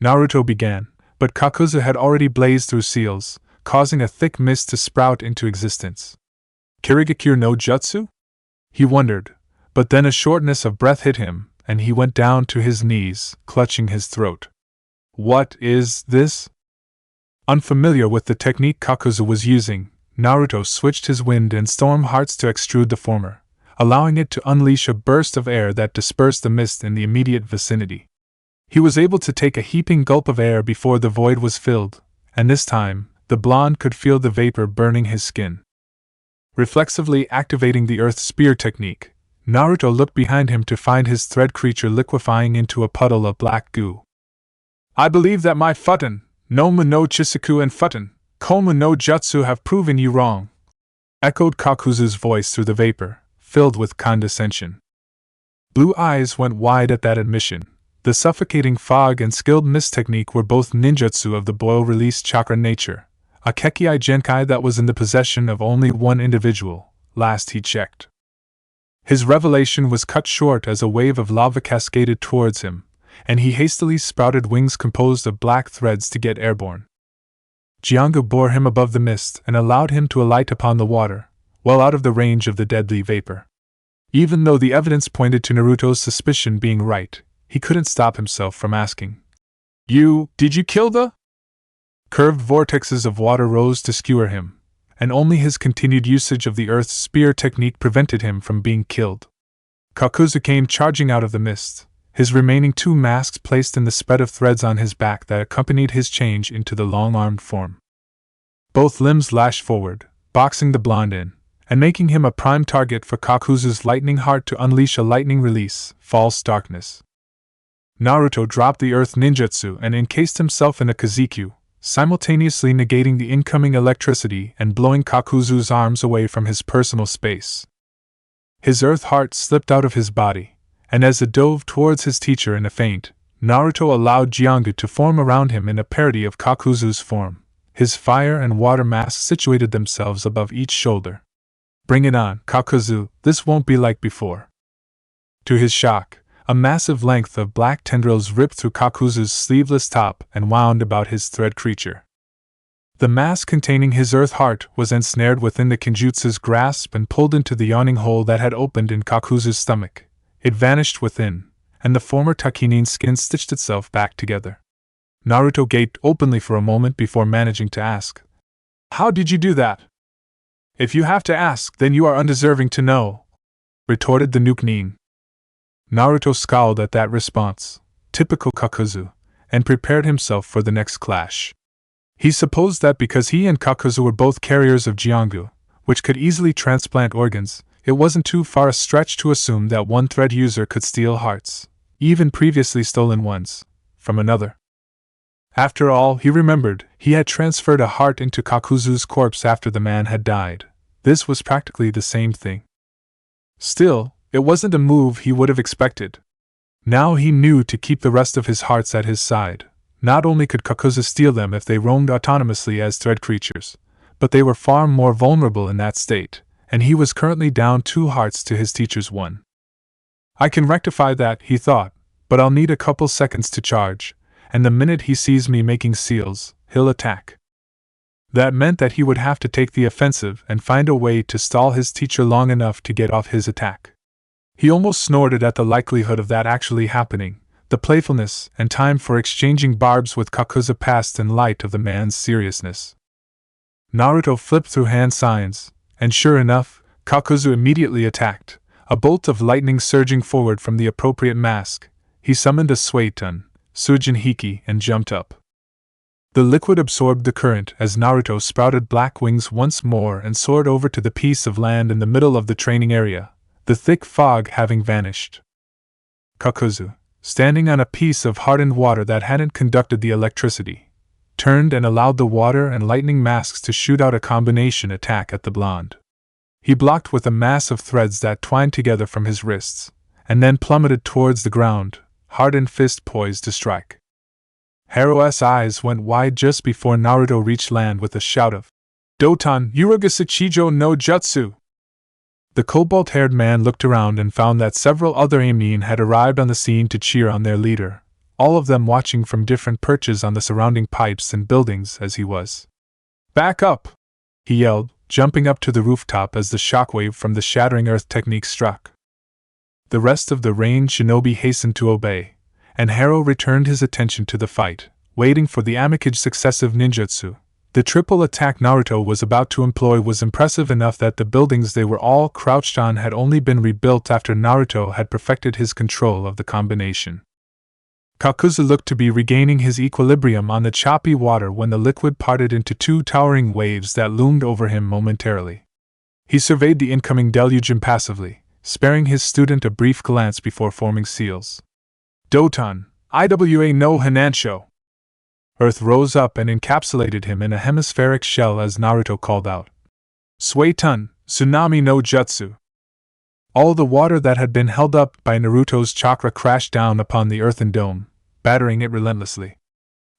Naruto began, but Kakuzu had already blazed through seals, causing a thick mist to sprout into existence. "Kirigakure no Jutsu?" he wondered, but then a shortness of breath hit him, and he went down to his knees, clutching his throat. "What is this?" Unfamiliar with the technique Kakuzu was using, Naruto switched his wind and storm hearts to extrude the former, allowing it to unleash a burst of air that dispersed the mist in the immediate vicinity. He was able to take a heaping gulp of air before the void was filled, and this time, the blonde could feel the vapor burning his skin. Reflexively activating the Earth Spear technique, Naruto looked behind him to find his thread creature liquefying into a puddle of black goo. "I believe that my Futon, Nomu no Chisuku and Futon, Komu no Jutsu have proven you wrong," echoed Kakuzu's voice through the vapor, filled with condescension. Blue eyes went wide at that admission. The suffocating fog and skilled mist technique were both ninjutsu of the boil-release chakra nature, a Kekei Genkai that was in the possession of only one individual, last he checked. His revelation was cut short as a wave of lava cascaded towards him, and he hastily sprouted wings composed of black threads to get airborne. Jiangu bore him above the mist and allowed him to alight upon the water, well out of the range of the deadly vapor. Even though the evidence pointed to Naruto's suspicion being right, he couldn't stop himself from asking, Did you kill the? Curved vortexes of water rose to skewer him, and only his continued usage of the earth's spear technique prevented him from being killed. Kakuzu came charging out of the mist, his remaining 2 masks placed in the spread of threads on his back that accompanied his change into the long-armed form. Both limbs lashed forward, boxing the blonde in, and making him a prime target for Kakuzu's lightning heart to unleash a lightning release, false darkness. Naruto dropped the earth ninjutsu and encased himself in a kazekyu, simultaneously negating the incoming electricity and blowing Kakuzu's arms away from his personal space. His earth heart slipped out of his body, and as it dove towards his teacher in a feint, Naruto allowed Jiangu to form around him in a parody of Kakuzu's form. His fire and water masks situated themselves above each shoulder. Bring it on, Kakuzu, this won't be like before. To his shock, a massive length of black tendrils ripped through Kakuzu's sleeveless top and wound about his thread creature. The mask containing his earth heart was ensnared within the Kenjutsu's grasp and pulled into the yawning hole that had opened in Kakuzu's stomach. It vanished within, and the former Takinin skin stitched itself back together. Naruto gaped openly for a moment before managing to ask, How did you do that? If you have to ask, then you are undeserving to know, retorted the Nukenin. Naruto scowled at that response, typical Kakuzu, and prepared himself for the next clash. He supposed that because he and Kakuzu were both carriers of Jiangu, which could easily transplant organs, it wasn't too far a stretch to assume that one thread user could steal hearts, even previously stolen ones, from another. After all, he remembered, he had transferred a heart into Kakuzu's corpse after the man had died. This was practically the same thing. Still, it wasn't a move he would have expected. Now he knew to keep the rest of his hearts at his side. Not only could Kakuzu steal them if they roamed autonomously as thread creatures, but they were far more vulnerable in that state, and he was currently down 2 hearts to his teacher's 1. I can rectify that, he thought, but I'll need a couple seconds to charge, and the minute he sees me making seals, he'll attack. That meant that he would have to take the offensive and find a way to stall his teacher long enough to get off his attack. He almost snorted at the likelihood of that actually happening. The playfulness and time for exchanging barbs with Kakuzu passed in light of the man's seriousness. Naruto flipped through hand signs, and sure enough, Kakuzu immediately attacked, a bolt of lightning surging forward from the appropriate mask. He summoned a Suiton, Sujin Hiki, and jumped up. The liquid absorbed the current as Naruto sprouted black wings once more and soared over to the piece of land in the middle of the training area, the thick fog having vanished. Kakuzu, standing on a piece of hardened water that hadn't conducted the electricity, turned and allowed the water and lightning masks to shoot out a combination attack at the blonde. He blocked with a mass of threads that twined together from his wrists, and then plummeted towards the ground, hardened fist poised to strike. Haru's eyes went wide just before Naruto reached land with a shout of, Doton Urugasuchijo no Jutsu! The cobalt-haired man looked around and found that several other Aimnin had arrived on the scene to cheer on their leader, all of them watching from different perches on the surrounding pipes and buildings as he was. Back up! He yelled, jumping up to the rooftop as the shockwave from the shattering earth technique struck. The rest of the rain shinobi hastened to obey, and Haru returned his attention to the fight, waiting for the Amekuge's successive ninjutsu. The triple attack Naruto was about to employ was impressive enough that the buildings they were all crouched on had only been rebuilt after Naruto had perfected his control of the combination. Kakuzu looked to be regaining his equilibrium on the choppy water when the liquid parted into 2 towering waves that loomed over him momentarily. He surveyed the incoming deluge impassively, sparing his student a brief glance before forming seals. Doton, Iwa no Hanansho! Earth rose up and encapsulated him in a hemispheric shell as Naruto called out, Suiton, Tsunami no Jutsu! All the water that had been held up by Naruto's chakra crashed down upon the earthen dome, battering it relentlessly.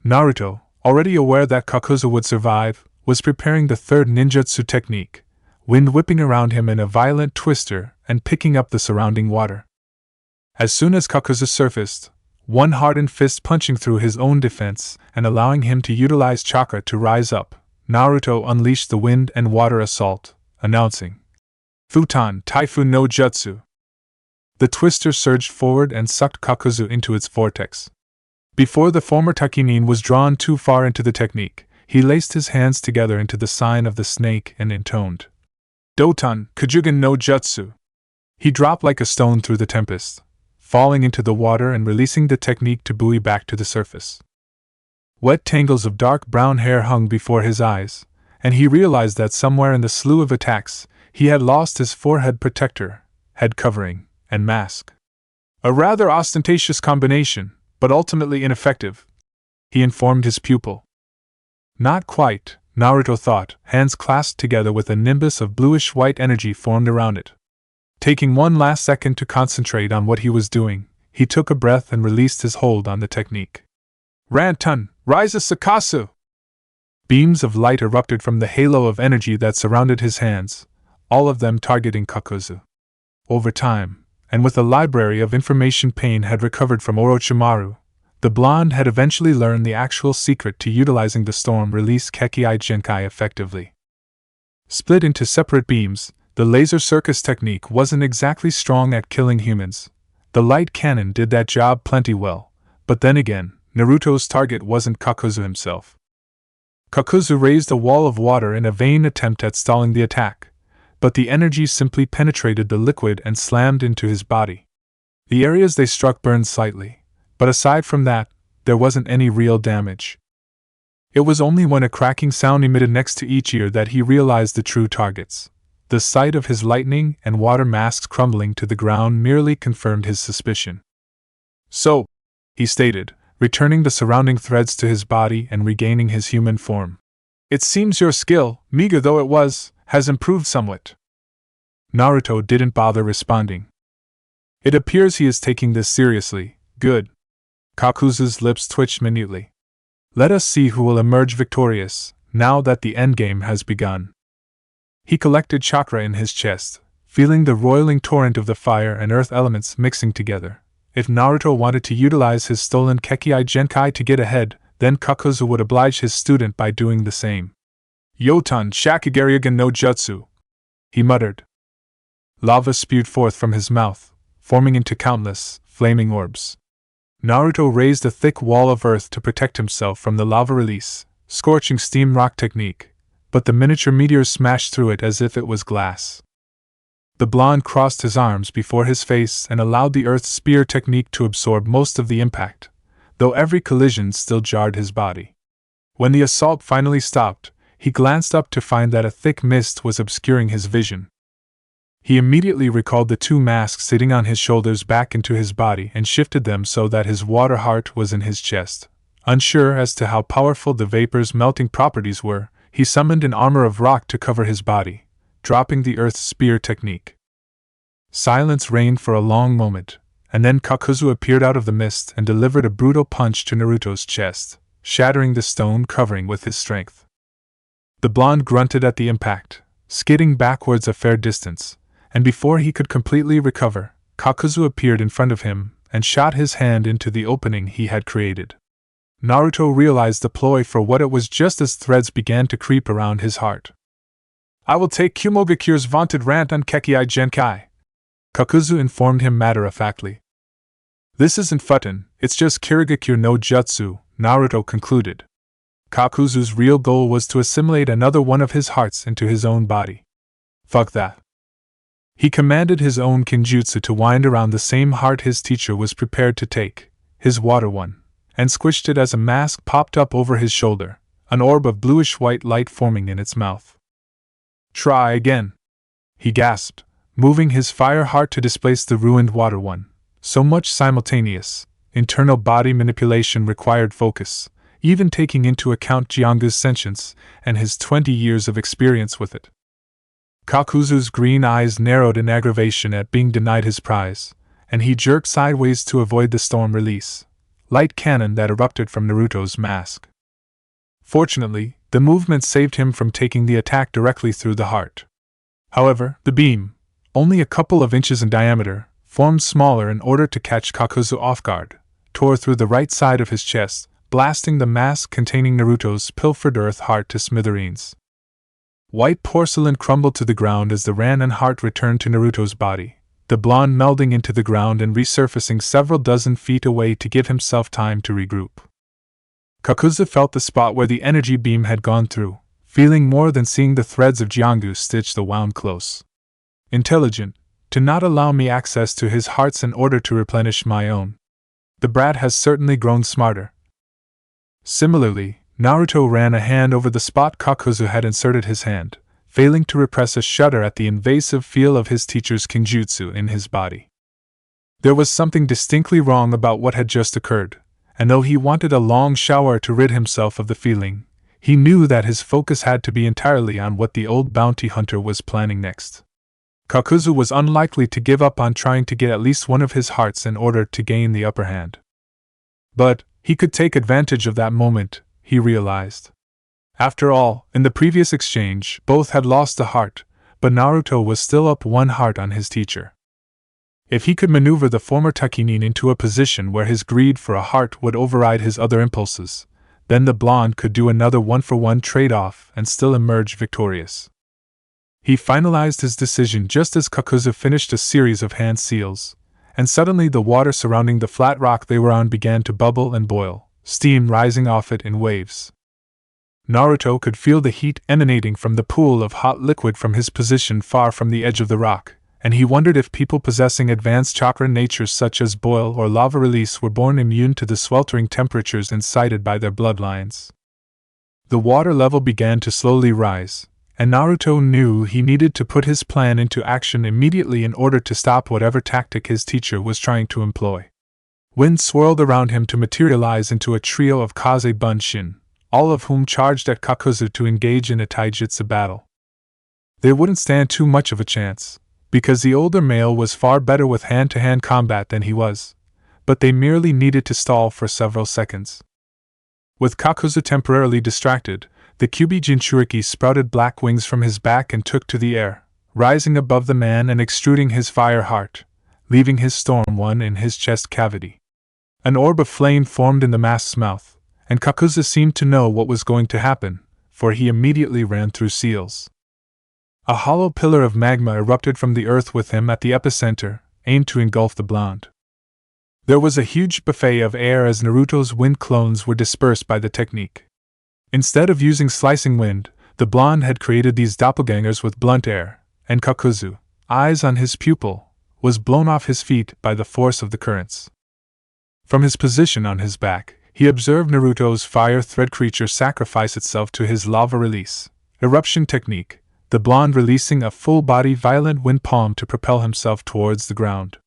Naruto, already aware that Kakuzu would survive, was preparing the third ninjutsu technique, wind whipping around him in a violent twister and picking up the surrounding water. As soon as Kakuzu surfaced, one hardened fist punching through his own defense and allowing him to utilize chakra to rise up, Naruto unleashed the wind and water assault, announcing, Futon Typhoon no Jutsu. The twister surged forward and sucked Kakuzu into its vortex. Before the former Takinin was drawn too far into the technique, he laced his hands together into the sign of the snake and intoned, Doton Kujugen no Jutsu. He dropped like a stone through the tempest, falling into the water and releasing the technique to buoy back to the surface. Wet tangles of dark brown hair hung before his eyes, and he realized that somewhere in the slew of attacks, he had lost his forehead protector, head covering, and mask. A rather ostentatious combination, but ultimately ineffective, he informed his pupil. Not quite, Naruto thought, hands clasped together with a nimbus of bluish-white energy formed around it. Taking one last second to concentrate on what he was doing, he took a breath and released his hold on the technique. Rantun, Rise of Sakasu! Beams of light erupted from the halo of energy that surrounded his hands, all of them targeting Kakuzu. Over time, and with a library of information Pain had recovered from Orochimaru, the blonde had eventually learned the actual secret to utilizing the storm-release Kekkai Genkai effectively. Split into separate beams, the laser circus technique wasn't exactly strong at killing humans. The light cannon did that job plenty well, but then again, Naruto's target wasn't Kakuzu himself. Kakuzu raised a wall of water in a vain attempt at stalling the attack, but the energy simply penetrated the liquid and slammed into his body. The areas they struck burned slightly, but aside from that, there wasn't any real damage. It was only when a cracking sound emitted next to each ear that he realized the true targets. The sight of his lightning and water masks crumbling to the ground merely confirmed his suspicion. So, he stated, returning the surrounding threads to his body and regaining his human form. It seems your skill, meager though it was, has improved somewhat. Naruto didn't bother responding. It appears he is taking this seriously. Good. Kakuzu's lips twitched minutely. Let us see who will emerge victorious, now that the endgame has begun. He collected chakra in his chest, feeling the roiling torrent of the fire and earth elements mixing together. If Naruto wanted to utilize his stolen Kekkai Genkai to get ahead, then Kakuzu would oblige his student by doing the same. Yoton Shakugaryagen no Jutsu, he muttered. Lava spewed forth from his mouth, forming into countless, flaming orbs. Naruto raised a thick wall of earth to protect himself from the lava release, scorching steam rock technique, but the miniature meteors smashed through it as if it was glass. The blonde crossed his arms before his face and allowed the earth spear technique to absorb most of the impact, though every collision still jarred his body. When the assault finally stopped, he glanced up to find that a thick mist was obscuring his vision. He immediately recalled the two masks sitting on his shoulders back into his body and shifted them so that his water heart was in his chest. Unsure as to how powerful the vapor's melting properties were, he summoned an armor of rock to cover his body, dropping the earth spear technique. Silence reigned for a long moment, and then Kakuzu appeared out of the mist and delivered a brutal punch to Naruto's chest, shattering the stone covering with his strength. The blonde grunted at the impact, skidding backwards a fair distance, and before he could completely recover, Kakuzu appeared in front of him and shot his hand into the opening he had created. Naruto realized the ploy for what it was just as threads began to creep around his heart. I will take Kumogakure's vaunted rant on Kekkai Genkai, Kakuzu informed him matter-of-factly. This isn't Futon, it's just Kirigakure no Jutsu, Naruto concluded. Kakuzu's real goal was to assimilate another one of his hearts into his own body. Fuck that. He commanded his own kinjutsu to wind around the same heart his teacher was prepared to take, his water one, and squished it as a mask popped up over his shoulder, an orb of bluish-white light forming in its mouth. Try again, he gasped, moving his fire heart to displace the ruined water one. So much simultaneous, internal body manipulation required focus, even taking into account Jiangu's sentience and his 20 years of experience with it. Kakuzu's green eyes narrowed in aggravation at being denied his prize, and he jerked sideways to avoid the storm release light cannon that erupted from Naruto's mask. Fortunately, the movement saved him from taking the attack directly through the heart. However, the beam, only a couple of inches in diameter, formed smaller in order to catch Kakuzu off guard, tore through the right side of his chest, blasting the mask containing Naruto's pilfered earth heart to smithereens. White porcelain crumbled to the ground as the ran and heart returned to Naruto's body, the blonde melding into the ground and resurfacing several dozen feet away to give himself time to regroup. Kakuzu felt the spot where the energy beam had gone through, feeling more than seeing the threads of Jiangu stitch the wound close. Intelligent, to not allow me access to his hearts in order to replenish my own. The brat has certainly grown smarter. Similarly, Naruto ran a hand over the spot Kakuzu had inserted his hand, failing to repress a shudder at the invasive feel of his teacher's kinjutsu in his body. There was something distinctly wrong about what had just occurred, and though he wanted a long shower to rid himself of the feeling, he knew that his focus had to be entirely on what the old bounty hunter was planning next. Kakuzu was unlikely to give up on trying to get at least one of his hearts in order to gain the upper hand. But he could take advantage of that moment, he realized. After all, in the previous exchange, both had lost a heart, but Naruto was still up one heart on his teacher. If he could maneuver the former Takinin into a position where his greed for a heart would override his other impulses, then the blonde could do another one-for-one trade-off and still emerge victorious. He finalized his decision just as Kakuzu finished a series of hand seals, and suddenly the water surrounding the flat rock they were on began to bubble and boil, steam rising off it in waves. Naruto could feel the heat emanating from the pool of hot liquid from his position far from the edge of the rock, and he wondered if people possessing advanced chakra natures such as boil or lava release were born immune to the sweltering temperatures incited by their bloodlines. The water level began to slowly rise, and Naruto knew he needed to put his plan into action immediately in order to stop whatever tactic his teacher was trying to employ. Wind swirled around him to materialize into a trio of Kaze Bunshin, all of whom charged at Kakuzu to engage in a taijutsu battle. They wouldn't stand too much of a chance, because the older male was far better with hand-to-hand combat than he was, but they merely needed to stall for several seconds. With Kakuzu temporarily distracted, the Kyubi Jinchuriki sprouted black wings from his back and took to the air, rising above the man and extruding his fire heart, leaving his storm one in his chest cavity. An orb of flame formed in the mask's mouth, and Kakuzu seemed to know what was going to happen, for he immediately ran through seals. A hollow pillar of magma erupted from the earth with him at the epicenter, aimed to engulf the blonde. There was a huge buffet of air as Naruto's wind clones were dispersed by the technique. Instead of using slicing wind, the blonde had created these doppelgangers with blunt air, and Kakuzu, eyes on his pupil, was blown off his feet by the force of the currents. From his position on his back, he observed Naruto's fire thread creature sacrifice itself to his lava release, eruption technique, the blonde releasing a full-body violent wind palm to propel himself towards the ground.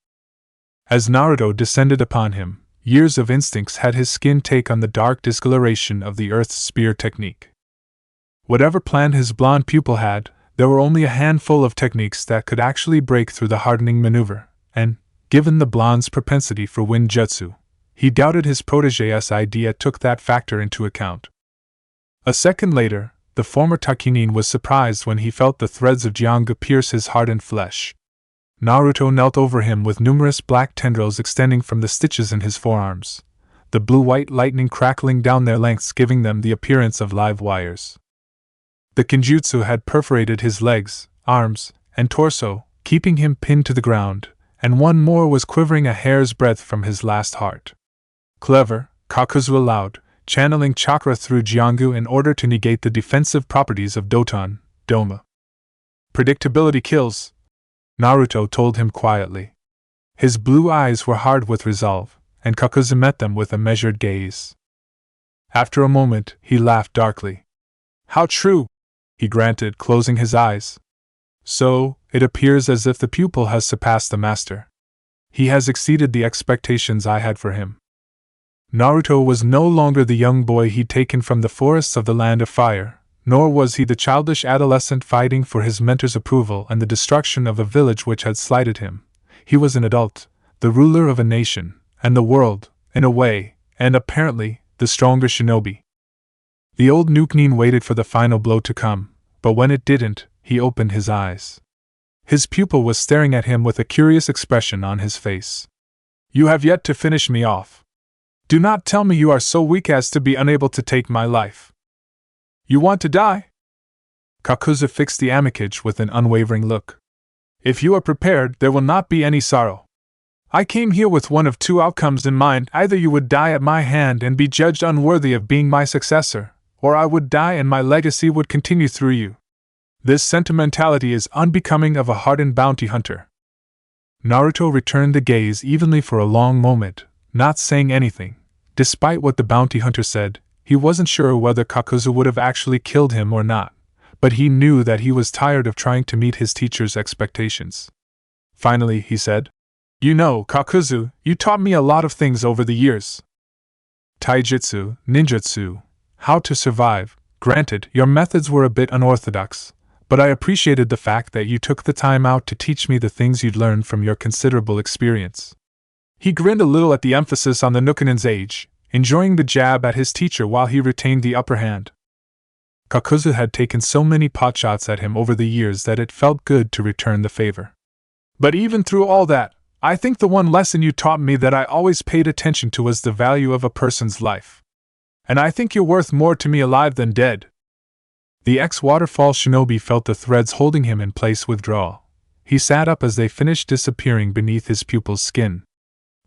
As Naruto descended upon him, years of instincts had his skin take on the dark discoloration of the earth's spear technique. Whatever plan his blonde pupil had, there were only a handful of techniques that could actually break through the hardening maneuver, and, given the blonde's propensity for wind jutsu, he doubted his protégé's idea took that factor into account. A second later, the former Takinin was surprised when he felt the threads of Jiangu pierce his hardened flesh. Naruto knelt over him with numerous black tendrils extending from the stitches in his forearms, the blue-white lightning crackling down their lengths giving them the appearance of live wires. The kinjutsu had perforated his legs, arms, and torso, keeping him pinned to the ground, and one more was quivering a hair's breadth from his last heart. Clever, Kakuzu allowed, channeling chakra through Jiangu in order to negate the defensive properties of Doton, Doma. Predictability kills, Naruto told him quietly. His blue eyes were hard with resolve, and Kakuzu met them with a measured gaze. After a moment, he laughed darkly. How true, he granted, closing his eyes. So, it appears as if the pupil has surpassed the master. He has exceeded the expectations I had for him. Naruto was no longer the young boy he'd taken from the forests of the Land of Fire, nor was he the childish adolescent fighting for his mentor's approval and the destruction of a village which had slighted him. He was an adult, the ruler of a nation, and the world, in a way, and apparently, the stronger shinobi. The old Nukenin waited for the final blow to come, but when it didn't, he opened his eyes. His pupil was staring at him with a curious expression on his face. "You have yet to finish me off. Do not tell me you are so weak as to be unable to take my life. You want to die?" Kakuzu fixed the Amekage with an unwavering look. "If you are prepared, there will not be any sorrow. I came here with one of two outcomes in mind. Either you would die at my hand and be judged unworthy of being my successor, or I would die and my legacy would continue through you. This sentimentality is unbecoming of a hardened bounty hunter." Naruto returned the gaze evenly for a long moment, not saying anything. Despite what the bounty hunter said, he wasn't sure whether Kakuzu would have actually killed him or not, but he knew that he was tired of trying to meet his teacher's expectations. Finally, he said, "You know, Kakuzu, you taught me a lot of things over the years. Taijutsu, ninjutsu, how to survive. Granted, your methods were a bit unorthodox, but I appreciated the fact that you took the time out to teach me the things you'd learned from your considerable experience." He grinned a little at the emphasis on the Nukenin's age, enjoying the jab at his teacher while he retained the upper hand. Kakuzu had taken so many potshots at him over the years that it felt good to return the favor. "But even through all that, I think the one lesson you taught me that I always paid attention to was the value of a person's life. And I think you're worth more to me alive than dead." The ex-waterfall shinobi felt the threads holding him in place withdraw. He sat up as they finished disappearing beneath his pupil's skin.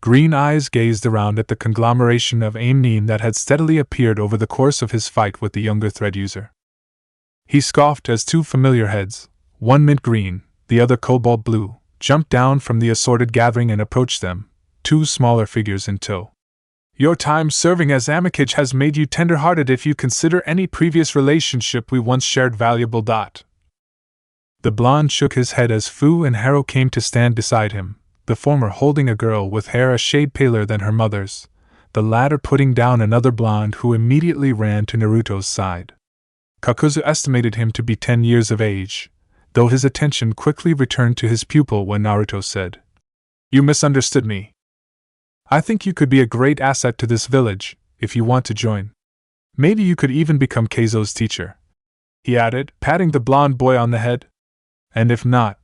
Green eyes gazed around at the conglomeration of aim that had steadily appeared over the course of his fight with the younger thread user. He scoffed as two familiar heads, one mint green, the other cobalt blue, jumped down from the assorted gathering and approached them, two smaller figures in tow. "Your time serving as Amekage has made you tender-hearted if you consider any previous relationship we once shared valuable. The blonde shook his head as Fu and Haro came to stand beside him, the former holding a girl with hair a shade paler than her mother's, the latter putting down another blonde who immediately ran to Naruto's side. Kakuzu estimated him to be 10 years of age, though his attention quickly returned to his pupil when Naruto said, "You misunderstood me. I think you could be a great asset to this village, if you want to join. Maybe you could even become Keizo's teacher," he added, patting the blonde boy on the head. "And if not?"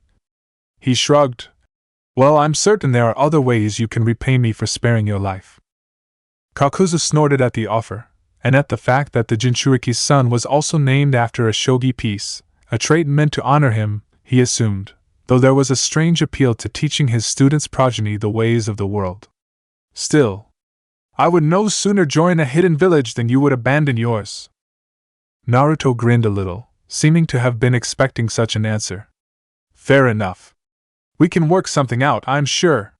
He shrugged. "Well, I'm certain there are other ways you can repay me for sparing your life." Kakuzu snorted at the offer, and at the fact that the Jinchuriki's son was also named after a shogi piece, a trait meant to honor him, he assumed, though there was a strange appeal to teaching his students' progeny the ways of the world. "Still, I would no sooner join a hidden village than you would abandon yours." Naruto grinned a little, seeming to have been expecting such an answer. "Fair enough. We can work something out, I'm sure."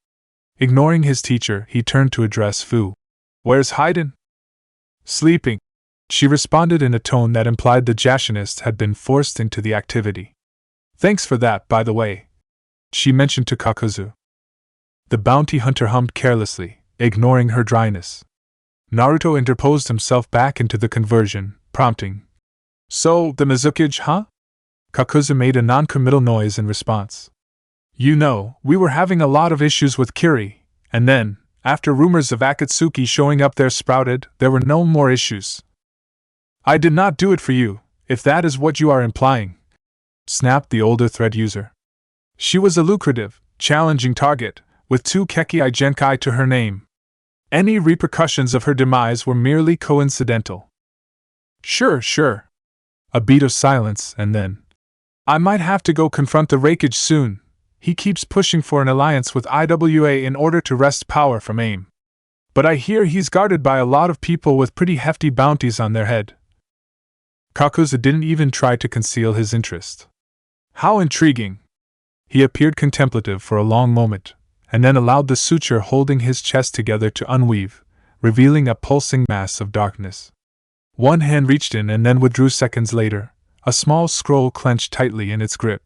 Ignoring his teacher, he turned to address Fu. "Where's Haiden?" "Sleeping," she responded in a tone that implied the Jashinist had been forced into the activity. "Thanks for that, by the way," she mentioned to Kakuzu. The bounty hunter hummed carelessly, ignoring her dryness. Naruto interposed himself back into the conversion, prompting, "So, the Mizukage, huh?" Kakuzu made a non-committal noise in response. "You know, we were having a lot of issues with Kiri, and then, after rumors of Akatsuki showing up there sprouted, there were no more issues. I did not do it for you, if that is what you are implying," snapped the older thread user. "She was a lucrative, challenging target, with 2 Kekkai Genkai to her name. Any repercussions of her demise were merely coincidental." Sure. A beat of silence, and then, "I might have to go confront the Raikage soon. He keeps pushing for an alliance with IWA in order to wrest power from AIM. But I hear he's guarded by a lot of people with pretty hefty bounties on their head." Kakuzu didn't even try to conceal his interest. "How intriguing." He appeared contemplative for a long moment, and then allowed the suture holding his chest together to unweave, revealing a pulsing mass of darkness. One hand reached in and then withdrew seconds later, a small scroll clenched tightly in its grip.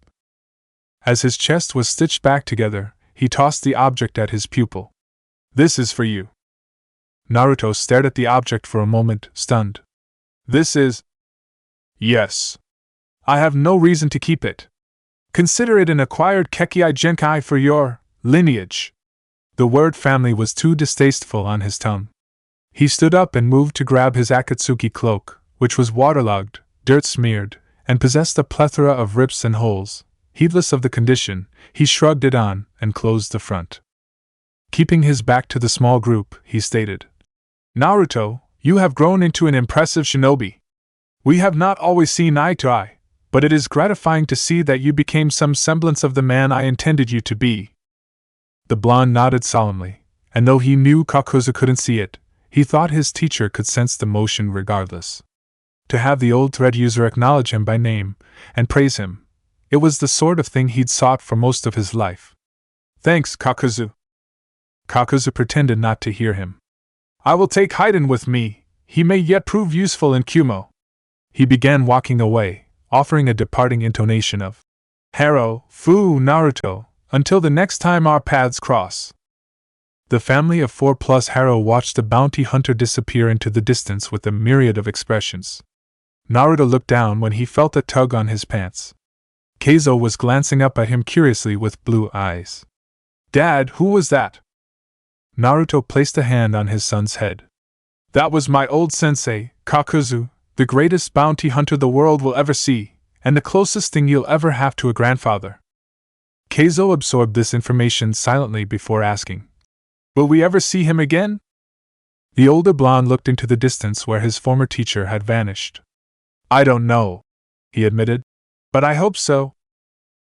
As his chest was stitched back together, he tossed the object at his pupil. "This is for you." Naruto stared at the object for a moment, stunned. "This is..." Yes. I have no reason to keep it. Consider it an acquired Kekkei Genkai for your lineage. The word family was too distasteful on his tongue. He stood up and moved to grab his Akatsuki cloak, which was waterlogged, dirt-smeared, and possessed a plethora of rips and holes. Heedless of the condition, he shrugged it on and closed the front. Keeping his back to the small group, he stated, Naruto, you have grown into an impressive shinobi. We have not always seen eye to eye, but it is gratifying to see that you became some semblance of the man I intended you to be. The blonde nodded solemnly, and though he knew Kakuzu couldn't see it, he thought his teacher could sense the motion regardless. To have the old thread user acknowledge him by name and praise him, it was the sort of thing he'd sought for most of his life. Thanks, Kakuzu. Kakuzu pretended not to hear him. I will take Haiden with me, he may yet prove useful in Kumo. He began walking away, offering a departing intonation of Haro, Fu, Naruto, until the next time our paths cross. The family of 4 plus Haro watched the bounty hunter disappear into the distance with a myriad of expressions. Naruto looked down when he felt a tug on his pants. Keizo was glancing up at him curiously with blue eyes. Dad, who was that? Naruto placed a hand on his son's head. That was my old sensei, Kakuzu, the greatest bounty hunter the world will ever see, and the closest thing you'll ever have to a grandfather. Keizo absorbed this information silently before asking, Will we ever see him again? The older blonde looked into the distance where his former teacher had vanished. I don't know, he admitted, but I hope so.